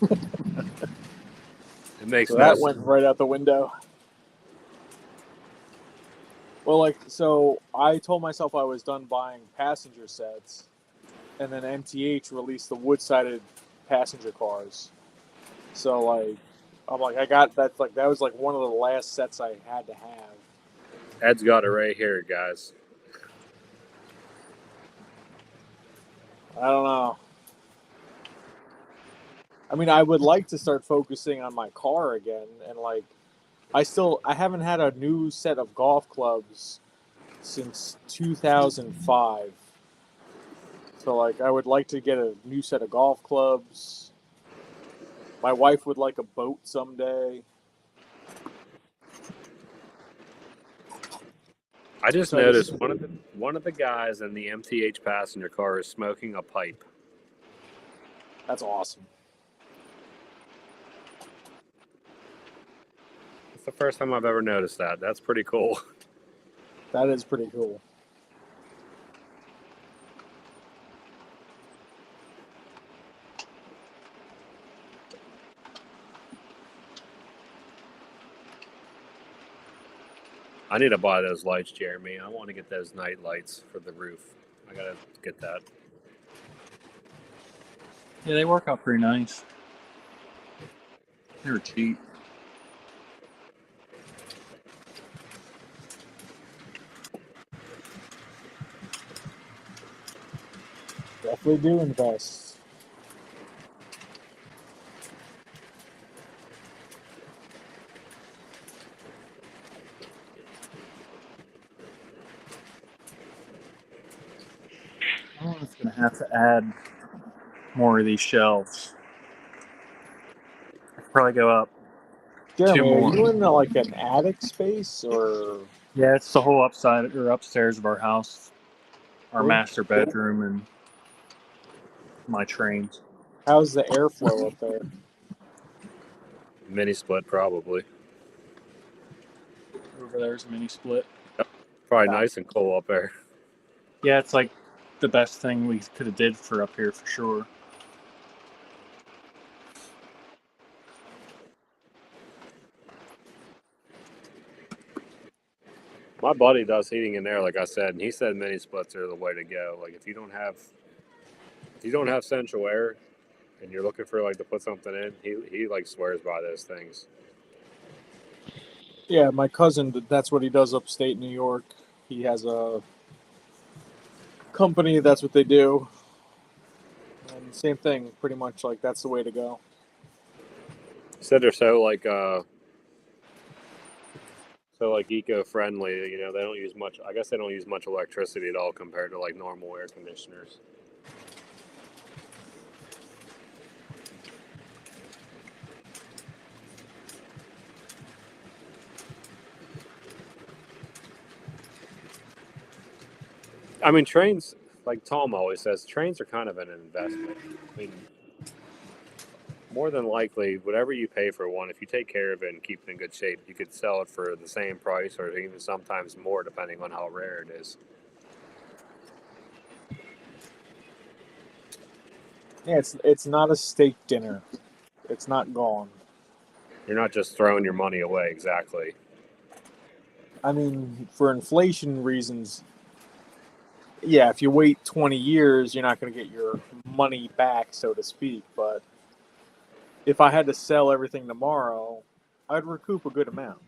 makes So no that sense. went right out the window. Well, like, so I told myself I was done buying passenger sets, and then MTH released the wood-sided passenger cars. So, like, I'm like, I got that. Like, that was like one of the last sets I had to have. Ed's got it right here, guys. I don't know. I mean, I would like to start focusing on my car again, and like, I haven't had a new set of golf clubs since 2005. So like, I would like to get a new set of golf clubs. My wife would like a boat someday. I just So I just- noticed one of the guys in the MTH passenger car is smoking a pipe. That's awesome. It's the first time I've ever noticed that. That's pretty cool. That is pretty cool. I need to buy those lights, Jeremy. I want to get those night lights for the roof. I gotta get that. Yeah, they work out pretty nice. They were cheap. Definitely do invest. I'm just gonna have to add more of these shelves. I could probably go up Jeremy, 2 are more. you in like an attic space or? Yeah, it's the whole upside or upstairs of our house, our Cool. master bedroom, and my trains. How's the airflow up there? Mini split, probably. Over there's a mini split. Probably Yeah. nice and cool up there. Yeah, it's like the best thing we could have did for up here for sure. My buddy does heating in there, like I said, and he said mini splits are the way to go. Like if you don't have central air and you're looking for like to put something in, he like swears by those things. Yeah, my cousin, that's what he does upstate New York. He has a company, that's what they do. And same thing, pretty much like that's the way to go. He said they're so like eco-friendly. You know, they don't use much. I guess they don't use much electricity at all compared to like normal air conditioners. I mean, trains, like Tom always says, trains are kind of an investment. I mean, more than likely, whatever you pay for one, if you take care of it and keep it in good shape, you could sell it for the same price or even sometimes more, depending on how rare it is. Yeah, it's not a steak dinner. It's not gone. You're not just throwing your money away, exactly. I mean, for inflation reasons, yeah, if you wait 20 years, you're not going to get your money back, so to speak. But if I had to sell everything tomorrow, I'd recoup a good amount.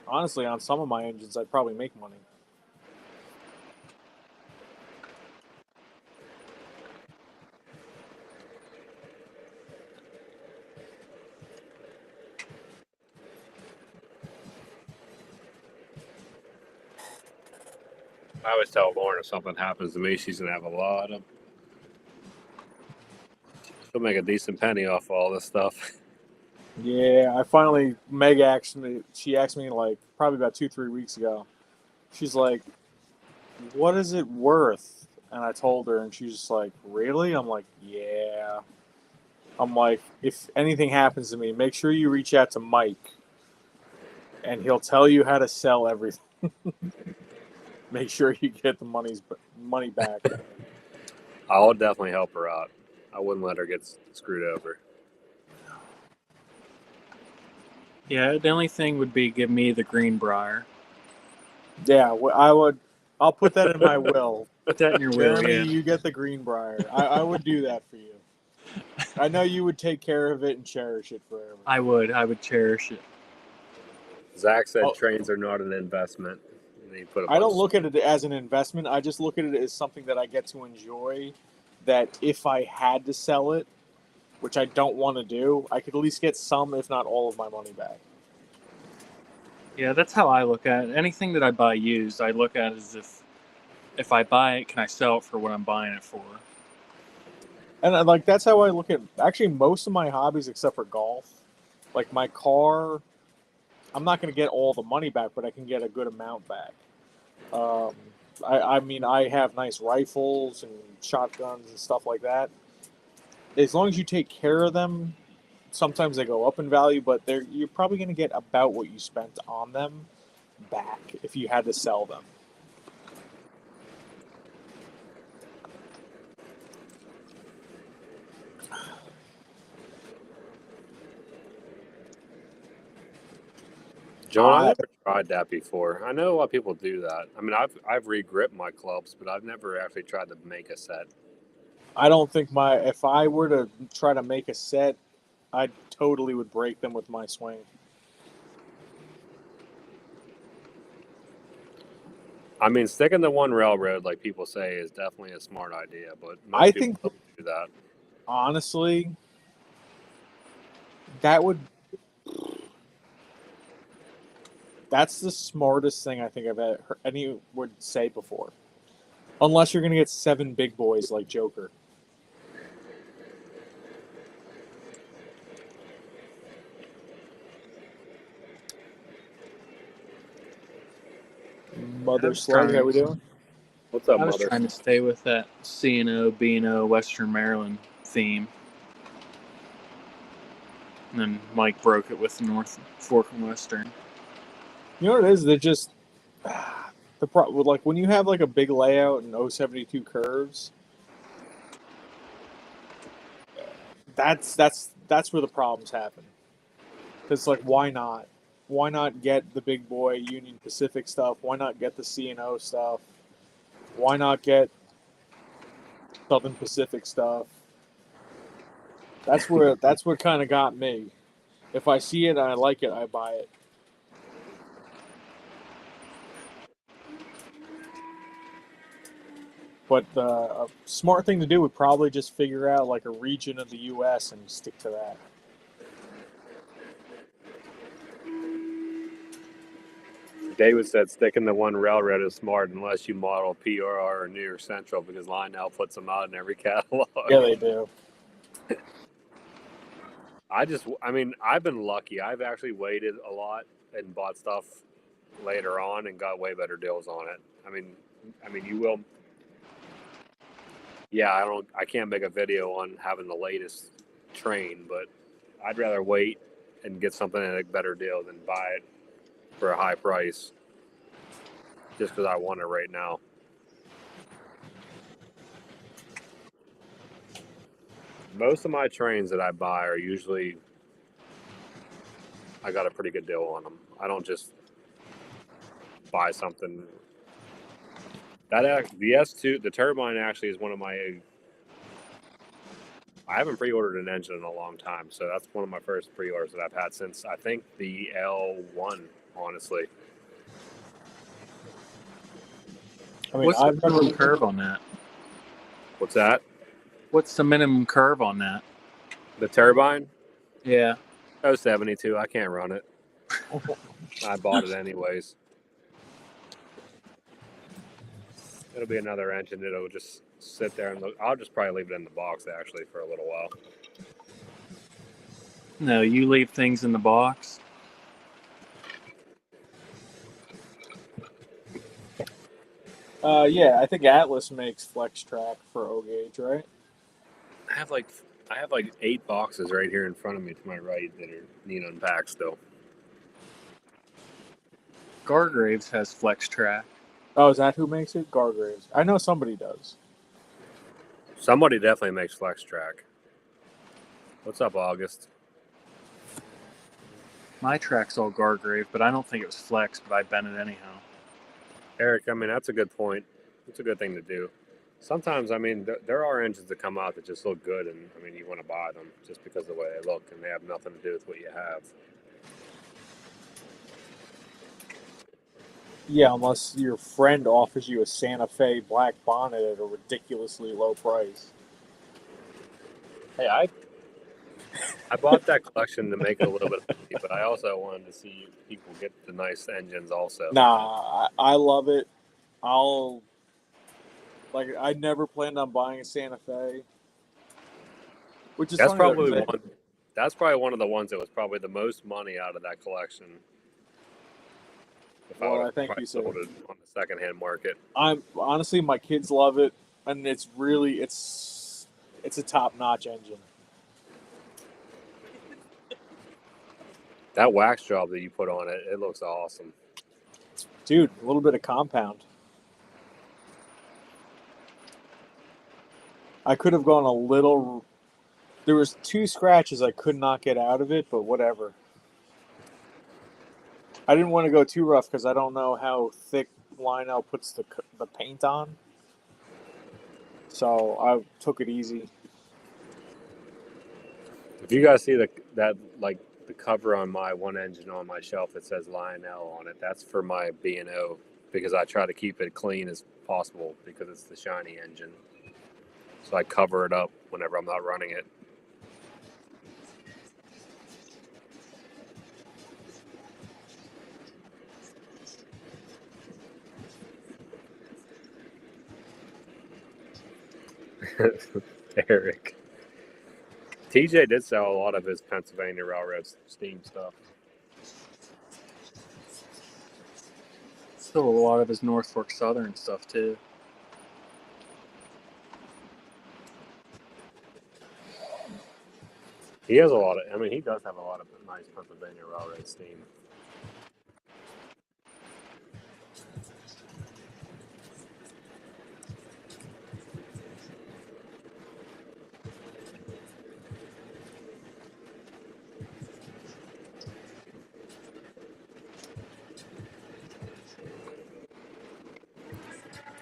Honestly, on some of my engines, I'd probably make money. I always tell Lauren if something happens to me, she's gonna have a lot of. She'll make a decent penny off all this stuff. Yeah, she asked me like probably about 2-3 weeks ago. She's like, what is it worth? And I told her, and she's just like, really? I'm like, yeah. I'm like, if anything happens to me, make sure you reach out to Mike, and he'll tell you how to sell everything. Make sure you get the money back. I'll definitely help her out. I wouldn't let her get screwed over. Yeah, the only thing would be give me the Greenbrier. Yeah, I would. I'll put that in my will. Put that in your will, Jeremy, yeah. you get the Greenbrier. I would do that for you. I know you would take care of it and cherish it forever. I would cherish it. Zach said Oh. trains are not an investment. And he put a I don't bunch look at it as an investment. I just look at it as something that I get to enjoy. That if I had to sell it, which I don't want to do, I could at least get some, if not all, of my money back. Yeah, that's how I look at it. Anything that I buy used, I look at it as if I buy it, can I sell it for what I'm buying it for? And that's how I look at actually most of my hobbies except for golf. Like my car, I'm not going to get all the money back, but I can get a good amount back. I mean, I have nice rifles and shotguns and stuff like that. As long as you take care of them, sometimes they go up in value, but you're probably going to get about what you spent on them back if you had to sell them. John, I've never tried that before. I know a lot of people do that. I mean, I've re-gripped my clubs, but I've never actually tried to make a set. I don't think if I were to try to make a set, I totally would break them with my swing. I mean, sticking to one railroad, like people say, is definitely a smart idea, but most I people think, don't do that. honestly, that's the smartest thing I think I've ever heard anyone would say before. Unless you're going to get 7 big boys like Joker. Mother Slug, how we doing? What's up, I was mother? trying to stay with that C&O, B&O, Western Maryland theme. And then Mike broke it with North Fork and Western. You know what it is? They're just like when you have like a big layout and 072 curves. That's where the problems happen. Because like, why not? Why not get the big boy Union Pacific stuff? Why not get the C&O stuff? Why not get Southern Pacific stuff? That's what kind of got me. If I see it and I like it, I buy it. But a smart thing to do would probably just figure out like a region of the U.S. and stick to that. David said sticking to one railroad is smart unless you model PRR or New York Central because Lionel puts them out in every catalog. Yeah, they do. I mean, I've been lucky. I've actually waited a lot and bought stuff later on and got way better deals on it. I mean, you will. Yeah, I can't make a video on having the latest train, but I'd rather wait and get something at a better deal than buy it for a high price just because I want it right now. Most of my trains that I buy are usually I got a pretty good deal on them. I don't just buy something. The S2, the turbine actually is one of my. I haven't pre-ordered an engine in a long time, so that's one of my first pre-orders that I've had since I think the L1. Honestly, I mean, What's the minimum curve on that? what's that? What's the minimum curve on that? The turbine? Yeah. 72. I can't run it. I bought it anyways. It'll be another engine that'll just sit there and look. I'll just probably leave it in the box actually for a little while. No, you leave things in the box. Yeah, I think Atlas makes Flex Track for O gauge, right? I have like 8 boxes right here in front of me to my right that are need unpacked still. Gargraves has Flex Track. Oh, is that who makes it? Gargraves. I know somebody does. Somebody definitely makes Flex Track. What's up, August? My track's all Gargrave, but I don't think it was Flex, but I bent it anyhow. Eric, I mean, that's a good point. It's a good thing to do. Sometimes, I mean, there are engines that come out that just look good, and I mean, you want to buy them just because of the way they look, and they have nothing to do with what you have. Yeah, unless your friend offers you a Santa Fe black bonnet at a ridiculously low price. Hey, I bought that collection to make it a little bit of money, but I also wanted to see people get the nice engines also. Nah, I love it. I never planned on buying a Santa Fe. Which is That's funny, though, probably 'cause one. That's probably one of the ones that was probably the most money out of that collection. If I Well, would I have thank probably you, sir. sold it on the secondhand market. I'm honestly, my kids love it, and it's a top-notch engine. That wax job that you put on it, it looks awesome. Dude, a little bit of compound. I could have gone a little. There was 2 scratches I could not get out of it, but whatever. I didn't want to go too rough because I don't know how thick Lionel puts the paint on. So I took it easy. If you guys see the cover on my one engine on my shelf that says Lionel on it, that's for my B&O because I try to keep it clean as possible because it's the shiny engine. So I cover it up whenever I'm not running it. Eric. TJ did sell a lot of his Pennsylvania Railroad steam stuff. Still a lot of his Norfolk Southern stuff, too. He has a lot of, I mean, he does have a lot of nice Pennsylvania Railroad steam.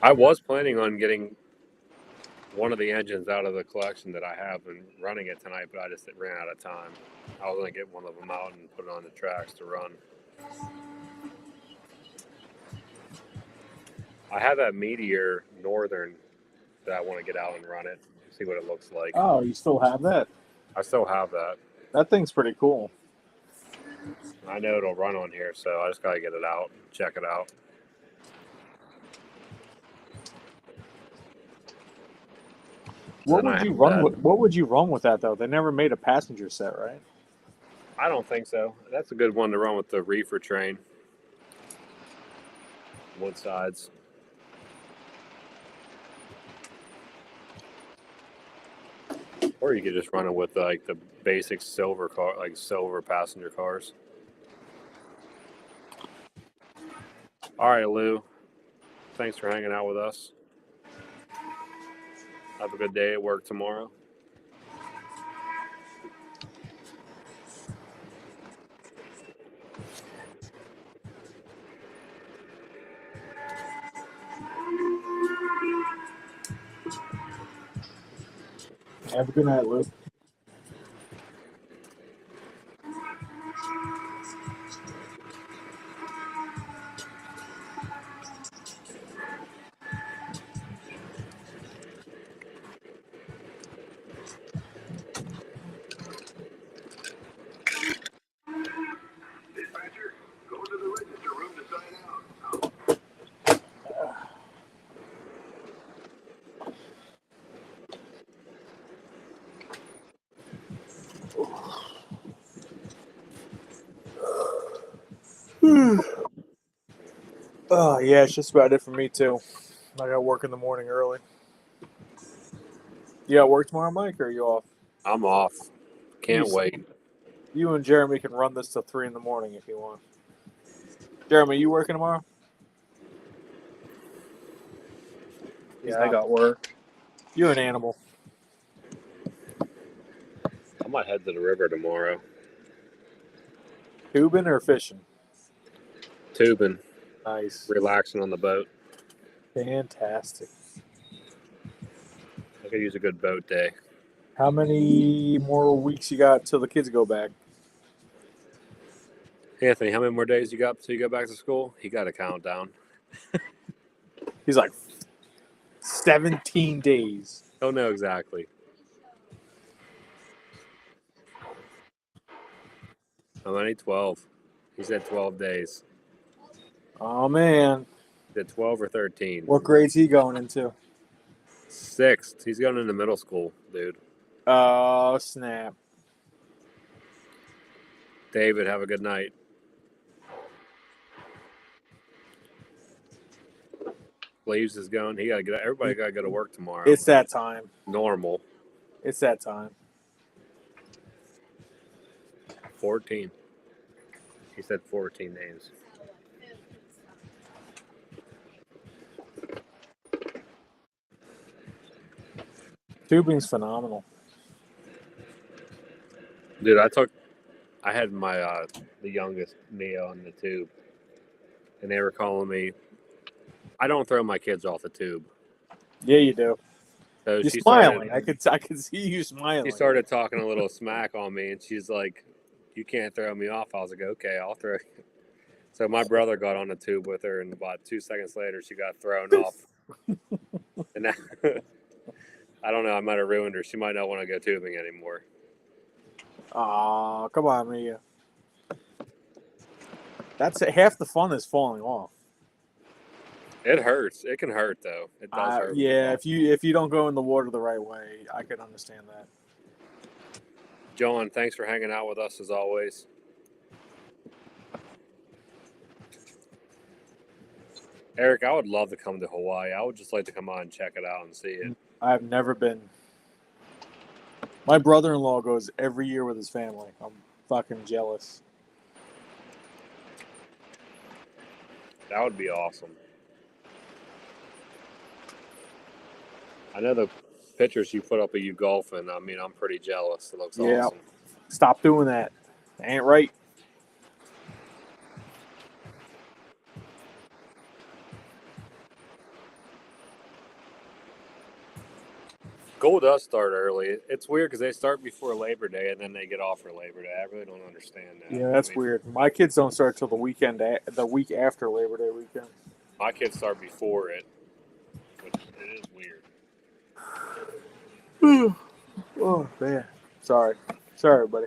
I was planning on getting one of the engines out of the collection that I have and running it tonight, but I just ran out of time. I was going to get one of them out and put it on the tracks to run. I have that Meteor Northern that I want to get out and run it, see what it looks like. Oh, you still have that? I still have that. That thing's pretty cool. I know it'll run on here, so I just got to get it out, check it out. What would you run with that though? They never made a passenger set, right? I don't think so. That's a good one to run with the reefer train. Wood sides. Or you could just run it with like the basic silver car, like silver passenger cars. All right, Lou. Thanks for hanging out with us. Have a good day at work tomorrow. Have a good night, Luke. Oh yeah, it's just about it for me too. I got work in the morning early. You got work tomorrow, Mike, or are you off? I'm off. Can't You- wait. You and Jeremy can run this till 3 in the morning if you want. Jeremy, you working tomorrow? He's Yeah, I not. got work. You're an animal. I might head to the river tomorrow. Tubing or fishing? Tubing, Nice. relaxing on the boat. Fantastic. I could use a good boat day. How many more weeks you got till the kids go back? Anthony, how many more days you got till you go back to school? He got a countdown. He's like 17 days. Don't know exactly. How many? 12. He said 12 days. Oh man. He said 12 or 13. What grade's he going into? 6th. He's going into middle school, dude. Oh snap. David, have a good night. Leaves is going. He got to get. Everybody got to go to work tomorrow. It's that time. Normal. It's that time. 14. He said 14 names. Tubing's phenomenal. Dude, I had my the youngest Mia on the tube, and they were calling me. I don't throw my kids off the tube. Yeah, you do. So You're she smiling. started, I could see you smiling. she started talking a little smack on me, and she's like, "You can't throw me off." I was like, "Okay, I'll throw you." So my brother got on the tube with her, and about 2 seconds later, she got thrown off. And that, I don't know. I might have ruined her. She might not want to go tubing anymore. Aw, come on, Mia. That's it. Half the fun is falling off. It hurts. It can hurt though. It does hurt. Yeah, if you don't go in the water the right way, I could understand that. John, thanks for hanging out with us as always. Eric, I would love to come to Hawaii. I would just like to come on and check it out and see it. I've never been. My brother-in-law goes every year with his family. I'm fucking jealous. That would be awesome. I know the pictures you put up of you golfing. I mean, I'm pretty jealous. It looks Yeah. awesome. Stop doing that. Ain't right. School does start early. It's weird because they start before Labor Day and then they get off for Labor Day. I really don't understand that. Yeah, that's I mean, weird. My kids don't start till the week after Labor Day weekend. My kids start before it, which it is weird. Oh man, sorry, buddy.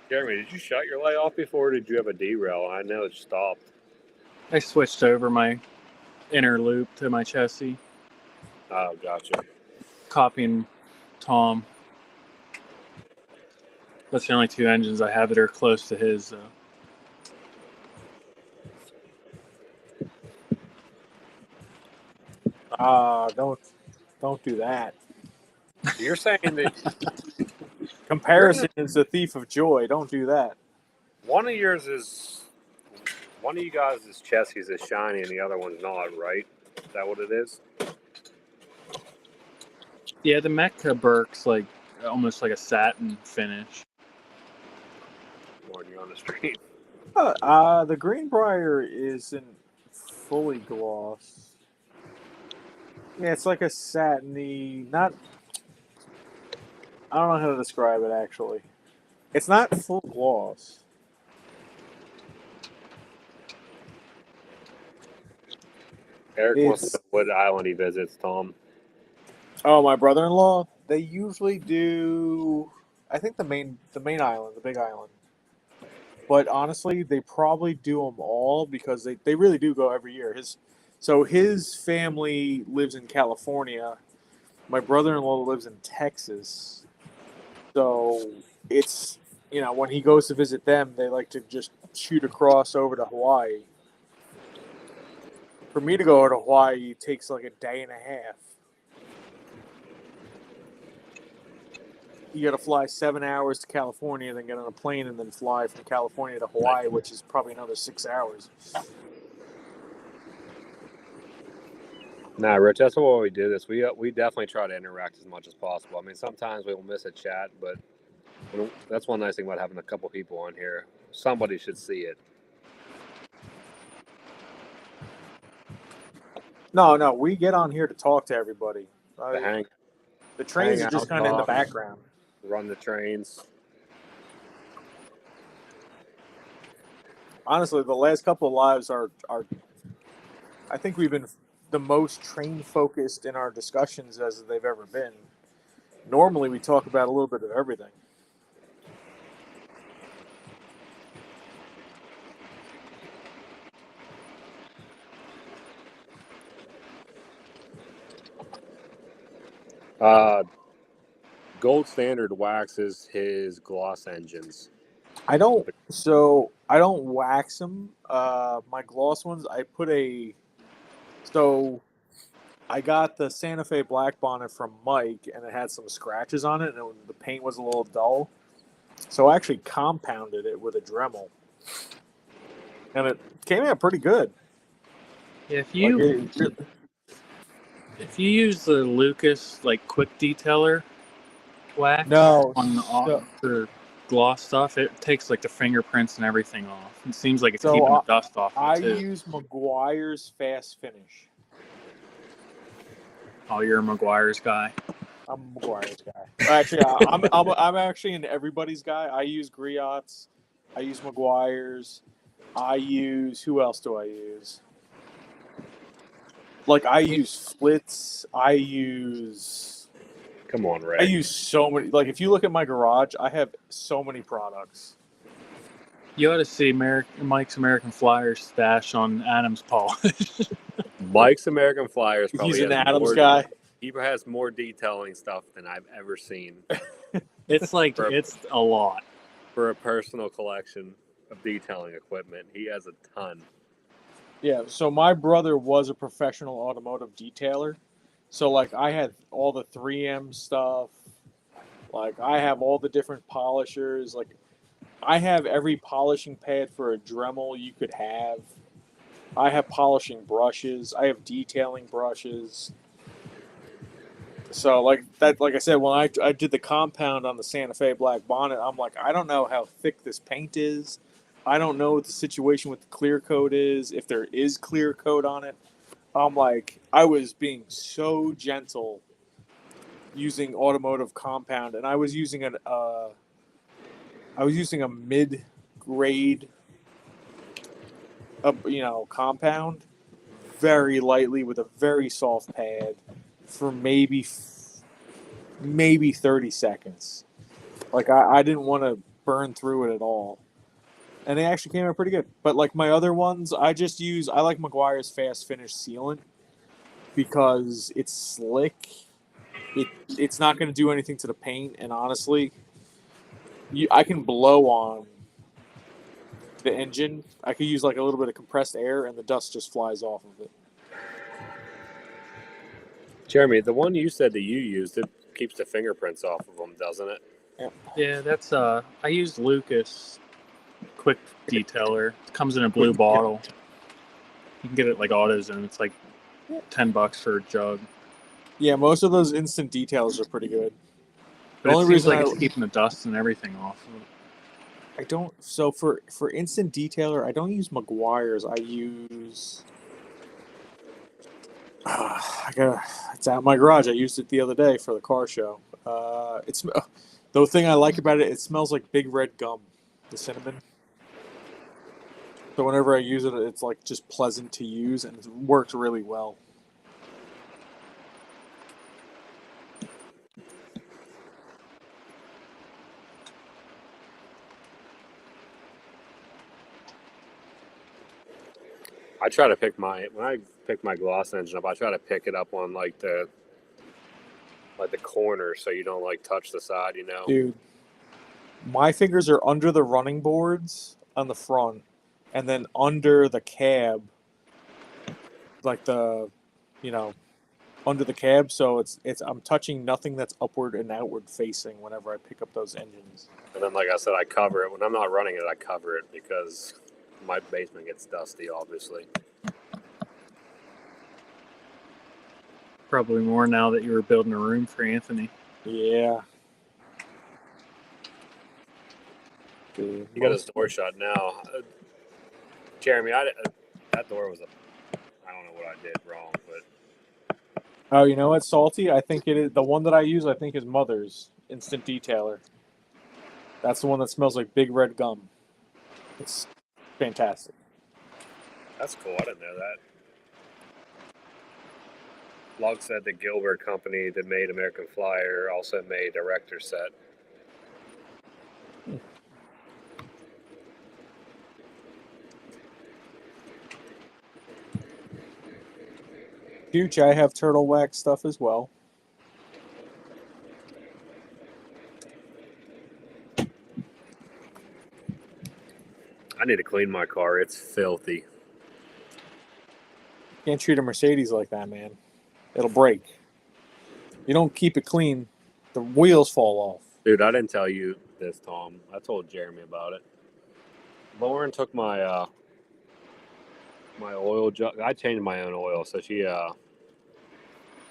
Jeremy, did you shut your light off before or did you have a derail? I know it stopped. I switched over my inner loop to my chassis, Oh, gotcha. copying Tom. That's the only two engines I have that are close to his. Don't do that. You're saying that Comparison is the thief of joy. Don't do that. one of you guys' chassis is shiny and the other one's not, right? Is that what it is? Yeah, the Mecca Burke's like almost like a satin finish. More than you on the street. The Greenbrier isn't fully gloss. Yeah, it's like a satiny, not. I don't know how to describe it actually. It's not full gloss. Eric wants to know what island he visits, Tom. Oh, my brother-in-law. They usually do. I think the main island, the big island. But honestly, they probably do them all because they really do go every year. His family lives in California, my brother-in-law lives in Texas, so it's when he goes to visit them, they like to just shoot across over to Hawaii. For me to go to Hawaii, it takes like a day and a half. You got to fly 7 hours to California, then get on a plane, and then fly from California to Hawaii, which is probably another 6 hours. Nah, Rich, that's why we do this. We definitely try to interact as much as possible. I mean, sometimes we'll miss a chat, but that's one nice thing about having a couple people on here. Somebody should see it. No, we get on here to talk to everybody. To The trains hang are just out, kind of in the talk. background. Run the trains. Honestly, the last couple of lives are I think we've been the most train focused in our discussions as they've ever been. Normally, we talk about a little bit of everything. Gold Standard waxes his gloss engines. I don't wax them. My gloss ones, I got the Santa Fe black bonnet from Mike, and it had some scratches on it, and the paint was a little dull. So I actually compounded it with a Dremel, and it came out pretty good. Yeah, if you use the Lucas quick detailer wax for gloss stuff, it takes the fingerprints and everything off. It seems like it's keeping the dust off I it too. use McGuire's Fast Finish. Oh, you're a McGuire's guy. I'm a McGuire's guy. Actually, I'm actually an everybody's guy. I use Griot's. I use McGuire's. Who else do I use? I use Flitz. Come on, Ray. I use so many. If you look at my garage, I have so many products. You ought to see Mike's American Flyers stash on Adam's polish. Mike's American Flyers probably He's an has Adams guy. He has more detailing stuff than I've ever seen. It's it's a lot. For a personal collection of detailing equipment, he has a ton. Yeah, so my brother was a professional automotive detailer. So I had all the 3M stuff. I have all the different polishers. I have every polishing pad for a Dremel you could have. I have polishing brushes. I have detailing brushes. So like I said, when I did the compound on the Santa Fe black bonnet, I'm like, I don't know how thick this paint is. I don't know what the situation with the clear coat is, if there is clear coat on it. I'm like, I was being so gentle using automotive compound, and I was using a mid-grade, compound, very lightly with a very soft pad for maybe 30 seconds. I didn't want to burn through it at all. And they actually came out pretty good. But my other ones, I like McGuire's Fast Finish Sealant because it's slick. It's not going to do anything to the paint. And honestly, I can blow on the engine. I could use a little bit of compressed air and the dust just flies off of it. Jeremy, the one you said that you used, it keeps the fingerprints off of them, doesn't it? Yeah, that's I use Lucas quick detailer. It comes in a blue bottle. You can get it AutoZone. It's $10 for a jug. Yeah, most of those instant details are pretty good. But it seems like it's keeping the dust and everything off of it. I don't. So for instant detailer, I don't use McGuire's. I use. It's out in my garage. I used it the other day for the car show. It's the thing I like about it. It smells like Big Red gum, the cinnamon. So whenever I use it, it's just pleasant to use, and it works really well. I try to pick when I pick my gloss engine up, I try to pick it up on like the corner, so you don't like touch the side. Dude, my fingers are under the running boards on the front, and then under the cab, like under the cab. So it's I'm touching nothing that's upward and outward facing whenever I pick up those engines. And then, like I said, I cover it when I'm not running it. I cover it because my basement gets dusty, obviously. Probably more now that you were building a room for Anthony. Yeah. Dude, You got his door shut now, Jeremy. That door was I don't know what I did wrong, but Oh, you know what, Salty? I think it is the one that I use. I think is Mother's Instant Detailer. That's the one that smells like big red gum. It's fantastic. that's cool. I didn't know that. Log said the Gilbert company that made American Flyer also made Director Set. Huge. I have turtle wax stuff as well. I need to clean my car. It's filthy. Can't treat a Mercedes like that, man. It'll break. You don't keep it clean, the wheels fall off. Dude, I didn't tell you this, Tom. I told Jeremy about it. Lauren took my my oil jug. I changed my own oil, so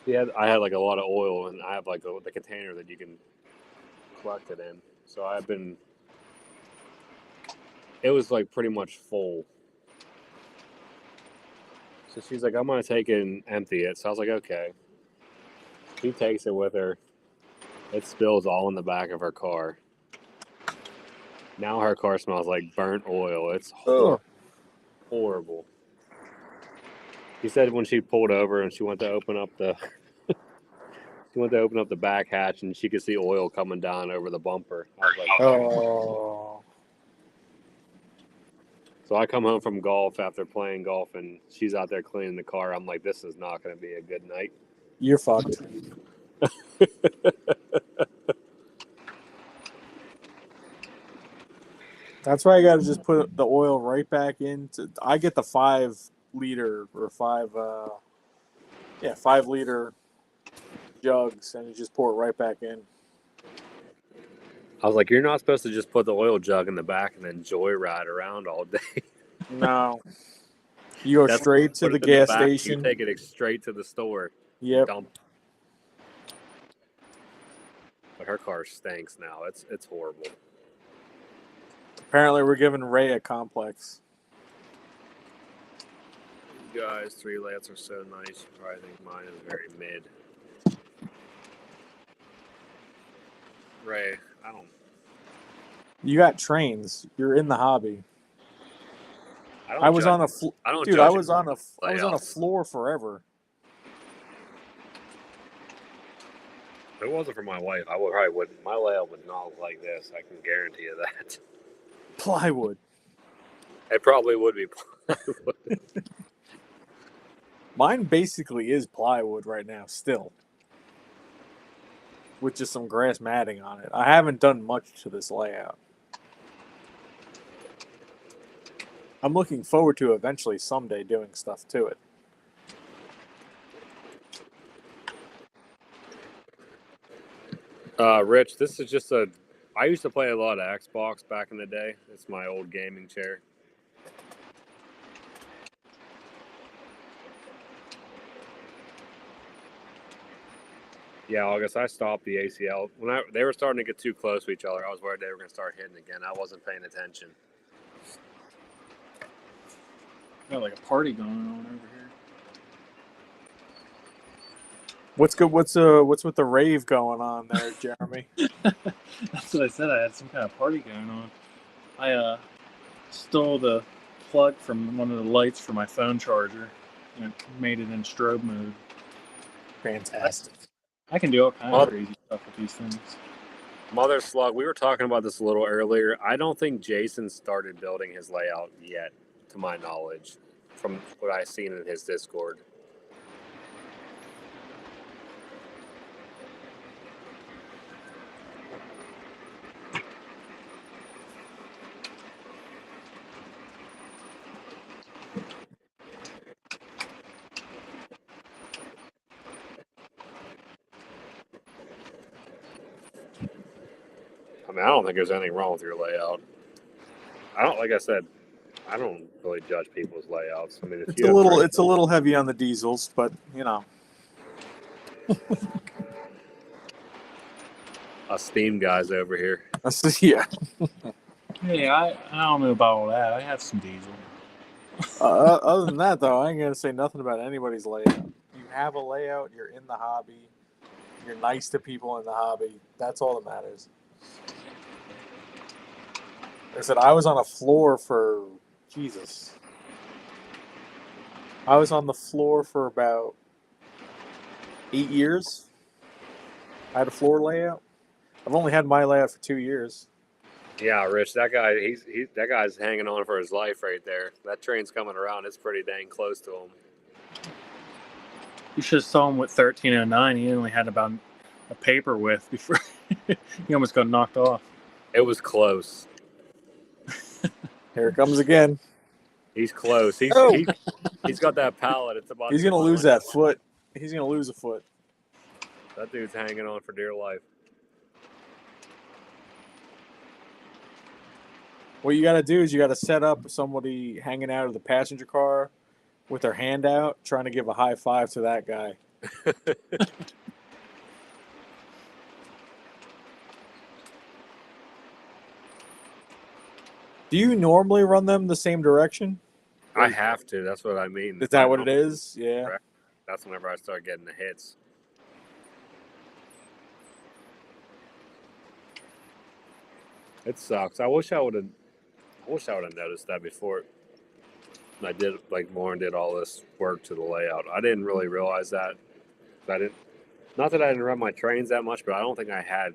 I had like a lot of oil, and I have like the container that you can collect it in. So it was like pretty much full. So she's like, I'm gonna take it and empty it. So I was like, okay. She takes it with her. It spills all in the back of her car. Now her car smells like burnt oil. It's horrible. She said when she pulled over and she went to open up the back hatch and she could see oil coming down over the bumper. I was like, Oh. So I come home from golf after playing golf and she's out there cleaning the car. I'm like, this is not going to be a good night. You're fucked. That's why I got to just put the oil right back into. I get the 5 liter or 5 liter jugs, and you just pour it right back in. I was like, you're not supposed to just put the oil jug in the back and then joyride around all day. No, you go That's straight to put the it in the gas back, station. You take it straight to the store. Yep. Dump. But her car stinks now. It's horrible. Apparently, we're giving Ray a complex. You guys, 3 lights are so nice. You probably think mine is very mid. Ray, I don't. You got trains. You're in the hobby. I was on a dude. I was on a floor forever. If it wasn't for my wife, I would probably wouldn't. My layout would not look like this. I can guarantee you that. Plywood. It probably would be plywood. Mine basically is plywood right now, still, with just some grass matting on it. I haven't done much to this layout. I'm looking forward to eventually someday doing stuff to it. Rich, this is just I used to play a lot of Xbox back in the day. It's my old gaming chair. Yeah, August, I stopped the ACL. When they were starting to get too close to each other, I was worried they were going to start hitting again. I wasn't paying attention. Got like a party going on over here. What's good? What's with the rave going on there, Jeremy? That's what I said. I had some kind of party going on. I stole the plug from one of the lights for my phone charger and made it in strobe mode. Fantastic. I can do all kinds of crazy stuff with these things. Mother Slug, we were talking about this a little earlier. I don't think Jason started building his layout yet, to my knowledge, from what I've seen in his Discord. mean, I don't think there's anything wrong with your layout. Like I said, I don't really judge people's layouts. I mean, if It's you a have little, great- it's a little heavy on the diesels, but you know. us steam guys over here. Yeah. Hey, I don't know about all that. I have some diesel. Other than that, though, I ain't gonna say nothing about anybody's layout. You have a layout. You're in the hobby. You're nice to people in the hobby. That's all that matters. Like I said, I was on a floor for Jesus. I was on the floor for about 8 years. I had a floor layout. I've only had my layout for 2 years. Yeah, Rich, that guy, that guy's hanging on for his life right there. That train's coming around. It's pretty dang close to him. You should have saw him with 1309. He only had about a paper width before he almost got knocked off. It was close. Here it comes again. He's close. He's Oh! he's got that pallet. It's about. He's to gonna get lose done. that foot. He's gonna lose a foot. That dude's hanging on for dear life. What you got to do is you got to set up somebody hanging out of the passenger car with their hand out, trying to give a high five to that guy. Do you normally run them the same direction? I have to. That's what I mean. Is that what it is? Yeah. That's whenever I start getting the hits. It sucks. I wish I would have noticed that before I did, like Lauren did all this work to the layout. I didn't really realize that. Not that I didn't run my trains that much, but I don't think I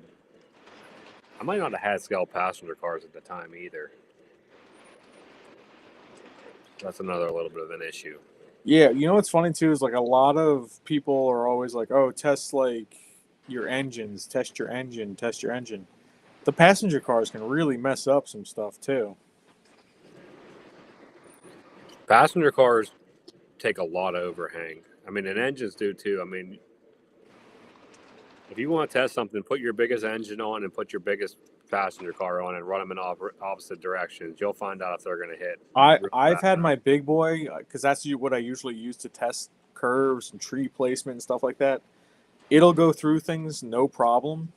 might not have had scale passenger cars at the time either. That's another little bit of an issue. Yeah, you know what's funny too is like a lot of people are always like, "Oh, test like your engines, test your engine, test your engine." The passenger cars can really mess up some stuff too. Passenger cars take a lot of overhang. I mean, and engines do too. I mean, if you want to test something, put your biggest engine on and put your biggest passenger car on and run them in opposite directions. You'll find out if they're going to hit. I've had my big boy because that's what I usually use to test curves and tree placement and stuff like that. It'll go through things no problem.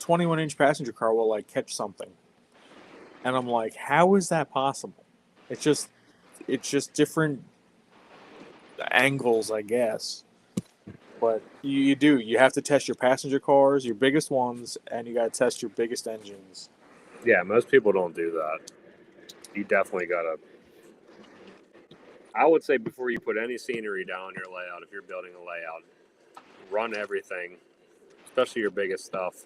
21-inch passenger car will like catch something, and I'm like, how is that possible? It's just different angles, I guess. But you have to test your passenger cars, your biggest ones, and you got to test your biggest engines. Yeah, most people don't do that. You definitely got to. I would say before you put any scenery down on your layout, if you're building a layout, run everything, especially your biggest stuff,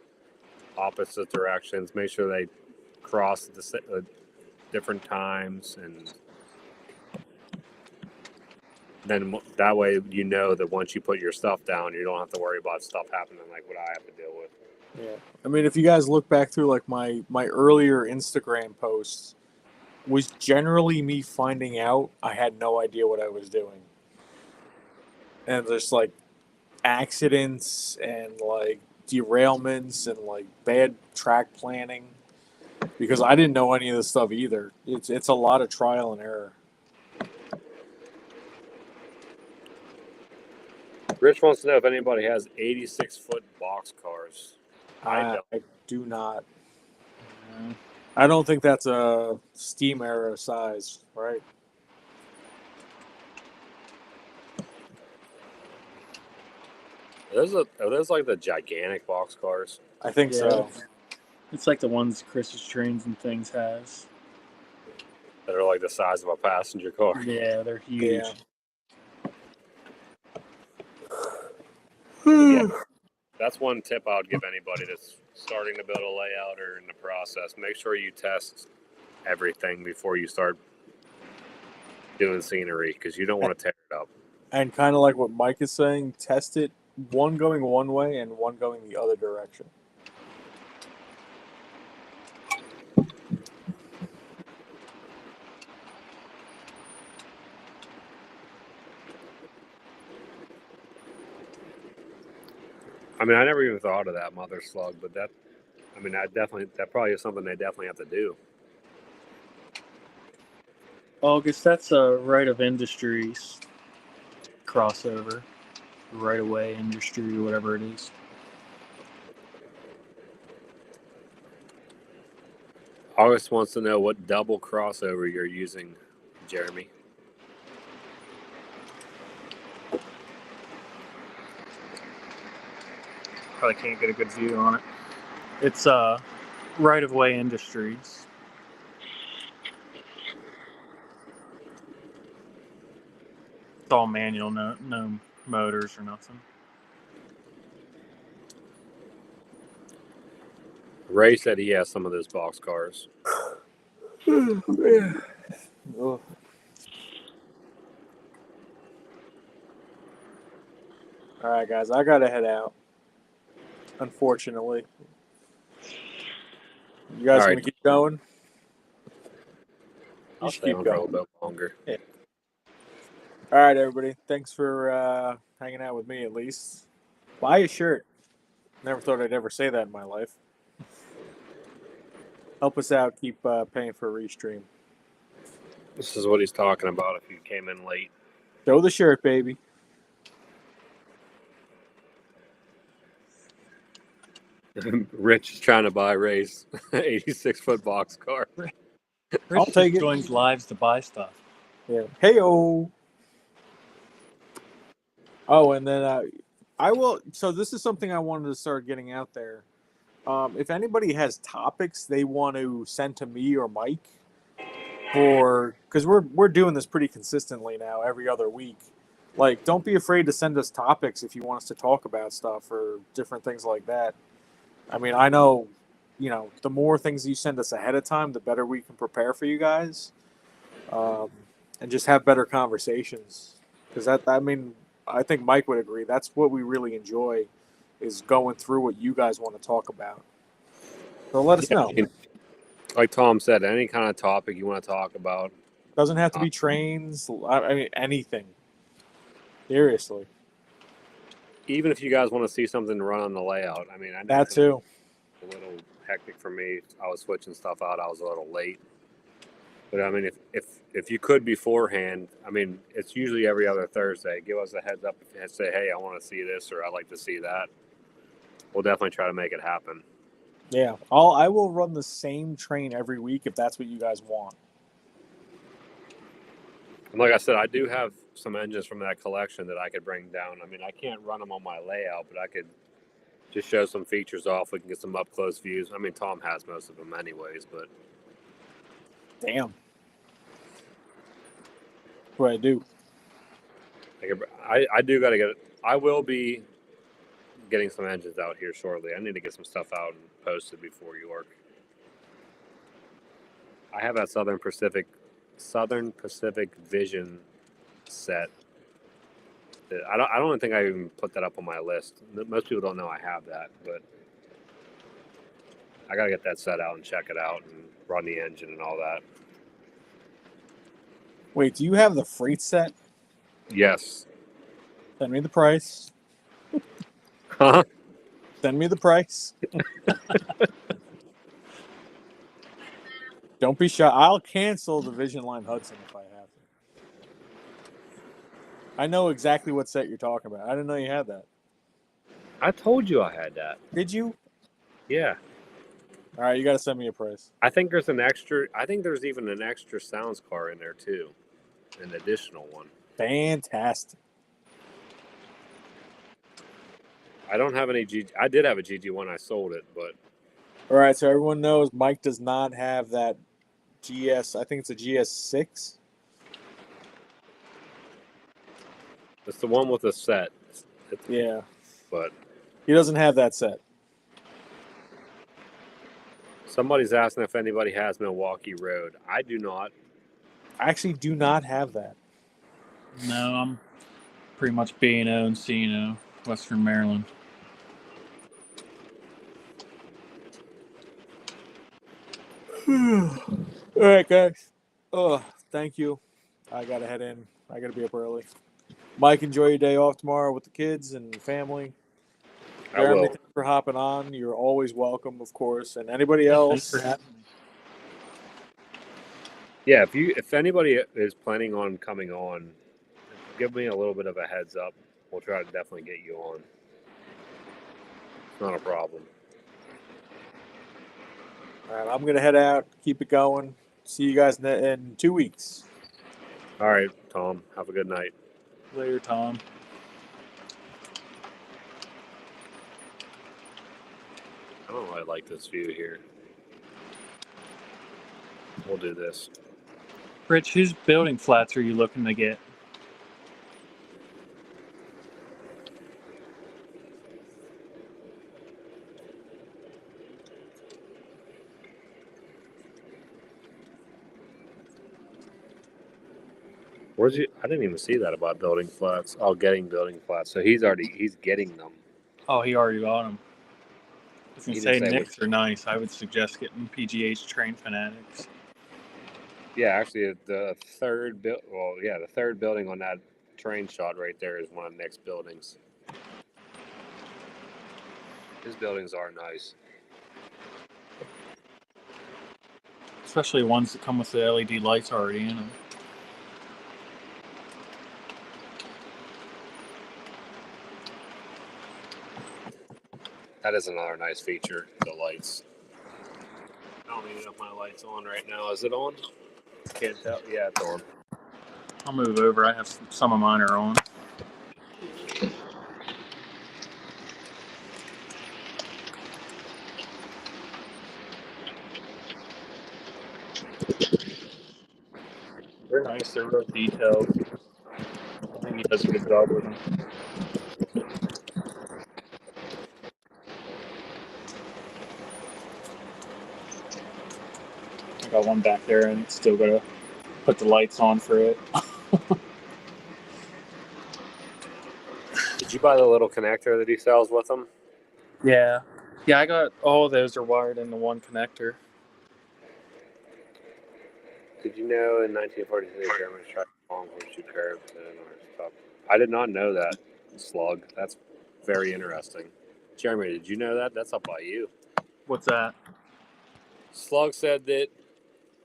opposite directions. Make sure they cross the different times, and then that way you know that once you put your stuff down, you don't have to worry about stuff happening like what I have to deal with. Yeah, I mean, if you guys look back through like my earlier Instagram posts, was generally me finding out I had no idea what I was doing, and there's like accidents and like derailments and like bad track planning because I didn't know any of this stuff either. It's a lot of trial and error. Rich wants to know if anybody has 86-foot box cars. I do not. I don't think that's a steam era size, right? Are those like the gigantic box cars? I think so. It's like the ones Chris's Trains and things has. That are like the size of a passenger car. Yeah, they're huge. Yeah. That's one tip I would give anybody that's starting to build a layout or in the process. Make sure you test everything before you start doing scenery because you don't want to tear it up. And kind of like what Mike is saying, test it one going one way and one going the other direction. I mean, I never even thought of that mother slug, but I mean, that probably is something they definitely have to do. August, that's a right of industries crossover. Right away industry, whatever it is. August wants to know what double crossover you're using, Jeremy. Probably can't get a good view on it. It's right of way industries. It's all manual, no motors or nothing. Ray said he has some of those box cars. Oh. All right, guys, I gotta head out. Unfortunately, you guys All gonna right. keep going? I'll should stay keep on for a going. little bit longer. Yeah. All right, everybody. Thanks for hanging out with me. At least buy a shirt. Never thought I'd ever say that in my life. Help us out. Keep paying for a restream. This is what he's talking about if you came in late. Show the shirt, baby. Rich is trying to buy Ray's 86-foot box car. I'll take it. Joins lives to buy stuff. Yeah. Hey-o. Oh, and then I will. So this is something I wanted to start getting out there. If anybody has topics they want to send to me or Mike, because we're doing this pretty consistently now, every other week. Like, don't be afraid to send us topics if you want us to talk about stuff or different things like that. I mean, I know, the more things you send us ahead of time, the better we can prepare for you guys, and just have better conversations. Because I think Mike would agree. That's what we really enjoy, is going through what you guys want to talk about. So let us know. Like Tom said, any kind of topic you want to talk about. Doesn't have to be trains. I mean, anything. Seriously. Even if you guys want to see something run on the layout. I mean, I know That too. a little hectic for me. I was switching stuff out. I was a little late. But I mean, if you could beforehand, I mean, it's usually every other Thursday. Give us a heads up and say, hey, I want to see this or I'd like to see that. We'll definitely try to make it happen. Yeah. I will run the same train every week if that's what you guys want. And like I said, I do have some engines from that collection that I could bring down. I mean, I can't run them on my layout, but I could just show some features off. We can get some up-close views. I mean, Tom has most of them anyways, but... Damn. What I do. I do got to get it. I will be getting some engines out here shortly. I need to get some stuff out and posted before York. I have that Southern Pacific Vision set. I don't think I even put that up on my list. Most people don't know I have that, but I got to get that set out and check it out and run the engine and all that. Wait, do you have the freight set? Yes. Send me the price. Huh? Send me the price. Don't be shy. I'll cancel the Vision Line Hudson if I have to. I know exactly what set you're talking about. I didn't know you had that. I told you I had that. Did you? Yeah. All right, you got to send me a price. I think there's even an extra sounds car in there too. An additional one. Fantastic. I don't have any I did have a GG1. I sold it, but... All right, so everyone knows Mike does not have that GS. I think it's a GS6. It's the one with the set. Yeah. But he doesn't have that set. Somebody's asking if anybody has Milwaukee Road. I do not. I actually do not have that. No, I'm pretty much B&O and C&O, Western Maryland. All right, guys. Oh, thank you. I got to head in. I got to be up early. Mike, enjoy your day off tomorrow with the kids and family. I Jeremy, will. thanks for hopping on. You're always welcome, of course. And anybody Thanks else? for having me. Yeah, if anybody is planning on coming on, give me a little bit of a heads up. We'll try to definitely get you on. It's not a problem. All right, I'm going to head out. Keep it going. See you guys in 2 weeks. All right, Tom. Have a good night. Later, Tom. I don't really like this view here. We'll do this. Rich, whose building flats are you looking to get? Where's he? I didn't even see that about building flats. Oh, getting building flats. So he's getting them. Oh, he already got them. I was He gonna didn't say say Knicks are nice. I would suggest getting PGH Train Fanatics. Yeah, actually, the third the third building on that train shot right there is one of Nick's buildings. His buildings are nice. Especially ones that come with the LED lights already in them. That is another nice feature. The lights. I don't even know if my light's on right now. Is it on? Can't tell. Yeah, it's on. I'll move over. I have some of mine are on. They're nice. They're real detailed. I think he does a good job with them. I got one back there, and still gotta put the lights on for it. Did you buy the little connector that he sells with them? Yeah, I got all those are wired into one connector. Did you know in 1943 the Germans tried to bomb horseshoe curves in our stuff? I did not know that. Slug. That's very interesting. Jeremy, did you know that? That's up by you. What's that? Slug said that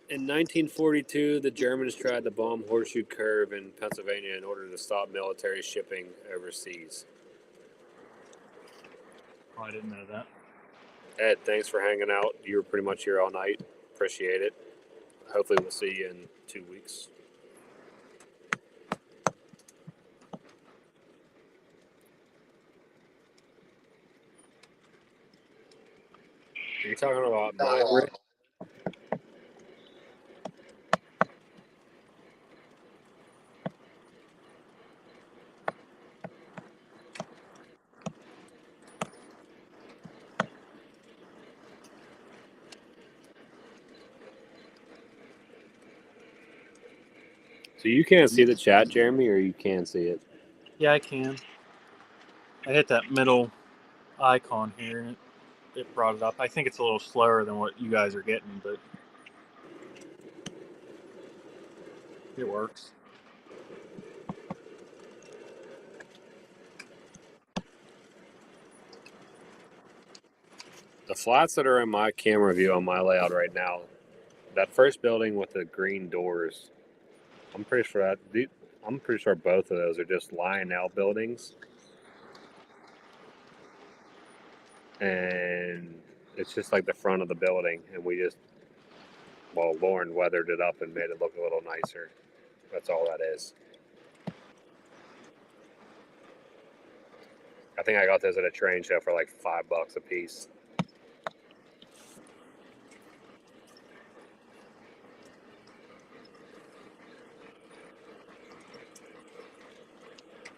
in 1942 the Germans tried to bomb Horseshoe Curve in Pennsylvania in order to stop military shipping overseas. Oh, I didn't know that. Ed, thanks for hanging out. You were pretty much here all night. Appreciate it. Hopefully we'll see you in 2 weeks. Are you talking about my rig? So you can't see the chat, Jeremy, or you can see it? Yeah, I can. I hit that middle icon here, and it brought it up. I think it's a little slower than what you guys are getting, but it works. The flats that are in my camera view on my layout right now, that first building with the green doors, I'm pretty sure both of those are just Lionel buildings. And it's just like the front of the building, and Lauren weathered it up and made it look a little nicer. That's all that is. I think I got those at a train show for like $5 a piece.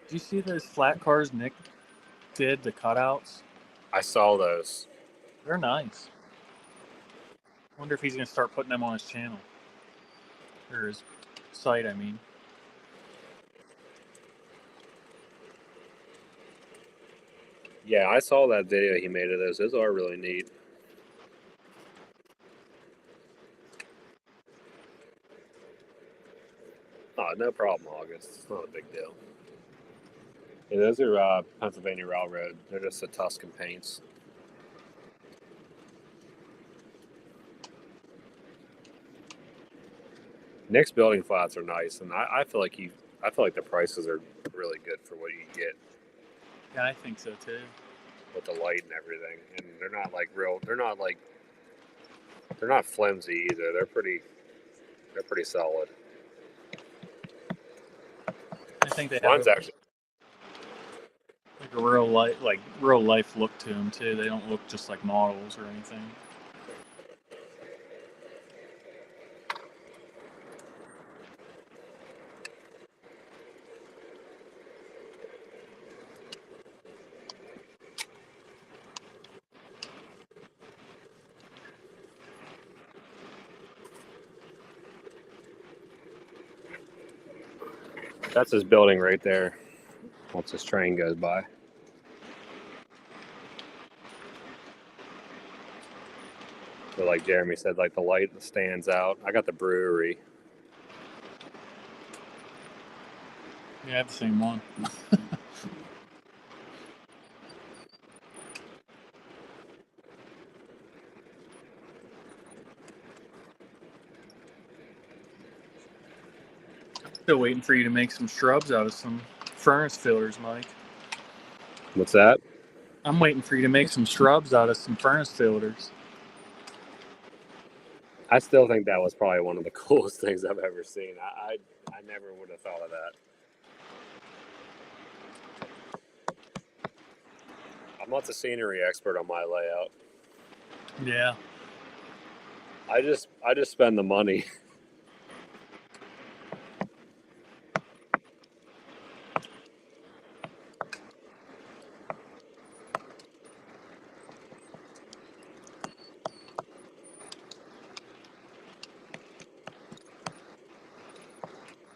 Do you see those flat cars Nick did, the cutouts? I saw those. They're nice. Wonder if he's gonna start putting them on his channel. Or his site, I mean. Yeah, I saw that video he made of those. Those are really neat. Oh, no problem, August. It's not a big deal. Yeah, those are Pennsylvania Railroad. They're just the Tuscan paints. Nick's building flats are nice, and I feel like the prices are really good for what you get Yeah, I think so too. with the light and everything. And they're not like real. They're not flimsy either. They're pretty solid. I think they have Mine's actually like a real life look to them too. They don't look just like models or anything. that's his building right there. Once this train goes by. But like Jeremy said, like the light stands out. I got the brewery. Yeah, I have the same one. Still waiting for you to make some shrubs out of some furnace fillers, Mike. What's that? I'm waiting for you to make some shrubs out of some furnace filters. I still think that was probably one of the coolest things I've ever seen. I never would have thought of that. I'm not the scenery expert on my layout. Yeah. I just spend the money.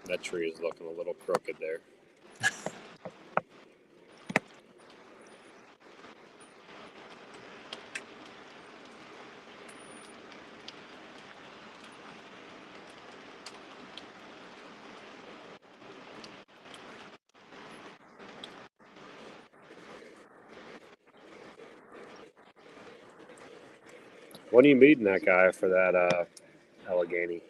That tree is looking a little crooked there. When are you meeting that guy for that Allegheny?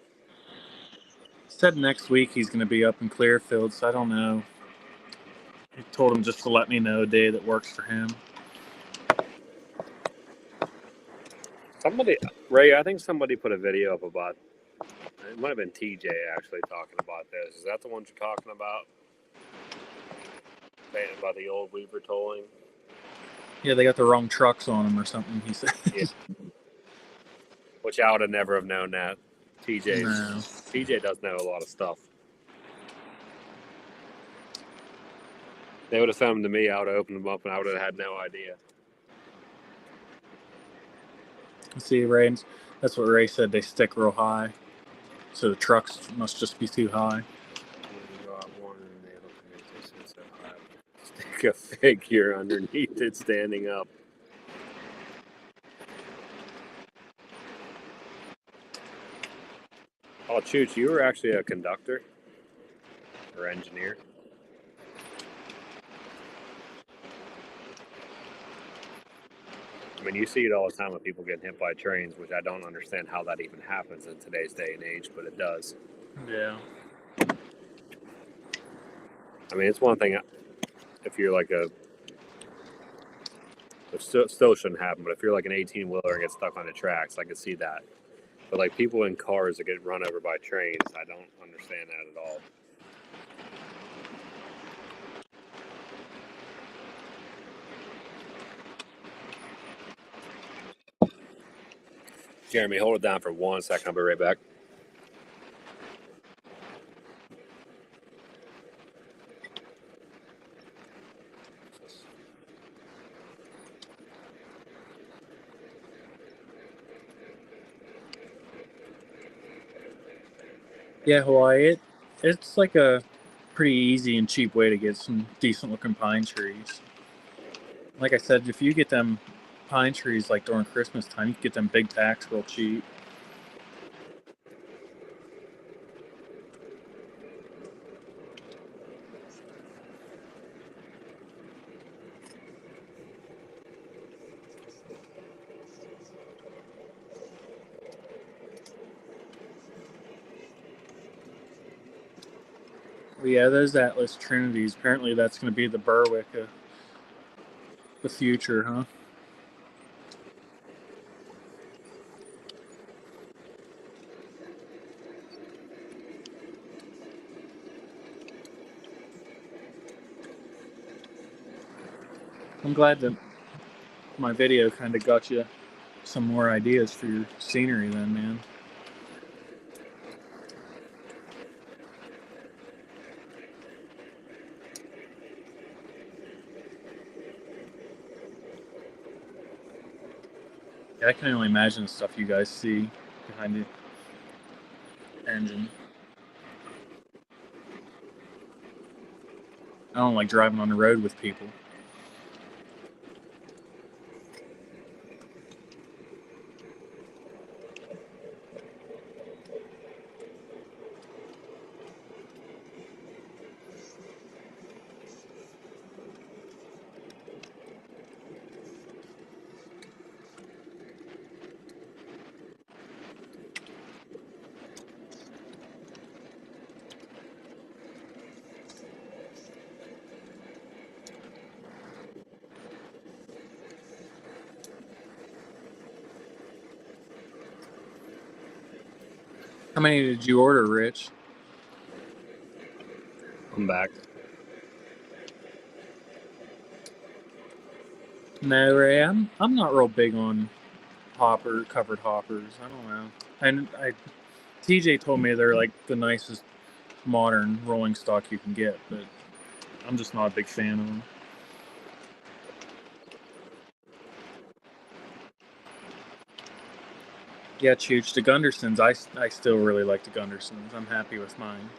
Said next week he's going to be up in Clearfield, so I don't know. He told him just to let me know a day that works for him. Ray, I think somebody put a video up about, it might have been TJ actually talking about this. Is that the one you're talking about? Saying about the old Weaver tolling? Yeah, they got the wrong trucks on them or something, he said. Yeah. Which I would have never have known that. TJ does know a lot of stuff. They would have sent them to me, I would have opened them up and I would have had no idea. See, Ray, that's what Ray said. They stick real high. So the trucks must just be too high. Stick a figure underneath it standing up. Oh, Chooch, you were actually a conductor or engineer? I mean, you see it all the time with people getting hit by trains, which I don't understand how that even happens in today's day and age, but it does. Yeah. I mean, it's one thing if you're like it still shouldn't happen, but if you're like an 18-wheeler and get stuck on the tracks, I could see that. But like people in cars that get run over by trains, I don't understand that at all. Jeremy, hold it down for 1 second. I'll be right back. Yeah, Hawaii, it's like a pretty easy and cheap way to get some decent looking pine trees. Like I said, if you get them pine trees like during Christmas time, you can get them big packs real cheap. Well, yeah, those Atlas Trinities. Apparently, that's going to be the Berwick of the future, huh? I'm glad that my video kind of got you some more ideas for your scenery then, man. Yeah, I can only imagine the stuff you guys see behind the engine. I don't like driving on the road with people. How many did you order, Rich? I'm back. No, Ray, I'm not real big on covered hoppers. I don't know. And TJ told me they're like the nicest modern rolling stock you can get, but I'm just not a big fan of them. Yeah, Chooch, the Gundersons, I still really like the Gundersons. I'm happy with mine.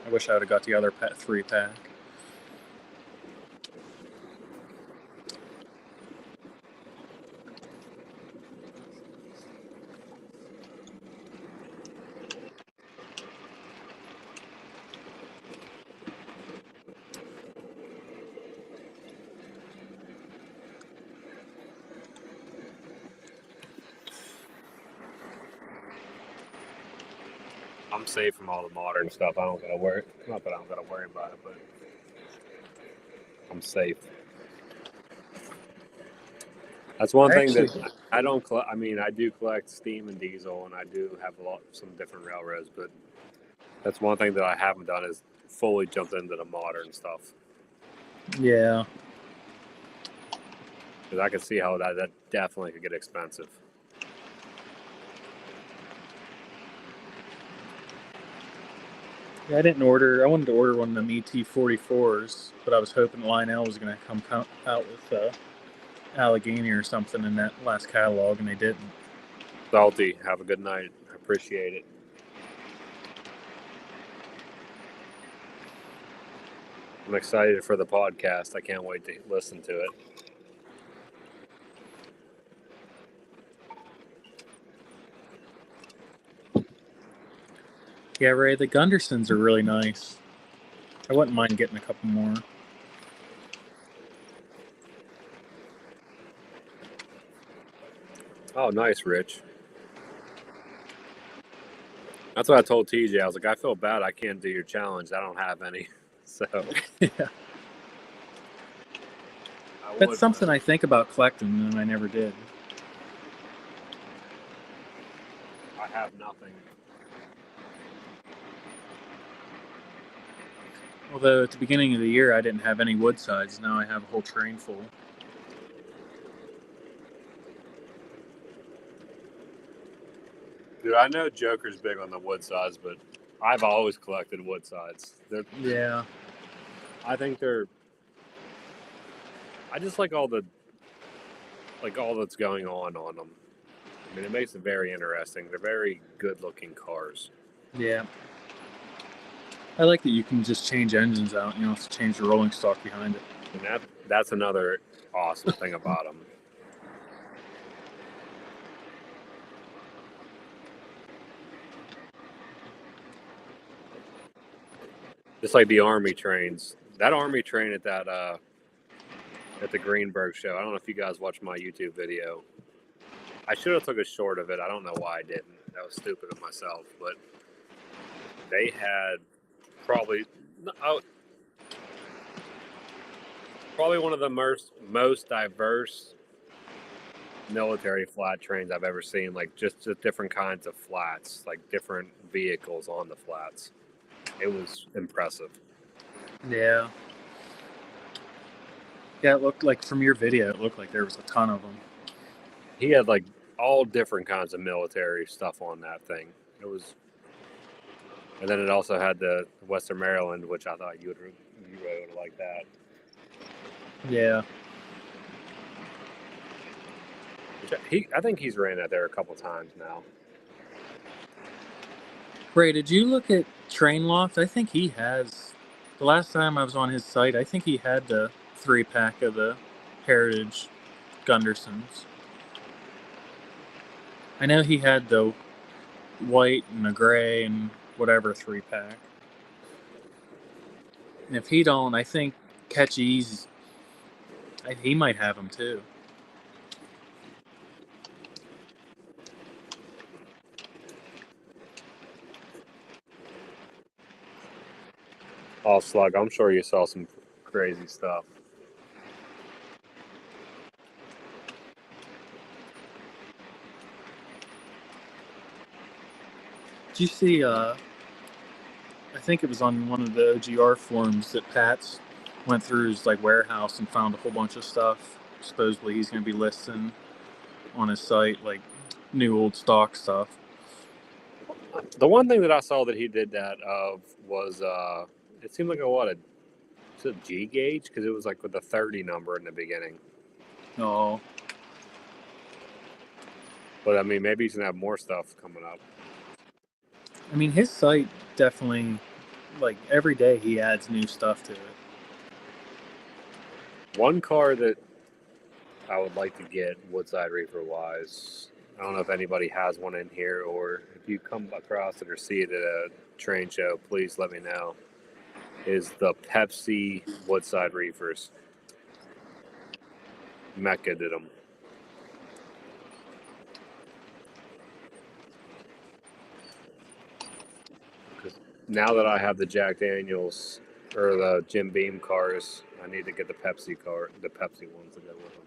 I wish I would have got the other 3-pack. I'm safe from all the modern stuff. I don't gotta worry. Not that I don't gotta worry about it, but I'm safe. That's one thing that I don't collect. I mean, I do collect steam and diesel, and I do have some different railroads, but that's one thing that I haven't done is fully jumped into the modern stuff. Yeah. Because I can see how that definitely could get expensive. Yeah, I wanted to order one of them ET44s, but I was hoping Lionel was going to come out with Allegheny or something in that last catalog, and they didn't. Salty, have a good night. I appreciate it. I'm excited for the podcast. I can't wait to listen to it. Yeah, Ray, the Gundersons are really nice. I wouldn't mind getting a couple more. Oh, nice, Rich. That's what I told TJ. I was like, I feel bad I can't do your challenge. I don't have any. So Yeah. That's something I think about collecting, and I never did. I have nothing. Although at the beginning of the year, I didn't have any wood sides. Now I have a whole train full. Dude, I know Joker's big on the wood sides, but I've always collected wood sides. Yeah. I think I just like all that's going on them. I mean, it makes it very interesting. They're very good-looking cars. Yeah. I like that you can just change engines out. You don't have to change the rolling stock behind it. And that's another awesome thing about them. Just like the Army trains. That Army train at the Greenberg show. I don't know if you guys watched my YouTube video. I should have took a short of it. I don't know why I didn't. That was stupid of myself. But they had probably Probably one of the most diverse military flat trains I've ever seen. Like just different kinds of flats, like different vehicles on the flats. It was impressive. Yeah. Yeah, it looked like from your video, it looked like there was a ton of them. He had like all different kinds of military stuff on that thing. It was, and then it also had the Western Maryland, which I thought you really would like that. Yeah. I think he's ran that there a couple times now. Ray, did you look at Train Loft? I think he has. The last time I was on his site, I think he had the 3-pack of the Heritage Gundersons. I know he had the white and the gray and whatever 3-pack. And if he don't, I think Catchy's, he might have them too. Oh, Slug, I'm sure you saw some crazy stuff. Did you see, I think it was on one of the OGR forums that Pat's went through his like warehouse and found a whole bunch of stuff. Supposedly he's going to be listing on his site like new old stock stuff. The one thing that I saw that he did that of was it seemed like it's a G gauge because it was like with a 30 number in the beginning. Oh, But I mean, maybe he's gonna have more stuff coming up. I mean his site definitely, like every day he adds new stuff to it. One car that I would like to get Woodside Reefer wise. I don't know if anybody has one in here, or if you come across it or see it at a train show, please let me know. Is the Pepsi Woodside Reefers. Mecca did them. Now that I have the Jack Daniels or the Jim Beam cars, I need to get the Pepsi ones to go with them.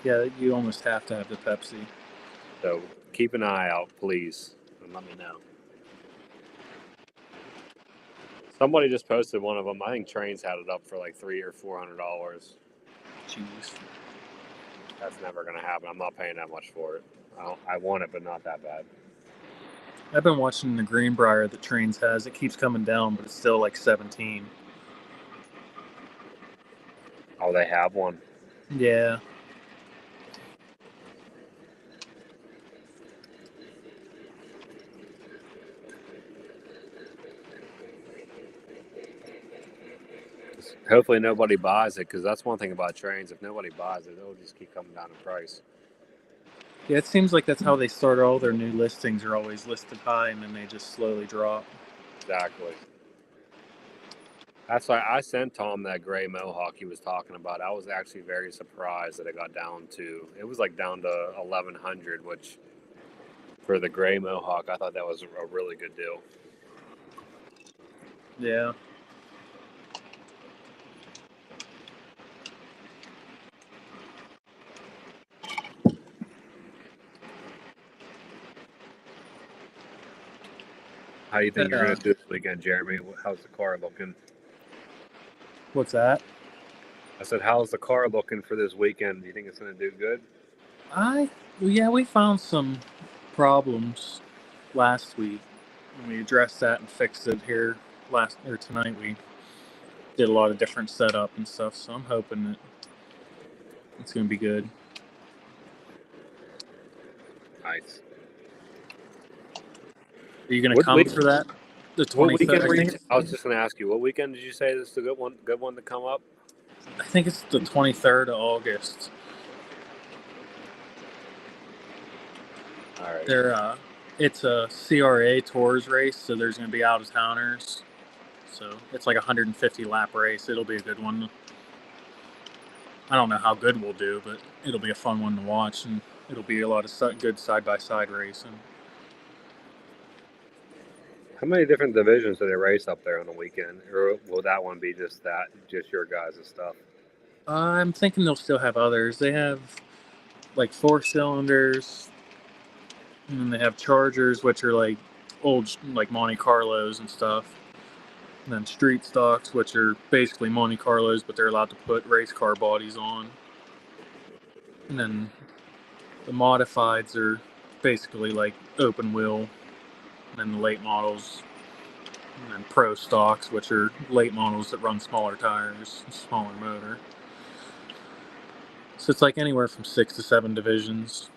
Yeah, you almost have to have the Pepsi. So keep an eye out, please, and let me know. Somebody just posted one of them. I think Trains had it up for like $300 or $400. Jeez. That's never going to happen. I'm not paying that much for it. I want it, but not that bad. I've been watching the Greenbrier that Trains has. It keeps coming down, but it's still like 17. Oh, they have one. Yeah. Hopefully nobody buys it, because that's one thing about Trains. If nobody buys it, it'll just keep coming down in price. Yeah, it seems like that's how they start all their new listings, are always listed high, and then they just slowly drop. Exactly. That's why I sent Tom that gray Mohawk he was talking about. I was actually very surprised that it got down to, it was like down to 1,100, which for the gray Mohawk, I thought that was a really good deal. Yeah. How do you think you're going to do this weekend, Jeremy? How's the car looking? What's that? I said, how's the car looking for this weekend? Do you think it's going to do good? Yeah, we found some problems last week, and we addressed that and fixed it here tonight. We did a lot of different setup and stuff, so I'm hoping that it's going to be good. Nice. Are you going to come for that? The 23rd. I was just going to ask you, what weekend did you say this is a good one to come up? I think it's the 23rd of August. All right. It's a CRA Tours race, so there's going to be out-of-towners. So it's like a 150 lap race. It'll be a good one. I don't know how good we'll do, but it'll be a fun one to watch, and it'll be a lot of good side-by-side racing. How many different divisions do they race up there on the weekend, or will that one be just your guys' stuff? I'm thinking they'll still have others. They have like 4 cylinders, and then they have Chargers, which are like old, like Monte Carlos and stuff. And then street stocks, which are basically Monte Carlos, but they're allowed to put race car bodies on. And then the modifieds are basically like open wheel, and then the late models, and then pro stocks, which are late models that run smaller tires, smaller motor. So it's like anywhere from 6 to 7 divisions.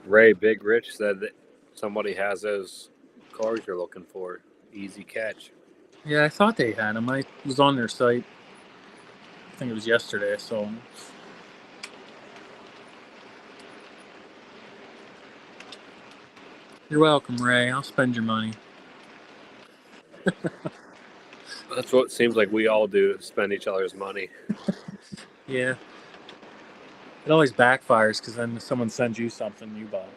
Ray Big Rich said that somebody has those cars you're looking for. Easy catch. Yeah, I thought they had them. I was on their site. I think it was yesterday I saw them. You're welcome, Ray. I'll spend your money. That's what it seems like we all do, spend each other's money. Yeah. It always backfires because then someone sends you something, you buy it.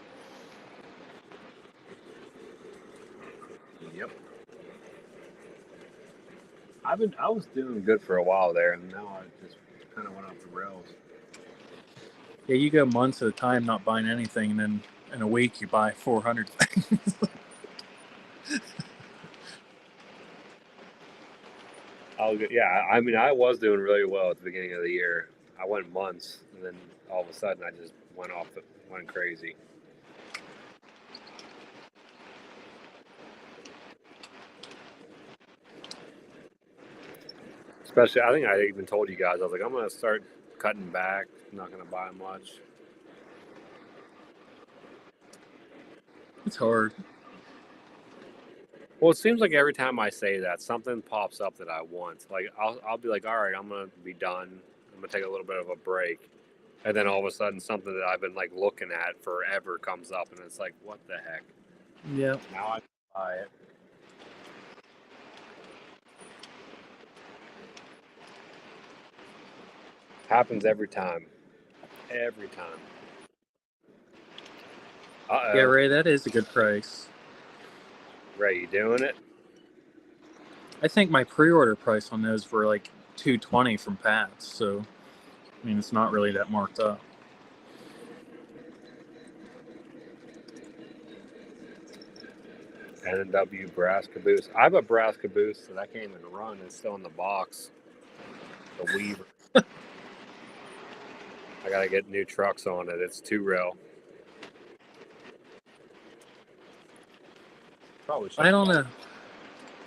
Yep. I was doing good for a while there, and now I just kind of went off the rails. Yeah, you go months at a time not buying anything, and then in a week you buy 400 things. Yeah, I mean, I was doing really well at the beginning of the year. I went months, and then all of a sudden I just went crazy. Especially, I think I even told you guys, I was like, I'm going to start cutting back. I'm not going to buy much. It's hard. Well, it seems like every time I say that, something pops up that I want. Like, I'll be like, all right, I'm going to be done. I'm going to take a little bit of a break. And then all of a sudden, something that I've been like looking at forever comes up, and it's like, what the heck? Yeah. Now I can buy it. Happens every time. Every time. Uh-oh. Yeah, Ray, that is a good price. Ray, you doing it? I think my pre-order price on those were like $220 from Pat's, so I mean it's not really that marked up. N&W brass caboose. I have a brass caboose that I can't even run. It's still in the box. The Weaver. I gotta get new trucks on it. It's 2-rail. Probably should. I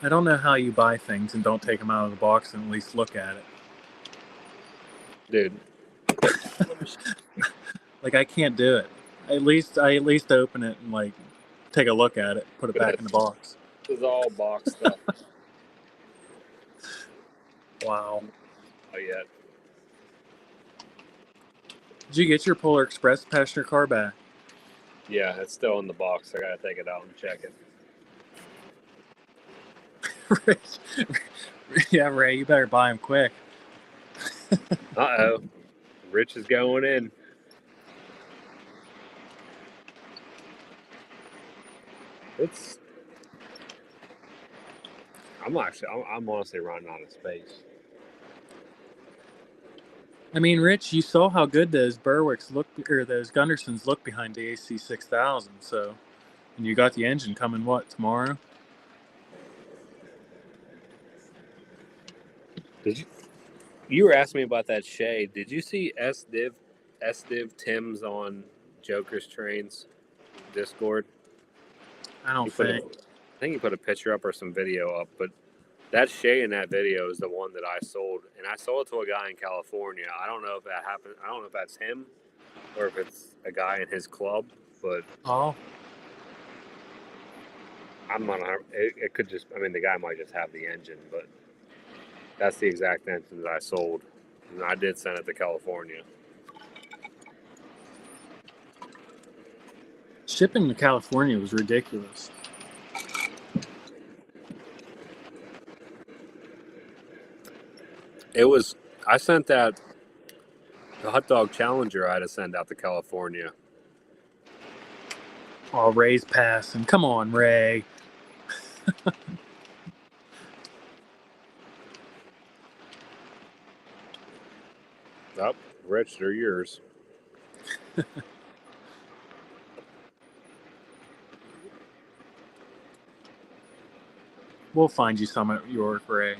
don't know how you buy things and don't take them out of the box and at least look at it. Dude. Like I can't do it. I at least open it and like take a look at it, put it back in the box. This is all box stuff. Wow. Oh, yeah. Did you get your Polar Express passenger car back? Yeah, it's still in the box. I gotta take it out and check it. Yeah, Ray, you better buy them quick. Uh-oh. Rich is going in. I'm honestly running out of space. I mean, Rich, you saw how good those Berwicks look, or those Gundersons look behind the AC 6000. So, and you got the engine coming tomorrow? You were asking me about that shade. Did you see SDiv Tim's on Joker's Trains Discord? I don't I think he put a picture up or some video up, but that shade in that video is the one that I sold, and I sold it to a guy in California. I don't know if that happened. I don't know if that's him or if it's a guy in his club, but I'm not. It could just. I mean, the guy might just have the engine, but that's the exact engine that I sold, and I did send it to California. Shipping to California was ridiculous. It was. I sent the hot dog Challenger I had to send out to California. Oh, Ray's passing. Come on, Ray. Up, Rich, they're yours. We'll find you some at York, Ray.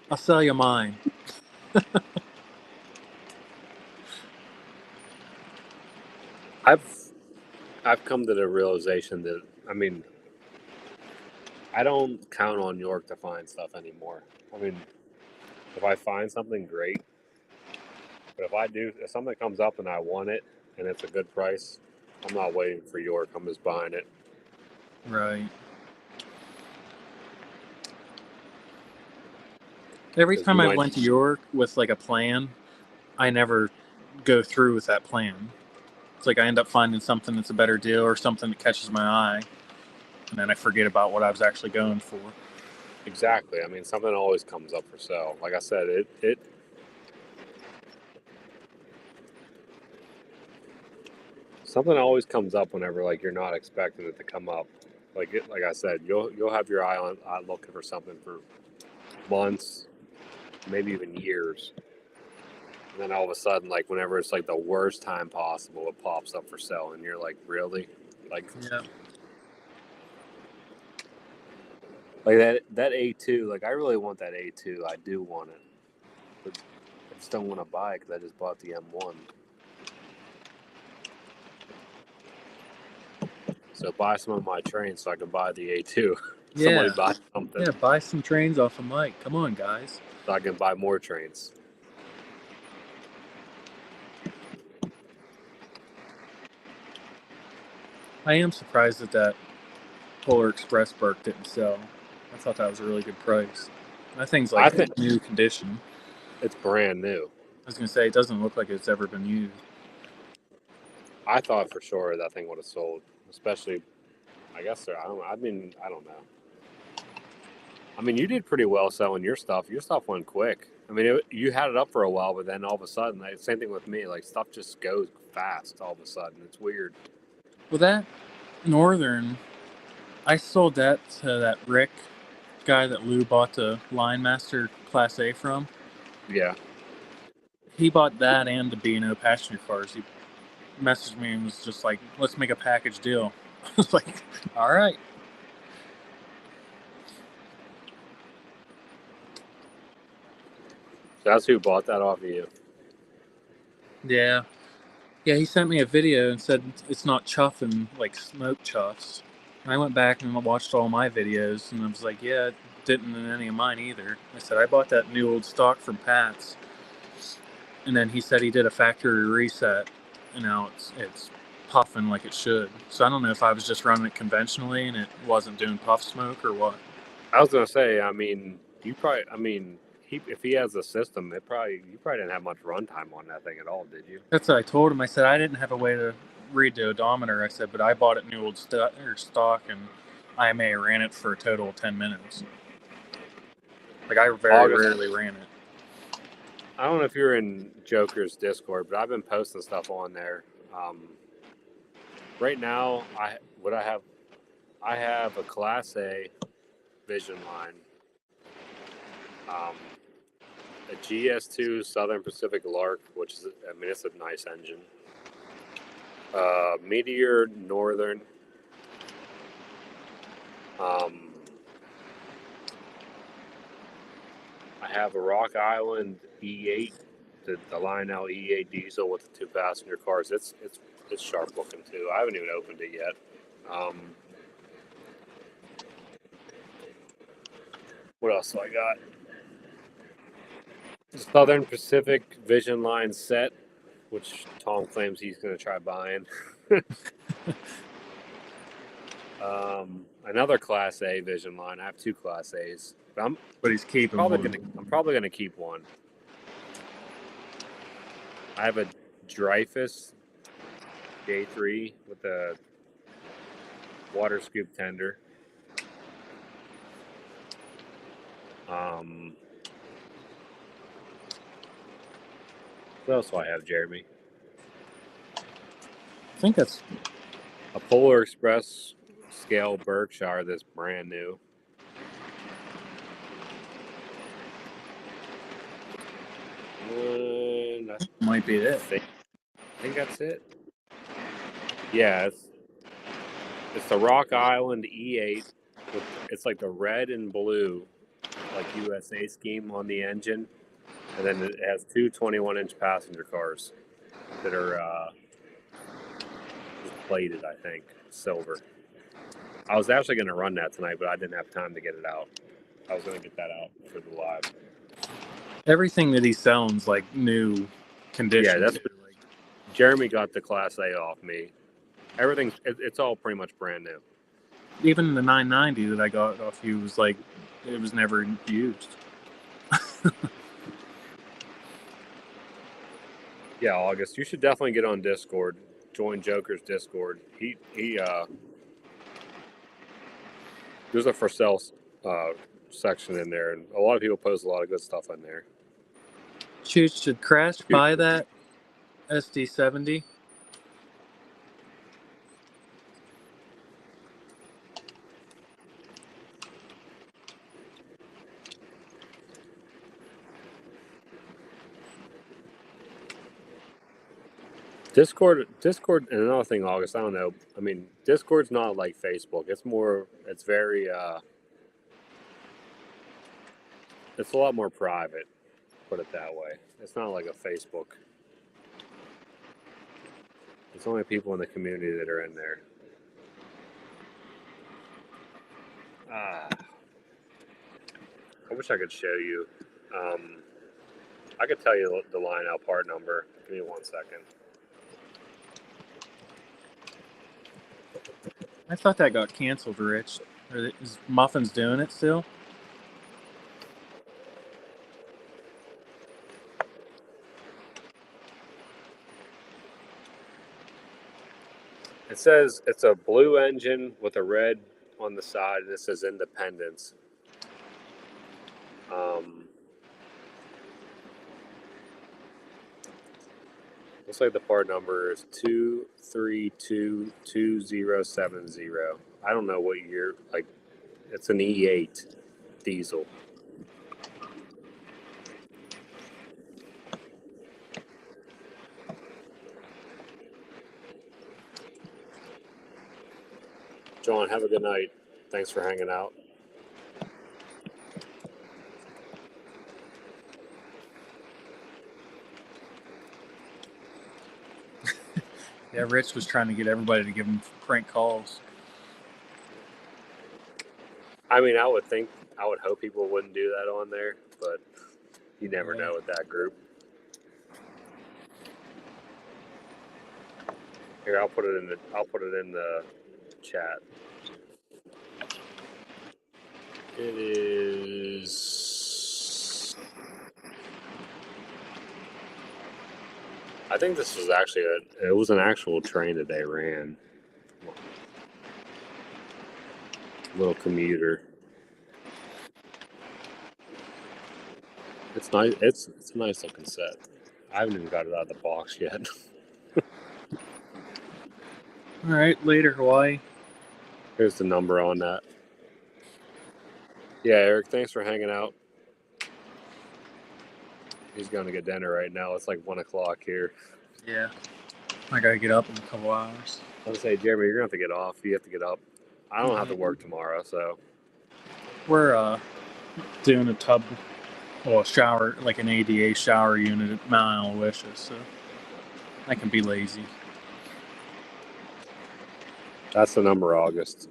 I'll sell you mine. I've come to the realization that, I mean, I don't count on York to find stuff anymore. I mean, if I find something, great. But if something comes up and I want it and it's a good price, I'm not waiting for York. I'm just buying it. Right. Every 'Cause time you I might- went to York with like a plan, I never go through with that plan. It's like I end up finding something that's a better deal or something that catches my eye, and then I forget about what I was actually going for. Exactly. I mean, something always comes up for sale. Like I said, it something always comes up whenever like you're not expecting it to come up. Like I said, you'll have your eye on looking for something for months, maybe even years. And then all of a sudden, like whenever it's like the worst time possible, it pops up for sale, and you're like, really? Like, Yeah. like that A2. Like, I really want that A2. I do want it, but I just don't want to buy it because I just bought the M1. So buy some of my trains so I can buy the A2. Somebody Yeah. buy something Yeah, buy some trains off of Mike. Come on, guys. so I can buy more trains. I am surprised that Polar Express Burke didn't sell. I thought that was a really good price. That thing's I like think new condition. it's brand new. I was gonna say it doesn't look like it's ever been used. I thought for sure that thing would have sold, especially. I guess I don't. I mean, I don't know. I mean, you did pretty well selling your stuff. Your stuff went quick. I mean, you had it up for a while, but then all of a sudden, like, same thing with me. Like stuff just goes fast all of a sudden. It's weird. Well, that Northern, I sold that to that Rick guy that Lou bought the Line Master Class A from. Yeah. He bought that and the B&O passenger cars. He messaged me and was just like, let's make a package deal. I was like, all right. So that's who bought that off of you. Yeah. Yeah, he sent me a video and said it's not chuffing like smoke chuffs. And I went back and watched all my videos and I was like, yeah, it didn't in any of mine either. I said, I bought that new old stock from Pat's. And then he said he did a factory reset and now it's puffing like it should. So I don't know if I was just running it conventionally and it wasn't doing puff smoke or what. I was gonna say. I mean, you probably. I mean, if he has a system, you probably didn't have much runtime on that thing at all, did you? That's what I told him. I said I didn't have a way to read the odometer. I said, but I bought it new old stock, and IMA ran it for a total of 10 minutes. Like I very rarely ran it. I don't know if you're in Joker's Discord, but I've been posting stuff on there. Right now, I have a Class A Vision line, a GS2 Southern Pacific Lark, which is, I mean, it's a nice engine. Meteor Northern. I have a Rock Island E8, the Lionel E8 diesel with the 2-passenger cars. It's sharp looking too. I haven't even opened it yet. What else do I got? Southern Pacific Vision Line set, which Tom claims he's going to try buying. Another Class A Vision Line. I have 2 Class A's, But he's keeping I'm one. probably gonna keep one. I have a Dreyfus J3 with a water scoop tender. What else do I have, Jeremy? I think that's A Polar Express scale Berkshire that's brand new. And I might be it. think that's it. Yeah, it's the Rock Island E8. It's like the red and blue, like USA scheme on the engine, and then it has two 21-inch passenger cars that are plated, I think, silver. I was actually going to run that tonight, but I didn't have time to get it out. I was going to get that out for the live. Everything that he's selling's like new condition. Yeah, that's Jeremy got the Class A off me. It's all pretty much brand new. Even the 990 that I got off you was like, it was never used. Yeah, August, you should definitely get on Discord. Join Joker's Discord. He there's a for sale section in there, and a lot of people post a lot of good stuff in there. Should Crash buy that SD70? Discord, and another thing, August, I don't know. I mean, Discord's not like Facebook. It's very, it's a lot more private, put it that way. It's not like a Facebook. It's only people in the community that are in there. I wish I could show you. I could tell you the line out part number. Give me 1 second. I thought that got canceled, Rich. Is Muffin's doing it still? It says it's a blue engine with a red on the side, and it says Independence. Looks like the part number is 2322070. I don't know what year. Like, it's an E8 diesel. John, have a good night. Thanks for hanging out. Yeah, Rich was trying to get everybody to give him prank calls. I mean, I would hope people wouldn't do that on there, but you never know with that group. Here, I'll put it in the chat. It is. I think this was actually it was an actual train that they ran. Little commuter. It's nice. It's a nice looking set. I haven't even got it out of the box yet. All right, later, Hawaii. Here's the number on that. Yeah, Eric, thanks for hanging out. He's going to get dinner right now. It's like 1 o'clock here. Yeah. I gotta get up in a couple hours. I was say, Jeremy, you're going to have to get off. You have to get up. I don't have to work tomorrow, so. We're doing a tub, a shower, like an ADA shower unit at Mount Aloysius, so I can be lazy. That's the number, August.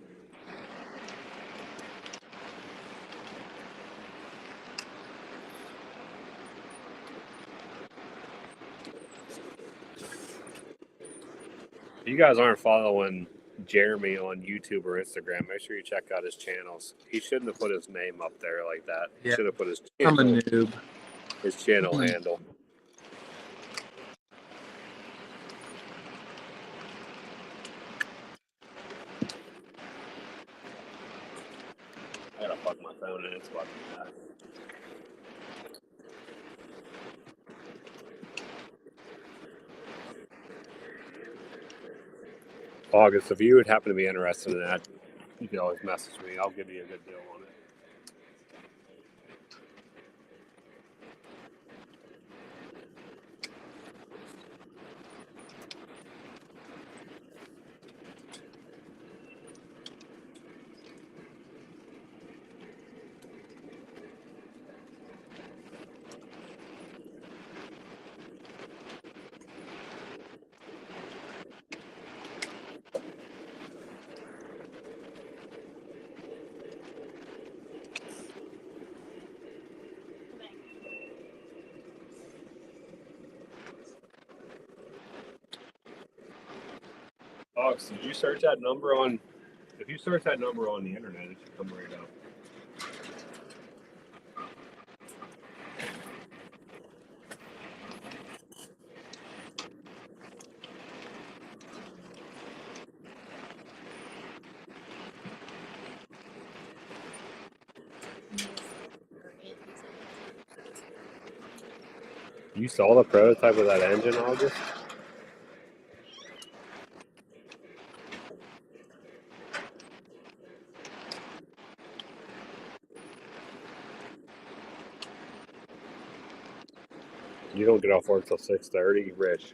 If you guys aren't following Jeremy on YouTube or Instagram, make sure you check out his channels. He shouldn't have put his name up there like that. He should have put his channel, I'm a noob. His channel handle. I gotta plug my phone in. It's about to die. August, if you would happen to be interested in that, you can always message me. I'll give you a good deal on it. August, did you search that number on? If you search that number on the internet, it should come right up. You saw the prototype of that engine, August? You don't get off work till 6:30, Rich.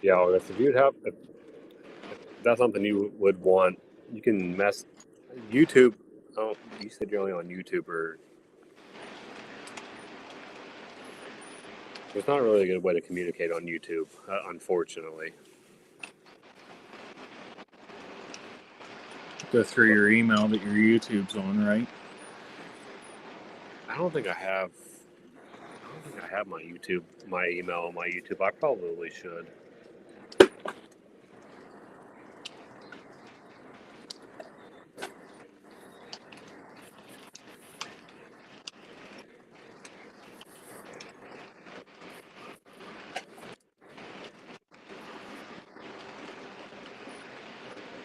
Yeah, August. If that's something you would want, you can mess YouTube. Oh, you said you're only on YouTube, or there's not really a good way to communicate on YouTube, unfortunately. Go through your email that your YouTube's on, right? I don't think I have my email on my YouTube. I probably should.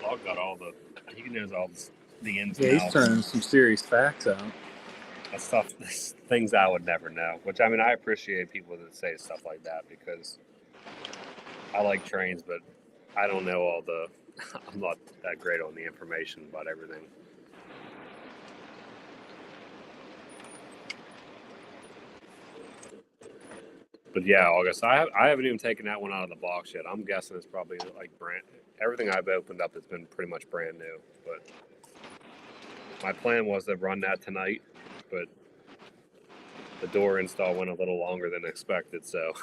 Log got he knows all the ins Yeah, and he's outs. turning some serious facts out. That's stuff, things I would never know. Which, I mean, I appreciate people that say stuff like that, because I like trains, but I don't know all the. I'm not that great on the information about everything. But yeah, August, I haven't even taken that one out of the box yet. I'm guessing it's probably like everything I've opened up has been pretty much brand new. But my plan was to run that tonight, but the door install went a little longer than expected. So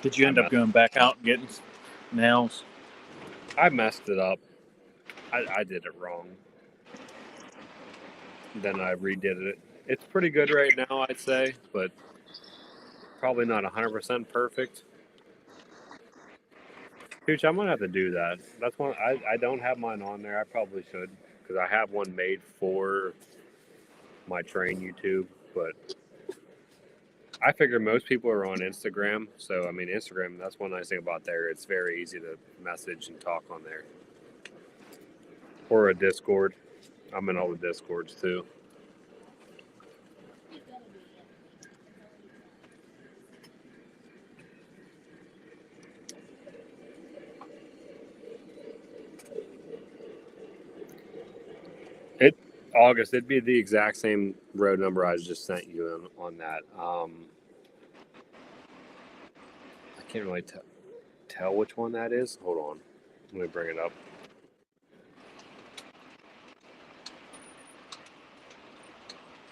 Did you end up going back out and getting nails? I messed it up. I did it wrong. Then I redid it. It's pretty good right now, I'd say, but probably not 100% perfect. Pooch, I'm gonna have to do that. That's one I don't have mine on there. I probably should, because I have one made for my train YouTube, but I figure most people are on Instagram. So I mean, Instagram, that's one nice thing about there. It's very easy to message and talk on there. Or a Discord. I'm in all the Discords too. August, it'd be the exact same road number I just sent you on that. I can't really tell which one that is. Hold on. Let me bring it up.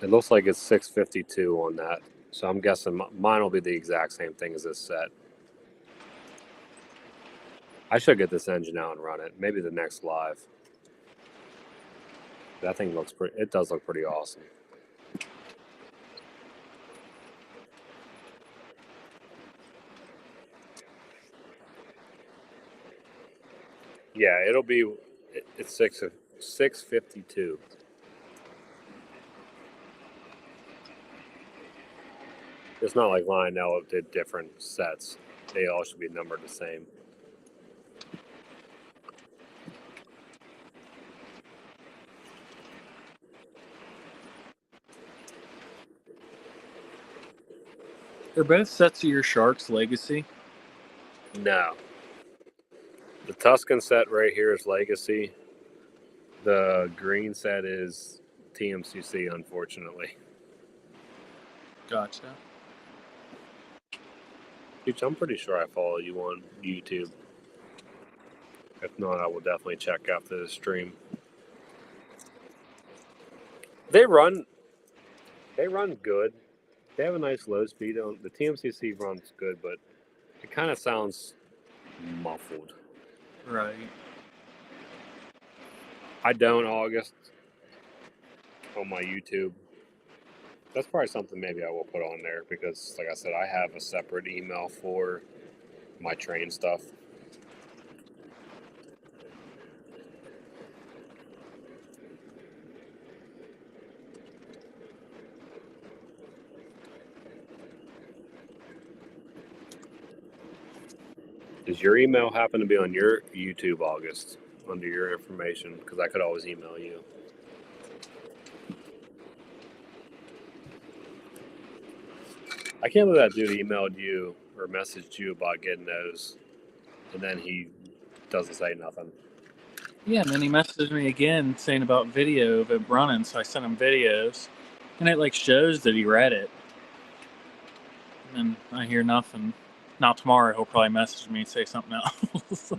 It looks like it's 652 on that. So I'm guessing mine will be the exact same thing as this set. I should get this engine out and run it. Maybe the next live. That thing looks pretty. It does look pretty awesome. Yeah, it'll be. It's 652. It's not like Lionel did different sets. They all should be numbered the same. Are both sets of your Sharks Legacy? No. The Tuscan set right here is Legacy. The green set is TMCC, unfortunately. Gotcha. Dude, I'm pretty sure I follow you on YouTube. If not, I will definitely check after the stream. They run good. They have a nice low speed. The TMCC runs good, but it kind of sounds muffled. Right. I don't August on my YouTube. That's probably something maybe I will put on there because, like I said, I have a separate email for my train stuff. Does your email happen to be on your YouTube, August, under your information? Because I could always email you. I can't believe that dude emailed you or messaged you about getting those, and then he doesn't say nothing. Yeah, and then he messaged me again saying about video of it running, so I sent him videos, and it like shows that he read it. And I hear nothing. Now tomorrow he'll probably message me and say something else.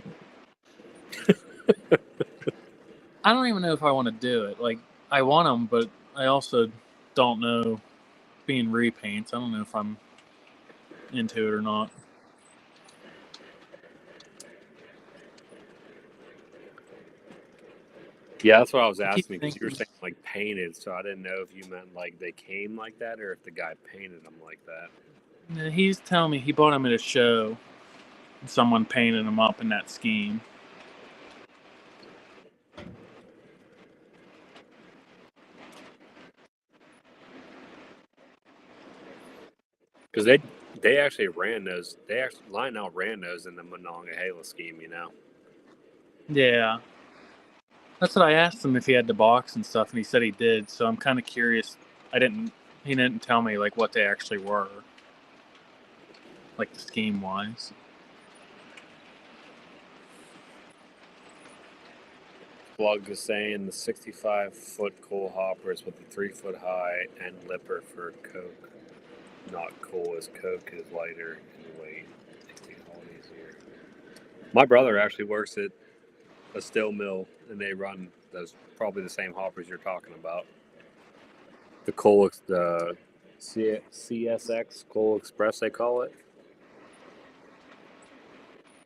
I don't even know if I want to do it. Like, I want them, but I also don't know being repaints. I don't know if I'm into it or not. Yeah, that's what I was I keep asking because you were thinking- saying like painted, so I didn't know if you meant like they came like that or if the guy painted them like that. Yeah, he's telling me he bought them at a show. And someone painted them up in that scheme. Because they actually ran those. They actually Lionel ran those in the Monongahela scheme, you know. Yeah. That's what I asked him if he had the box and stuff, and he said he did. So I'm kind of curious. He didn't tell me like what they actually were, like the scheme wise. Plug is saying the 65-foot coal hopper is with the 3-foot high and lipper for Coke. Not coal as Coke is lighter in weight. Makes it all easier. My brother actually works at a steel mill, and they run those probably the same hoppers you're talking about. The coal, the CSX Coal Express, they call it.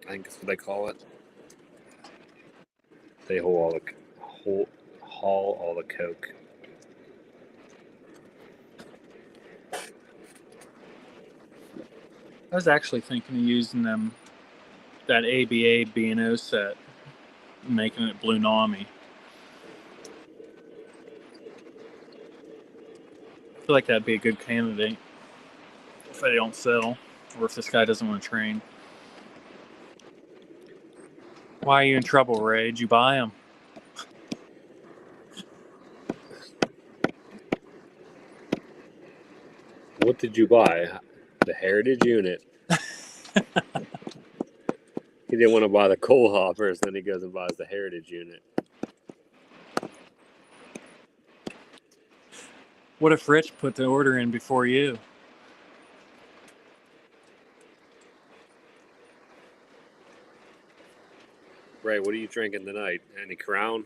I think that's what they call it. They haul all the coke. I was actually thinking of using that ABA B&O set, and making it Blue Nami. I feel like that'd be a good candidate if they don't sell, or if this guy doesn't want to train. Why are you in trouble, Ray? Did you buy them? What did you buy? The Heritage unit. He didn't want to buy the coal hoppers, then he goes and buys the Heritage unit. What if Rich put the order in before you? Ray, what are you drinking tonight? Any Crown?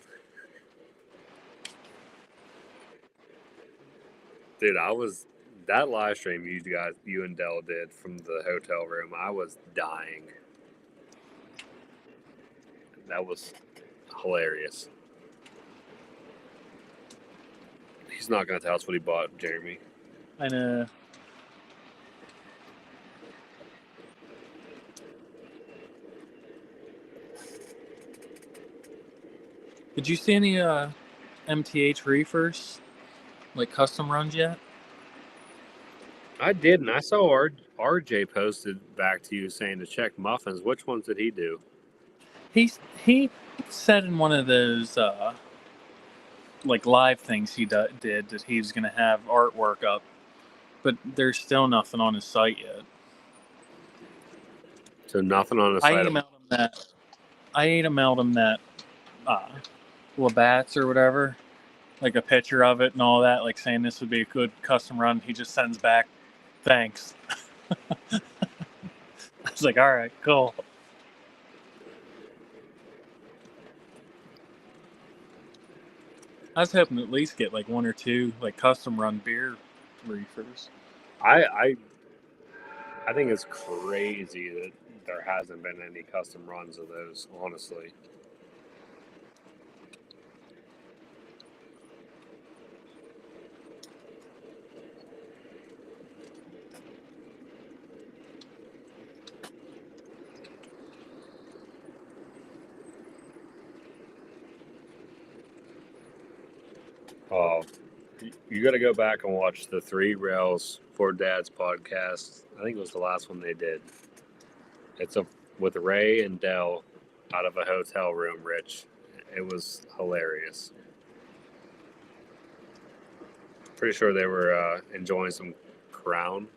Dude, that live stream you and Dell did from the hotel room, I was dying. That was hilarious. He's not going to tell us what he bought, Jeremy. I know. Did you see any MTH reefers, like custom runs yet? I didn't. I saw RJ posted back to you saying to check muffins. Which ones did he do? He said in one of those like live things he did that he was going to have artwork up but there's still nothing on his site yet. So nothing on the I site. emailed him that Labatt's or whatever, like a picture of it and all that, like saying this would be a good custom run. He just sends back, thanks. I was like, all right, cool. I was hoping to at least get like one or two like custom run beer reefers. I think it's crazy that there hasn't been any custom runs of those, honestly. You got to go back and watch the Three Rails for Dads podcast. I think it was the last one they did. It's with Ray and Dell out of a hotel room, Rich. It was hilarious. Pretty sure they were enjoying some Crown.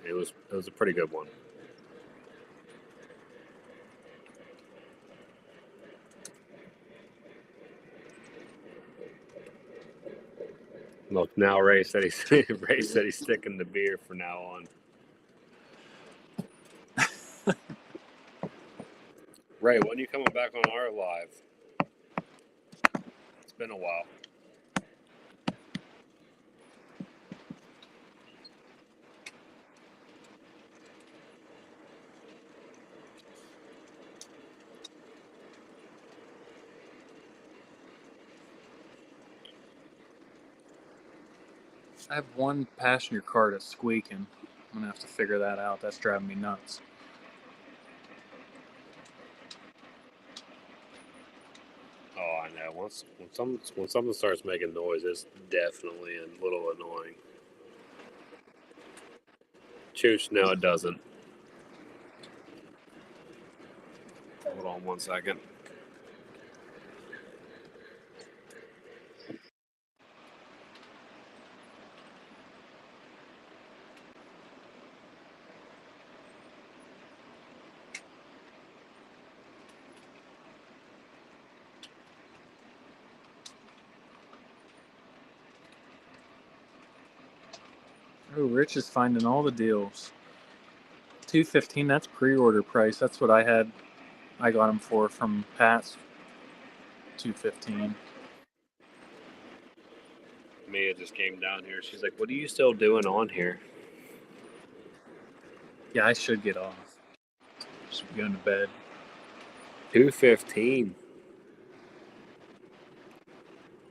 It was a pretty good one. Look, now Ray said he's sticking to beer from now on. Ray, when are you coming back on our live? It's been a while. I have one passenger car that's squeaking. I'm gonna have to figure that out. That's driving me nuts. Oh, I know. When something starts making noise, it's definitely a little annoying. Chooch, no, it doesn't. Hold on 1 second. Oh, Rich is finding all the deals. $215. That's pre-order price. That's what I had. I got them for from Pat's. $215. Mia just came down here. She's like, "What are you still doing on here?" Yeah, I should get off. Should be going to bed. 215.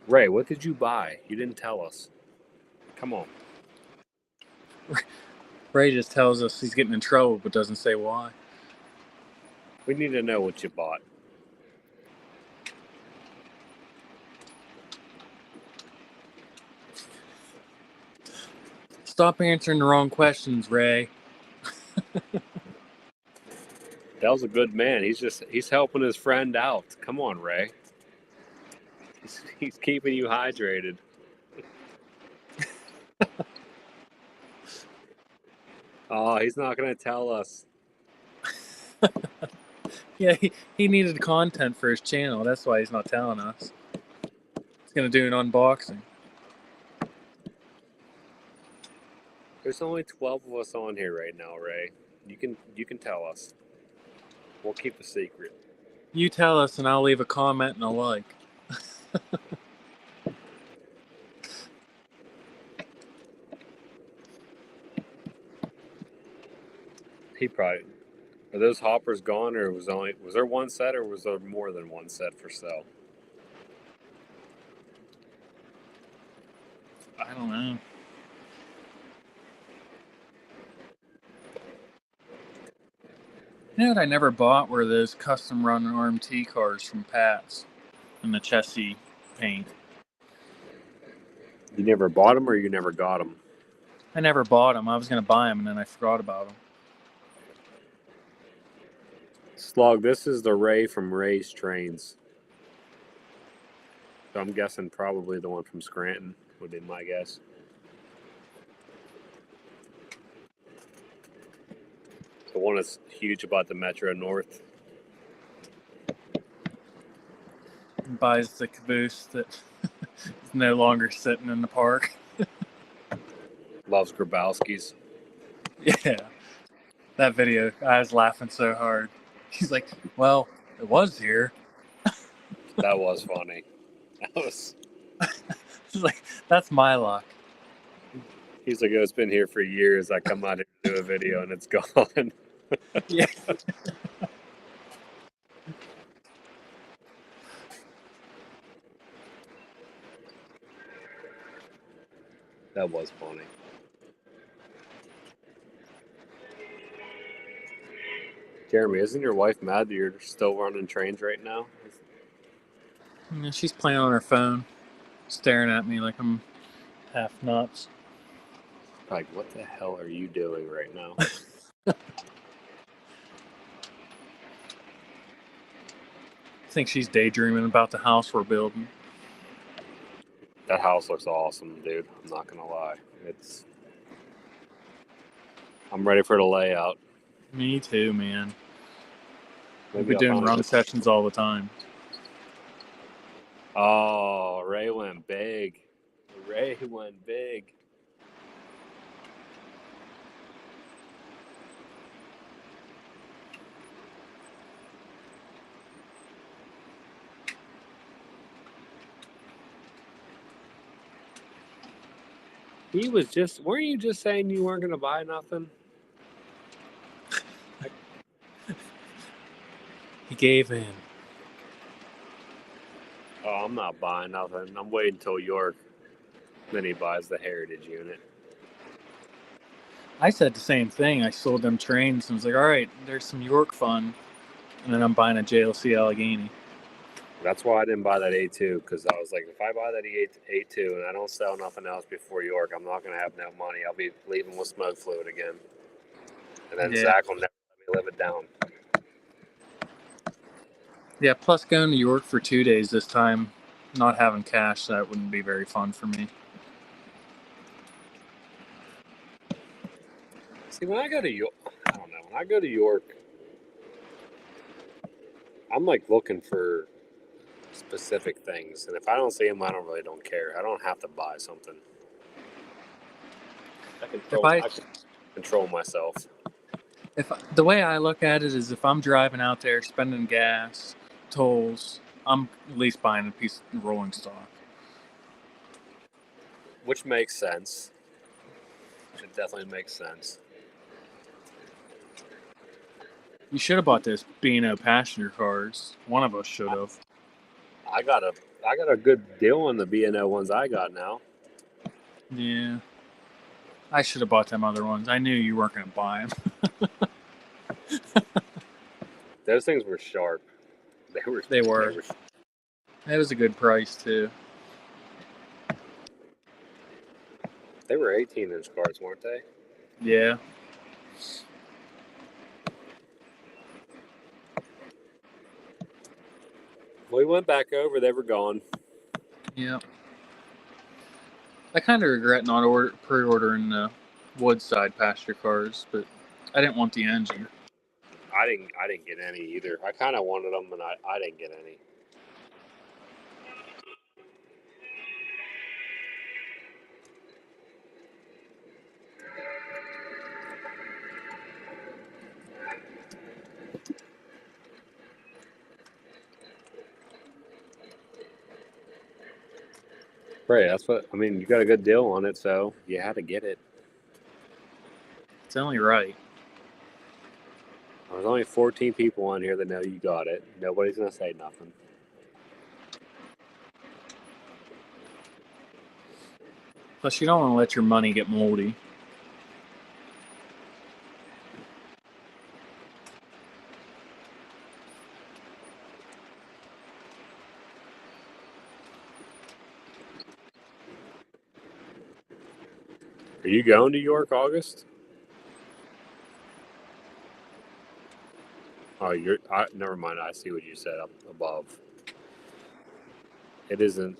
Ray, what did you buy? You didn't tell us. Come on. Ray just tells us he's getting in trouble, but doesn't say why. We need to know what you bought. Stop answering the wrong questions, Ray. Dell's a good man. He's helping his friend out. Come on, Ray. He's keeping you hydrated. Oh, he's not going to tell us. Yeah, he needed content for his channel. That's why he's not telling us. He's going to do an unboxing. There's only 12 of us on here right now, Ray. You can tell us. We'll keep a secret. You tell us and I'll leave a comment and a like. He probably... Are those hoppers gone, or was there one set, or was there more than one set for sale? I don't know. You know what I never bought were those custom run RMT cars from Pat's in the chassis paint. You never bought them, or you never got them? I never bought them. I was going to buy them and then I forgot about them. Slug, this is the Ray from Ray's Trains. So I'm guessing probably the one from Scranton would be my guess. The one that's huge about the Metro North. Buys the caboose that is no longer sitting in the park. Loves Grabowski's. Yeah. That video, I was laughing so hard. He's like, well, it was here. That was funny. That was. He's like, that's my luck. He's like, oh, it's been here for years. I come out here to do a video and it's gone. Yeah. That was funny. Jeremy, isn't your wife mad that you're still running trains right now? Yeah, she's playing on her phone, staring at me like I'm half nuts. Like, what the hell are you doing right now? I think she's daydreaming about the house we're building. That house looks awesome, dude. I'm not gonna lie. I'm ready for the layout. Me too, man. We'll Maybe be I'll doing finally run just- sessions all the time. Oh, Ray went big. Ray went big. Weren't you just saying you weren't gonna buy nothing? He gave in. Oh, I'm not buying nothing. I'm waiting until York. Then he buys the Heritage unit. I said the same thing. I sold them trains and was like, all right, there's some York fun. And then I'm buying a JLC Allegheny. That's why I didn't buy that A2, because I was like, if I buy that A2 and I don't sell nothing else before York, I'm not going to have no money. I'll be leaving with smoke fluid again. And then Yeah. Zach will never let me live it down. Yeah, plus going to York for 2 days this time, not having cash, that wouldn't be very fun for me. See, when I go to York, I don't know. When I go to York, I'm like looking for specific things. And if I don't see them, I don't care. I don't have to buy something. I can control myself. The way I look at it is if I'm driving out there spending gas, tolls, I'm at least buying a piece of rolling stock. Which makes sense. It definitely makes sense. You should have bought those B&O passenger cars. One of us should have. I got a good deal on the B&O ones I got now. Yeah. I should have bought them other ones. I knew you weren't going to buy them. Those things were sharp. They were. It was a good price, too. They were 18-inch cars, weren't they? Yeah. We went back over. They were gone. Yeah. I kind of regret not pre-ordering the Woodside passenger cars, but I didn't want the engine. I didn't get any either. I kind of wanted them, and I didn't get any. Right, that's what I mean. You got a good deal on it, so you had to get it. It's only right. There's only 14 people on here that know you got it. Nobody's gonna say nothing. Plus, you don't want to let your money get moldy. Are you going to York August? Oh, never mind. I see what you said up above. It isn't.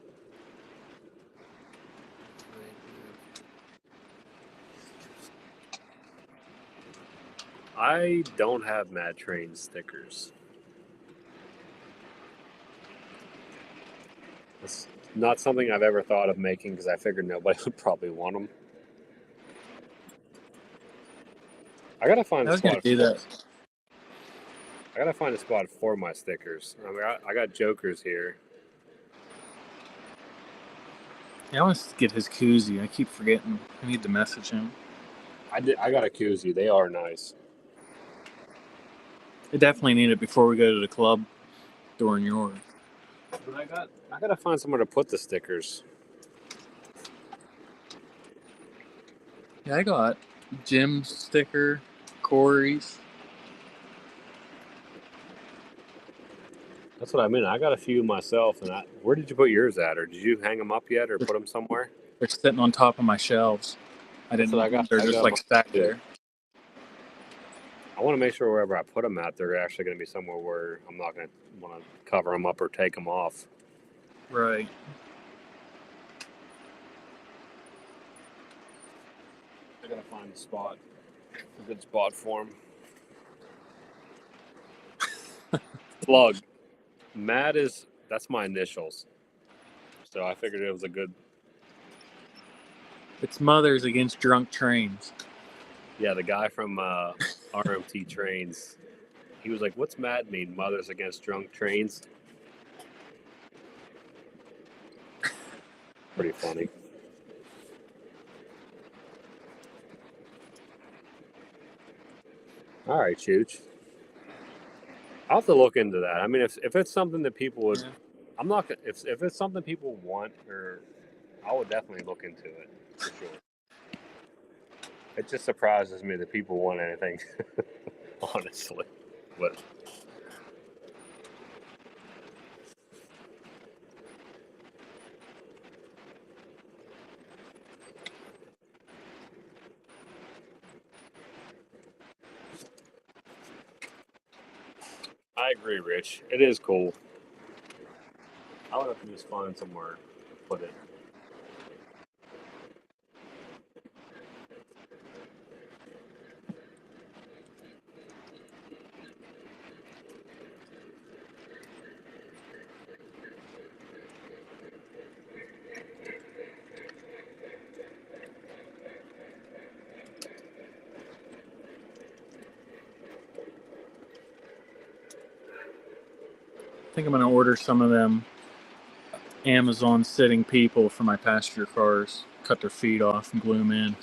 I don't have Mad Train stickers. It's not something I've ever thought of making because I figured nobody would probably want them. I gotta find I a was gonna spot. do that. I gotta find a spot for my stickers. I got Jokers here. Yeah, I want to get his koozie. I keep forgetting. I need to message him. I got a koozie. They are nice. I definitely need it before we go to the club during your. But I gotta find somewhere to put the stickers. Yeah, I got Jim's sticker, Corey's. That's what I mean. I got a few myself. And where did you put yours at, or did you hang them up yet, or put them somewhere? They're sitting on top of my shelves. I That's didn't. what I got. They're I just got like mine stacked too. there. I want to make sure wherever I put them at, they're actually going to be somewhere where I'm not going to want to cover them up or take them off. Right. I gotta find a spot, a good spot for them. Plug. Matt that's my initials, so I figured it was a good. It's mothers against drunk trains. Yeah, the guy from RMT Trains, he was like, "What's Matt mean? Mothers against drunk trains?" Pretty funny. All right, Chooch. I'll have to look into that. I mean, if it's something that people would, Yeah. I'm not gonna. If it's something people want, or I would definitely look into it for sure. It just surprises me that people want anything, honestly. But I agree, Rich. It is cool. I would have to just find somewhere to put it. I think I'm gonna order some of them Amazon sitting people for my passenger cars. Cut their feet off and glue them in.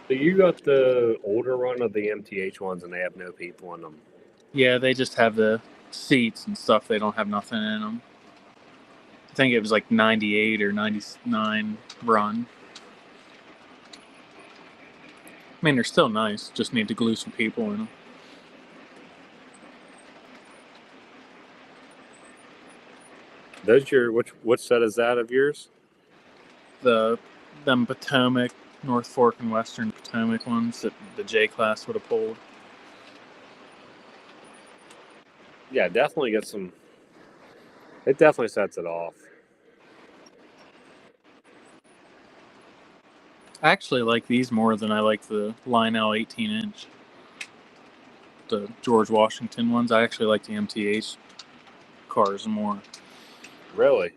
So you got the older run of the MTH ones, and they have no people in them. Yeah, they just have the seats and stuff. They don't have nothing in them. I think it was like 98 or 99 run. I mean, they're still nice. Just need to glue some people in them. Those which set is that of yours? Them Potomac, North Fork and Western Potomac ones that the J class would have pulled. Yeah, definitely get some. It definitely sets it off. I actually like these more than I like the Lionel 18-inch. The George Washington ones. I actually like the MTH cars more. Really?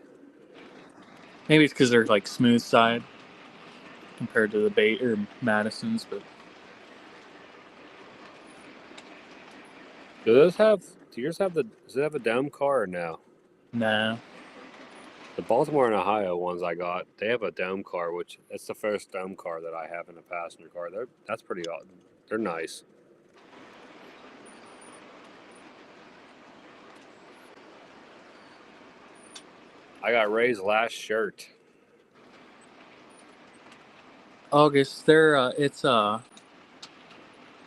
Maybe it's because they're like smooth side compared to the Bait or Madison's, but Do those have? Do yours have the? Does it have a dome car or no? nah. The Baltimore and Ohio ones I got, they have a dome car, which it's the first dome car that I have in a passenger car. That's pretty odd. They're nice. I got Ray's last shirt. August,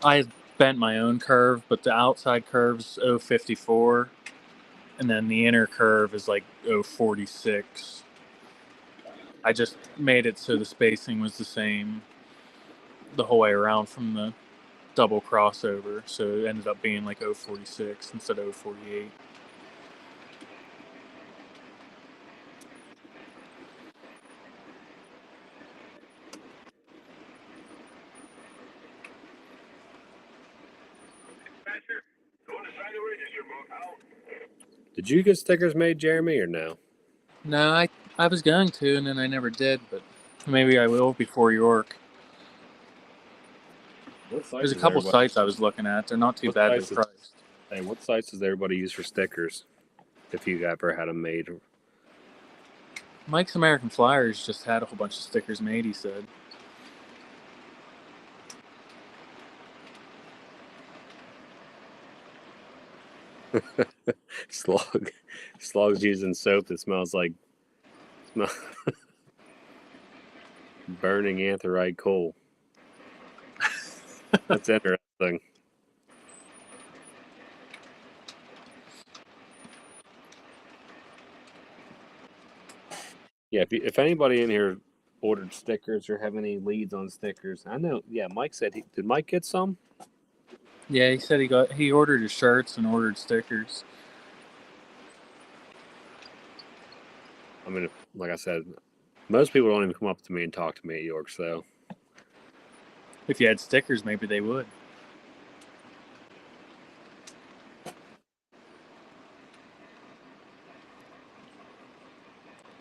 I bent my own curve, but the outside curve's 054, and then the inner curve is like 046. I just made it so the spacing was the same the whole way around from the double crossover, so it ended up being like 046 instead of 048. Did you get stickers made, Jeremy, or no? No, I was going to, and then I never did, but maybe I will before York. What sites There's a is couple everybody- sites I was looking at. They're not too What badly sites is- priced. Hey, what sites does everybody use for stickers? If you ever had them made. Mike's American Flyers just had a whole bunch of stickers made, he said. Slog's using soap that smells like burning anthracite coal. That's interesting. Yeah, if anybody in here ordered stickers or have any leads on stickers, I know. Yeah, Mike said did Mike get some? Yeah, he said he ordered his shirts and ordered stickers. I mean, like I said, most people don't even come up to me and talk to me at York, so If you had stickers, maybe they would.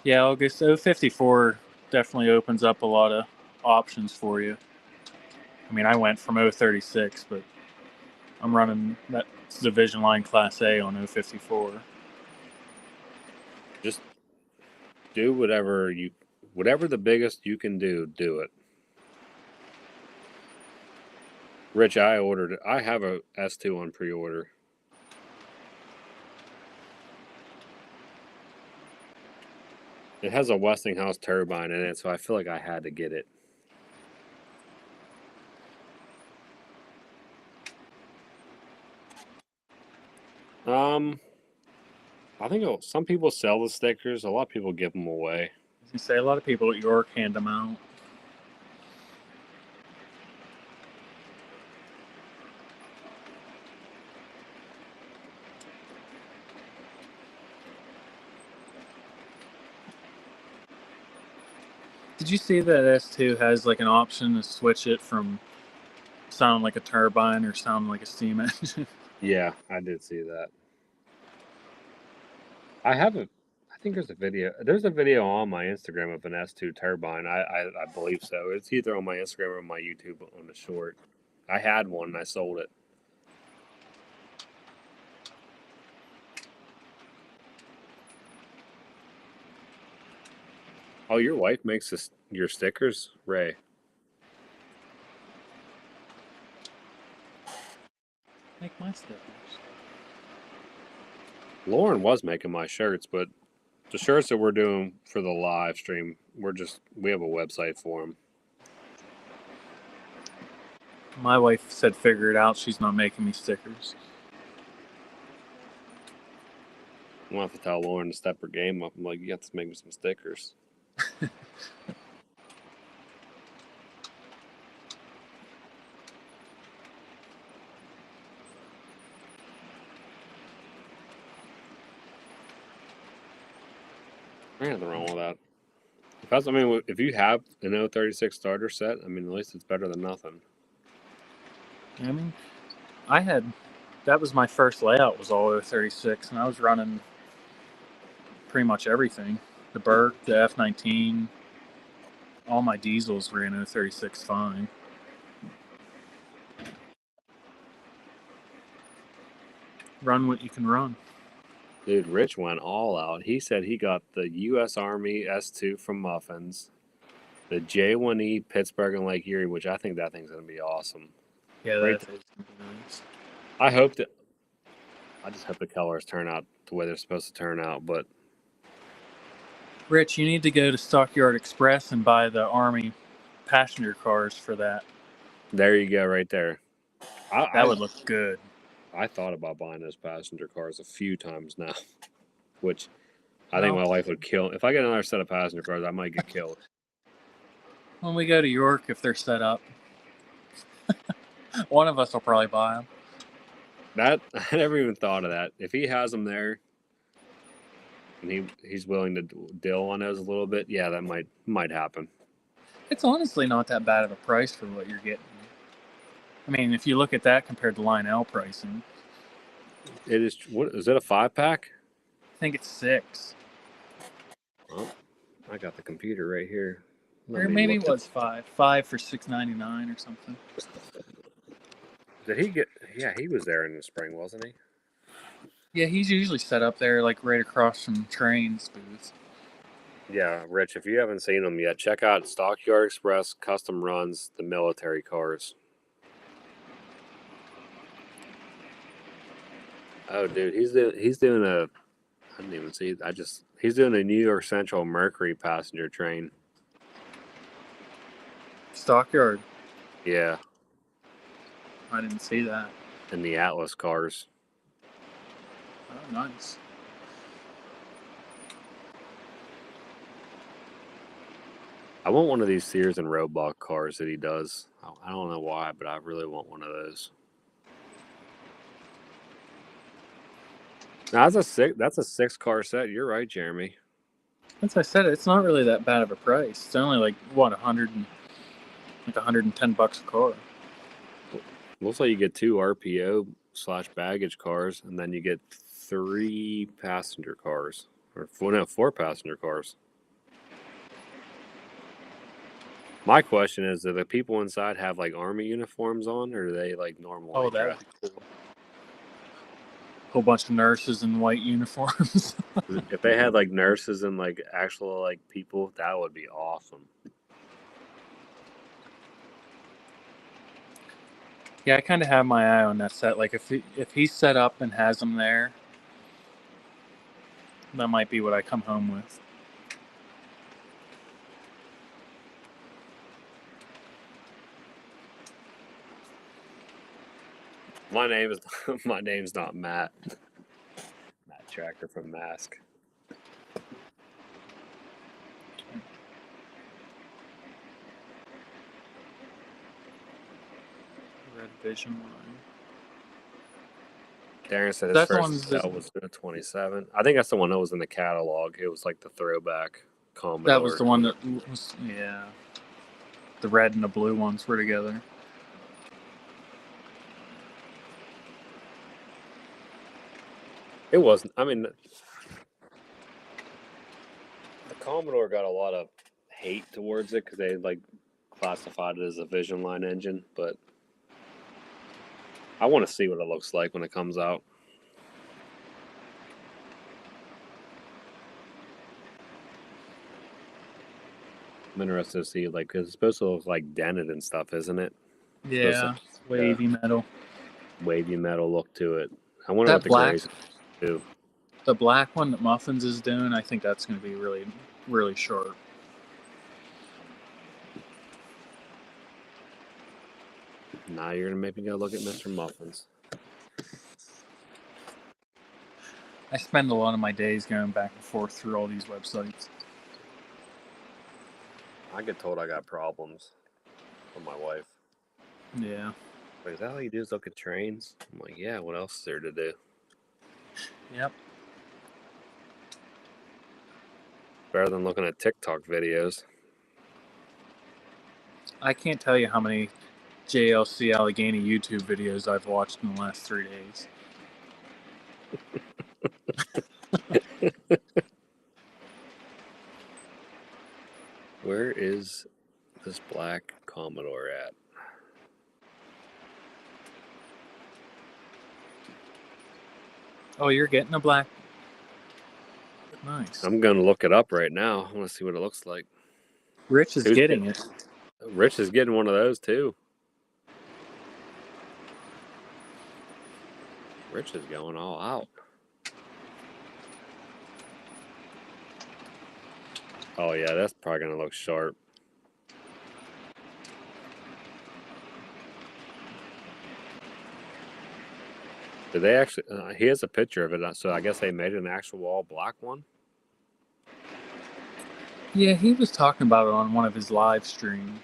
Yeah, August 054 definitely opens up a lot of options for you. I mean, I went from 036, but I'm running that Division Line Class A on 054. just do whatever the biggest you can do it. Rich, I ordered it. I have a S2 on pre-order. It has a Westinghouse turbine in it, so I feel like I had to get it. I think some people sell the stickers. A lot of people give them away. As you say, a lot of people at York hand them out. Did you see that S2 has like an option to switch it from sounding like a turbine or sounding like a steam engine? Yeah, I did see that. I think there's a video. There's a video on my Instagram of an S2 turbine. I believe so. It's either on my Instagram or my YouTube on the short. I had one and I sold it. Oh, your wife makes your stickers, Ray. Make my stickers. Lauren was making my shirts, but the shirts that we're doing for the live stream, we have a website for them. My wife said figure it out. She's not making me stickers. I'm gonna have to tell Lauren to step her game up. I'm like, you have to make me some stickers. Ain't nothing wrong with that. If you have an 036 starter set, I mean, at least it's better than nothing. I mean, that was my first layout was all 036, and I was running pretty much everything. The Burke, the F19, all my diesels ran 036 fine. Run what you can run. Dude, Rich went all out. He said he got the U.S. Army S2 from Muffins, the J1E Pittsburgh and Lake Erie, which I think that thing's going to be awesome. Yeah, Great. that's nice. I just hope the colors turn out the way they're supposed to turn out, but Rich, you need to go to Stockyard Express and buy the Army passenger cars for that. there you go right there. That would look good. I thought about buying those passenger cars a few times now, which I think my wife would kill. If I get another set of passenger cars, I might get killed. When we go to York, if they're set up, one of us will probably buy them. That I never even thought of that. If he has them there, and he's willing to deal on those a little bit, yeah, that might happen. It's honestly not that bad of a price for what you're getting. I mean, if you look at that compared to Line L pricing, It is. What is it? A 5-pack? I think it's 6. Oh, I got the computer right here. Or maybe it was 5. 5 for $6.99 or something. Did he get? Yeah, he was there in the spring, wasn't he? Yeah, he's usually set up there, like right across from Trains booth. Yeah, Rich. If you haven't seen them yet, check out Stockyard Express Custom Runs, the military cars. Oh, dude, he's doing a. I didn't even see. He's doing a New York Central Mercury passenger train. Stockyard. Yeah, I didn't see that. and the Atlas cars. Oh, nice. I want one of these Sears and Roebuck cars that he does. I don't know why, but I really want one of those. Now, that's a 6-car set. You're right, Jeremy. As I said, it's not really that bad of a price. It's only like what, $110 a car. Looks like you get 2 RPO/baggage cars, and then you get 3 passenger cars, or 4 passenger cars. My question is, do the people inside have like army uniforms on, or do they like normal? Oh, that would be cool. Whole bunch of nurses in white uniforms. If they had like nurses and like actual like people, that would be awesome. Yeah, I kind of have my eye on that set. Like if he's set up and has them there, that might be what I come home with. My name's not Matt. Matt Tracker from Mask. Red Vision line. Darren said his That's the first one sale was in a 27. I think that's the one that was in the catalog. It was like the throwback Commodore. That was the one that was, yeah. The red and the blue ones were together. It wasn't. I mean, the Commodore got a lot of hate towards it because they like classified it as a Vision Line engine, but I want to see what it looks like when it comes out. I'm interested to see, like, 'cause it's supposed to look like dented and stuff, isn't it? Yeah, wavy metal. Wavy metal look to it. I wonder That what the black, grays do. the black one that Muffins is doing, I think that's going to be really, really sharp. Now you're gonna make me go look at Mr. Muffins. I spend a lot of my days going back and forth through all these websites. I get told I got problems from my wife. Yeah. Like, is that all you do is look at trains? I'm like, yeah, what else is there to do? Yep. Better than looking at TikTok videos. I can't tell you how many JLC Allegheny YouTube videos I've watched in the last 3 days. Where is this black Commodore at? Oh, you're getting a black? Nice. I'm gonna look it up right now. I want to see what it looks like. Rich is getting it. Rich is getting one of those too. Rich is going all out. Oh yeah, that's probably gonna look sharp. Did they actually? He has a picture of it, so I guess they made an actual all black one. Yeah, he was talking about it on one of his live streams.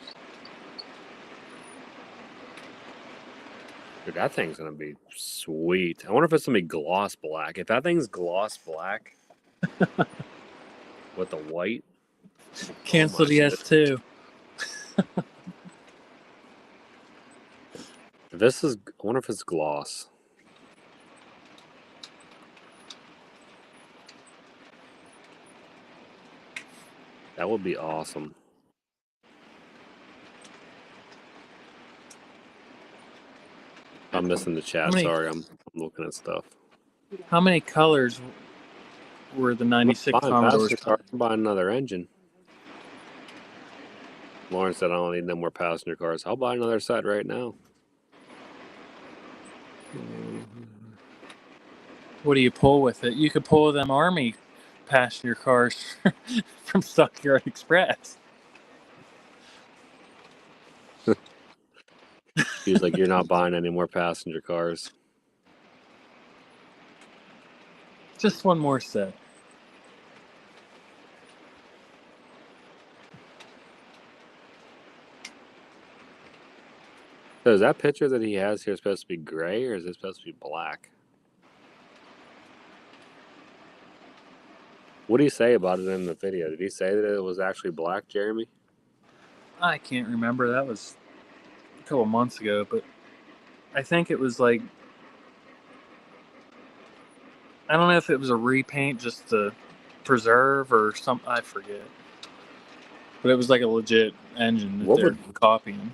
Dude, that thing's gonna be sweet. I wonder if it's gonna be gloss black. If that thing's gloss black with the white, Cancel the S2. this is. I wonder if it's gloss. That would be awesome. I'm missing the chat. many- Sorry, I'm looking at stuff. How many colors were the 96 Fine, Commodores? passenger car, I'm buying another engine. Lauren said I don't need no more passenger cars. I'll buy another set right now. What do you pull with it? You could pull them Army passenger cars from Stockyard Express. He was like, "You're not buying any more passenger cars." Just one more set. So is that picture that he has here supposed to be gray or is it supposed to be black? What did he say about it in the video? Did he say that it was actually black, Jeremy? I can't remember. That was a couple months ago, but I think it was like, I don't know if it was a repaint just to preserve or something. I forget. But it was like a legit engine that What they're would- copying.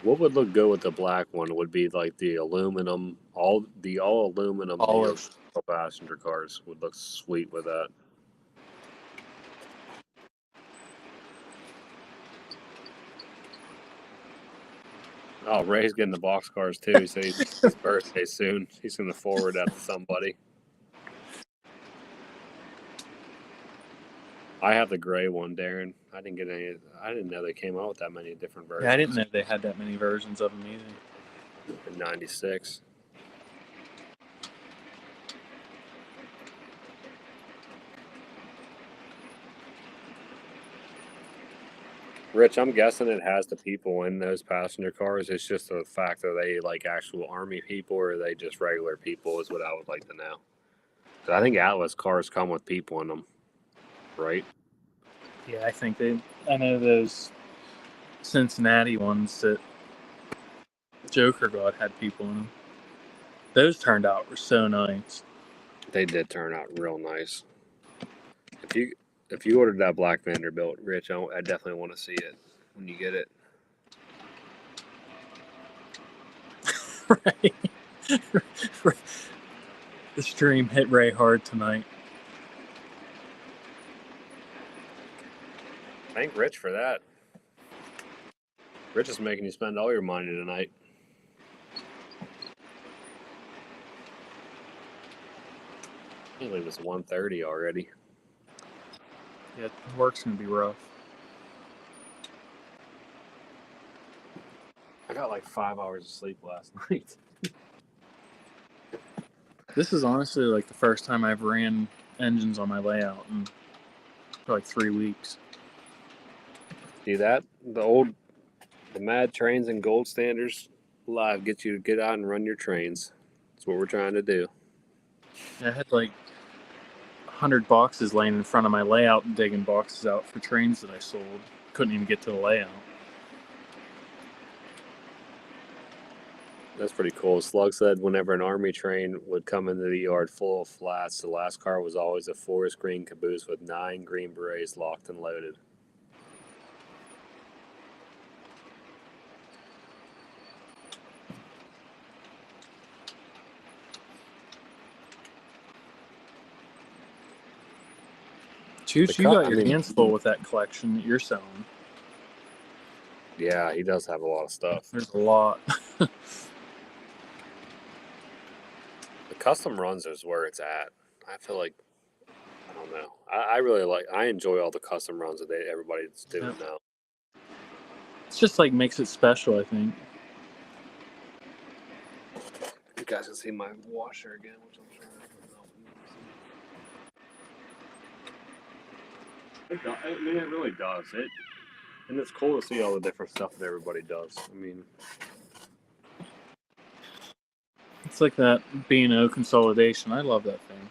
What would look good with the black one would be like the aluminum, all aluminum Olive. passenger cars would look sweet with that. Oh, Ray's getting the box cars too. He said it's his birthday soon. He's going to forward that to somebody. I have the gray one, Darren. I didn't get any. I didn't know they came out with that many different versions. Yeah, I didn't know they had that many versions of them either. In '96. Rich, I'm guessing it has the people in those passenger cars. It's just the fact that they like actual Army people or are they just regular people is what I would like to know. 'Cause I think Atlas cars come with people in them, right? Yeah, I know those Cincinnati ones that Joker got had people in them. Those turned out were so nice. They did turn out real nice. If you ordered that black Vanderbilt, Rich, I definitely want to see it when you get it. Right. The stream hit Ray hard tonight. Thank Rich for that. Rich is making you spend all your money tonight. I can't believe it's 1:30 already. Yeah, work's gonna be rough. I got like 5 hours of sleep last night. This is honestly like the first time I've ran engines on my layout in for like 3 weeks. See that? The Mad Trains and Gold Standards Live get you to get out and run your trains. That's what we're trying to do. I had like 100 boxes laying in front of my layout and digging boxes out for trains that I sold. Couldn't even get to the layout. That's pretty cool. Slug said whenever an Army train would come into the yard full of flats, the last car was always a forest green caboose with 9 green berets locked and loaded. Chooch, you got your hands full with that collection that you're selling. Yeah, he does have a lot of stuff. There's a lot. The custom runs is where it's at. I feel like, I don't know. I really I enjoy all the custom runs that everybody's doing now. It's just like makes it special, I think. You guys can see my washer again, which I'm sure I mean, it really does. And it's cool to see all the different stuff that everybody does. I mean, It's like that B&O consolidation. I love that thing.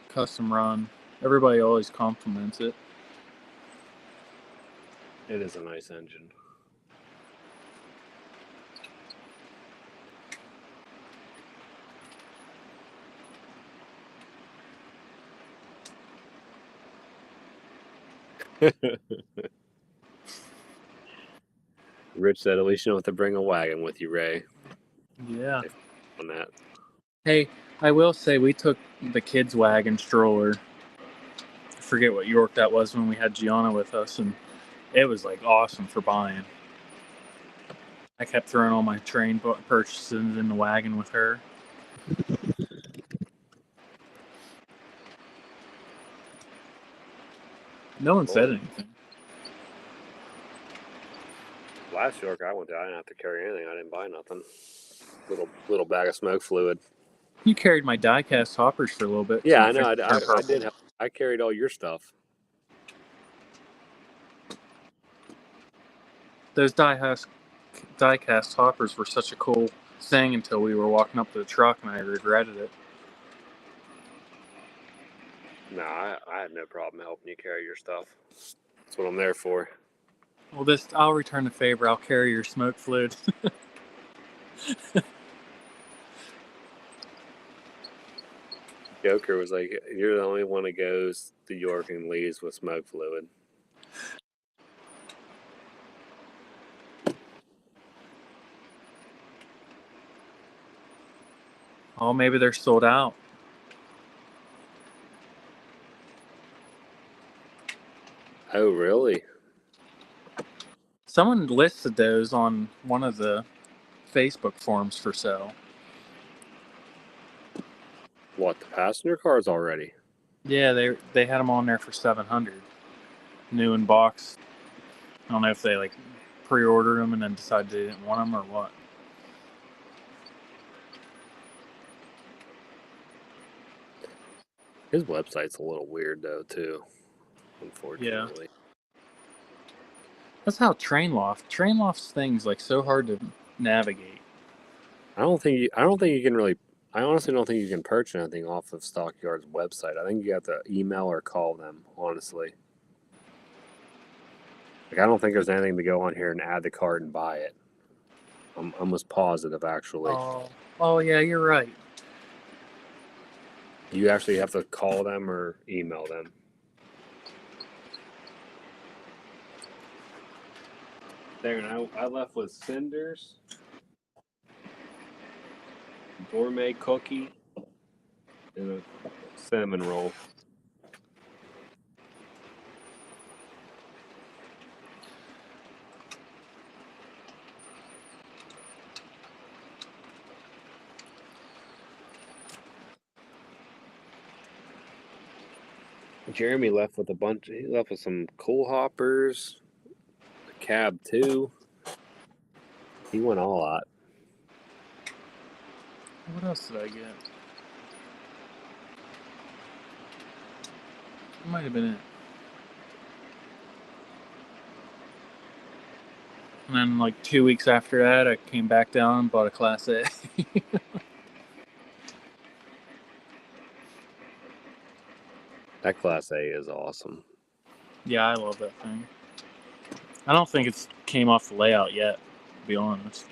Custom run. Everybody always compliments it. it is a nice engine. Rich said, at least you don't have to bring a wagon with you, Ray. Yeah. On that. Hey, I will say we took the kids' wagon stroller. I forget what York that was when we had Gianna with us, and it was like awesome for buying. I kept throwing all my train purchases in the wagon with her. No one said anything. Last York I went to, I didn't have to carry anything. I didn't buy nothing. Little bag of smoke fluid. You carried my die-cast hoppers for a little bit. Yeah, I know. I did. I carried all your stuff. Those die-cast hoppers were such a cool thing until we were walking up to the truck, and I regretted it. No, I had no problem helping you carry your stuff. That's what I'm there for. Well, I'll return the favor. I'll carry your smoke fluid. Joker was like, "You're the only one that goes to York and leaves with smoke fluid." Oh, maybe they're sold out. Oh, really? Someone listed those on one of the Facebook forums for sale. What, the passenger cars already? Yeah, they had them on there for $700, new in box. I don't know if they like pre-ordered them and then decided they didn't want them or what. His website's a little weird though, too. Unfortunately. That's how Trainloft's things like so hard to navigate. I honestly don't think you can purchase anything off of Stockyard's website. I think you have to email or call them, honestly. Like, I don't think there's anything to go on here and add the cart and buy it. I'm almost positive, actually. Oh yeah, you're right. You actually have to call them or email them. There, and I left with cinders, gourmet cookie, and a cinnamon roll. Jeremy left with he left with some coal hoppers, a cab too. He went all out. What else did I get? It might have been it. And then like 2 weeks after that, I came back down and bought a Class A. That Class A is awesome. Yeah, I love that thing. I don't think it's came off the layout yet, to be honest.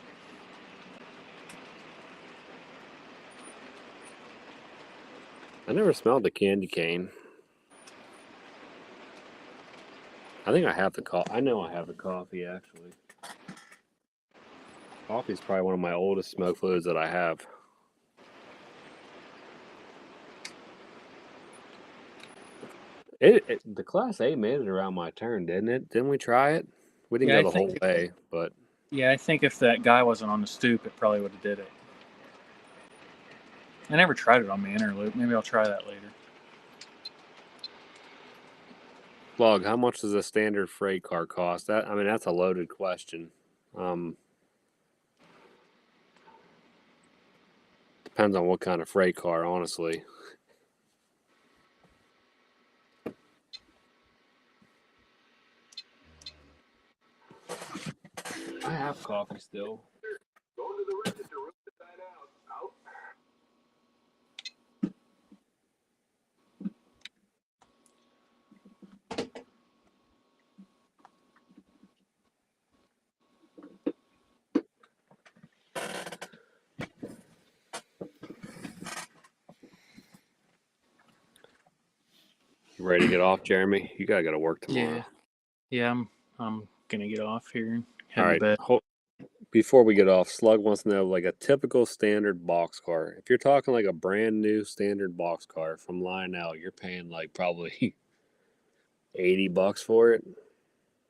I never smelled the candy cane. I think I have the coffee. I know I have the coffee, actually. Coffee is probably one of my oldest smoke fluids that I have. The Class A made it around my turn, didn't it? Didn't we try it? We didn't go the whole way, but... Yeah, I think if that guy wasn't on the stoop, it probably would have did it. I never tried it on my inner loop. Maybe I'll try that later. Plug, how much does a standard freight car cost? That's a loaded question. Depends on what kind of freight car, honestly. I have coffee still. Go to the register room to sign out. Ready to get off, Jeremy? You gotta go to work tomorrow. Yeah, I'm gonna get off here and head All to right. bed. Before we get off, Slug wants to know like a typical standard box car. If you're talking like a brand new standard box car from Lionel, you're paying like probably $80 for it.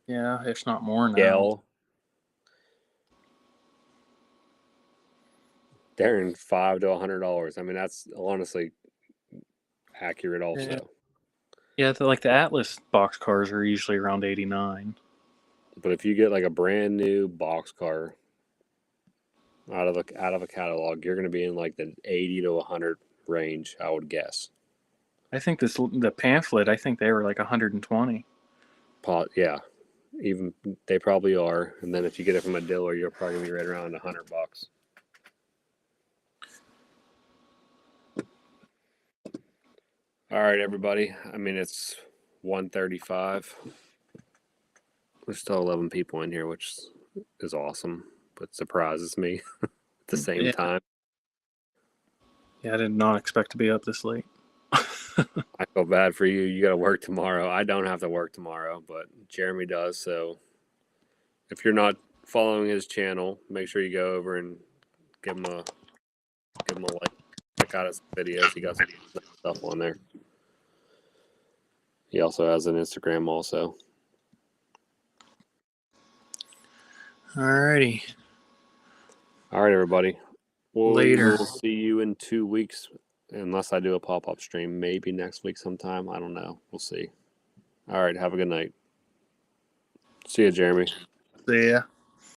Yeah, if not more now. Gel. They're in $5 to $100. I mean, that's honestly accurate also. Yeah, the Atlas box cars are usually around 89. But if you get like a brand new box car out of a catalog, you're going to be in like the 80 to 100 range, I would guess. I think the pamphlet. I think they were like 120. Yeah, even they probably are. And then if you get it from a dealer, you're probably going to be right around $100. All right, everybody. I mean, it's 1:35. There's still 11 people in here, which is awesome, but surprises me at the same time. Yeah, I did not expect to be up this late. I feel bad for you. You got to work tomorrow. I don't have to work tomorrow, but Jeremy does. So if you're not following his channel, make sure you go over and give him a like. Check out his videos. He got some stuff on there. He also has an Instagram also. Alrighty. All right, everybody. Later. We'll see you in 2 weeks, unless I do a pop-up stream. Maybe next week sometime. I don't know. We'll see. All right. Have a good night. See you, Jeremy. See ya.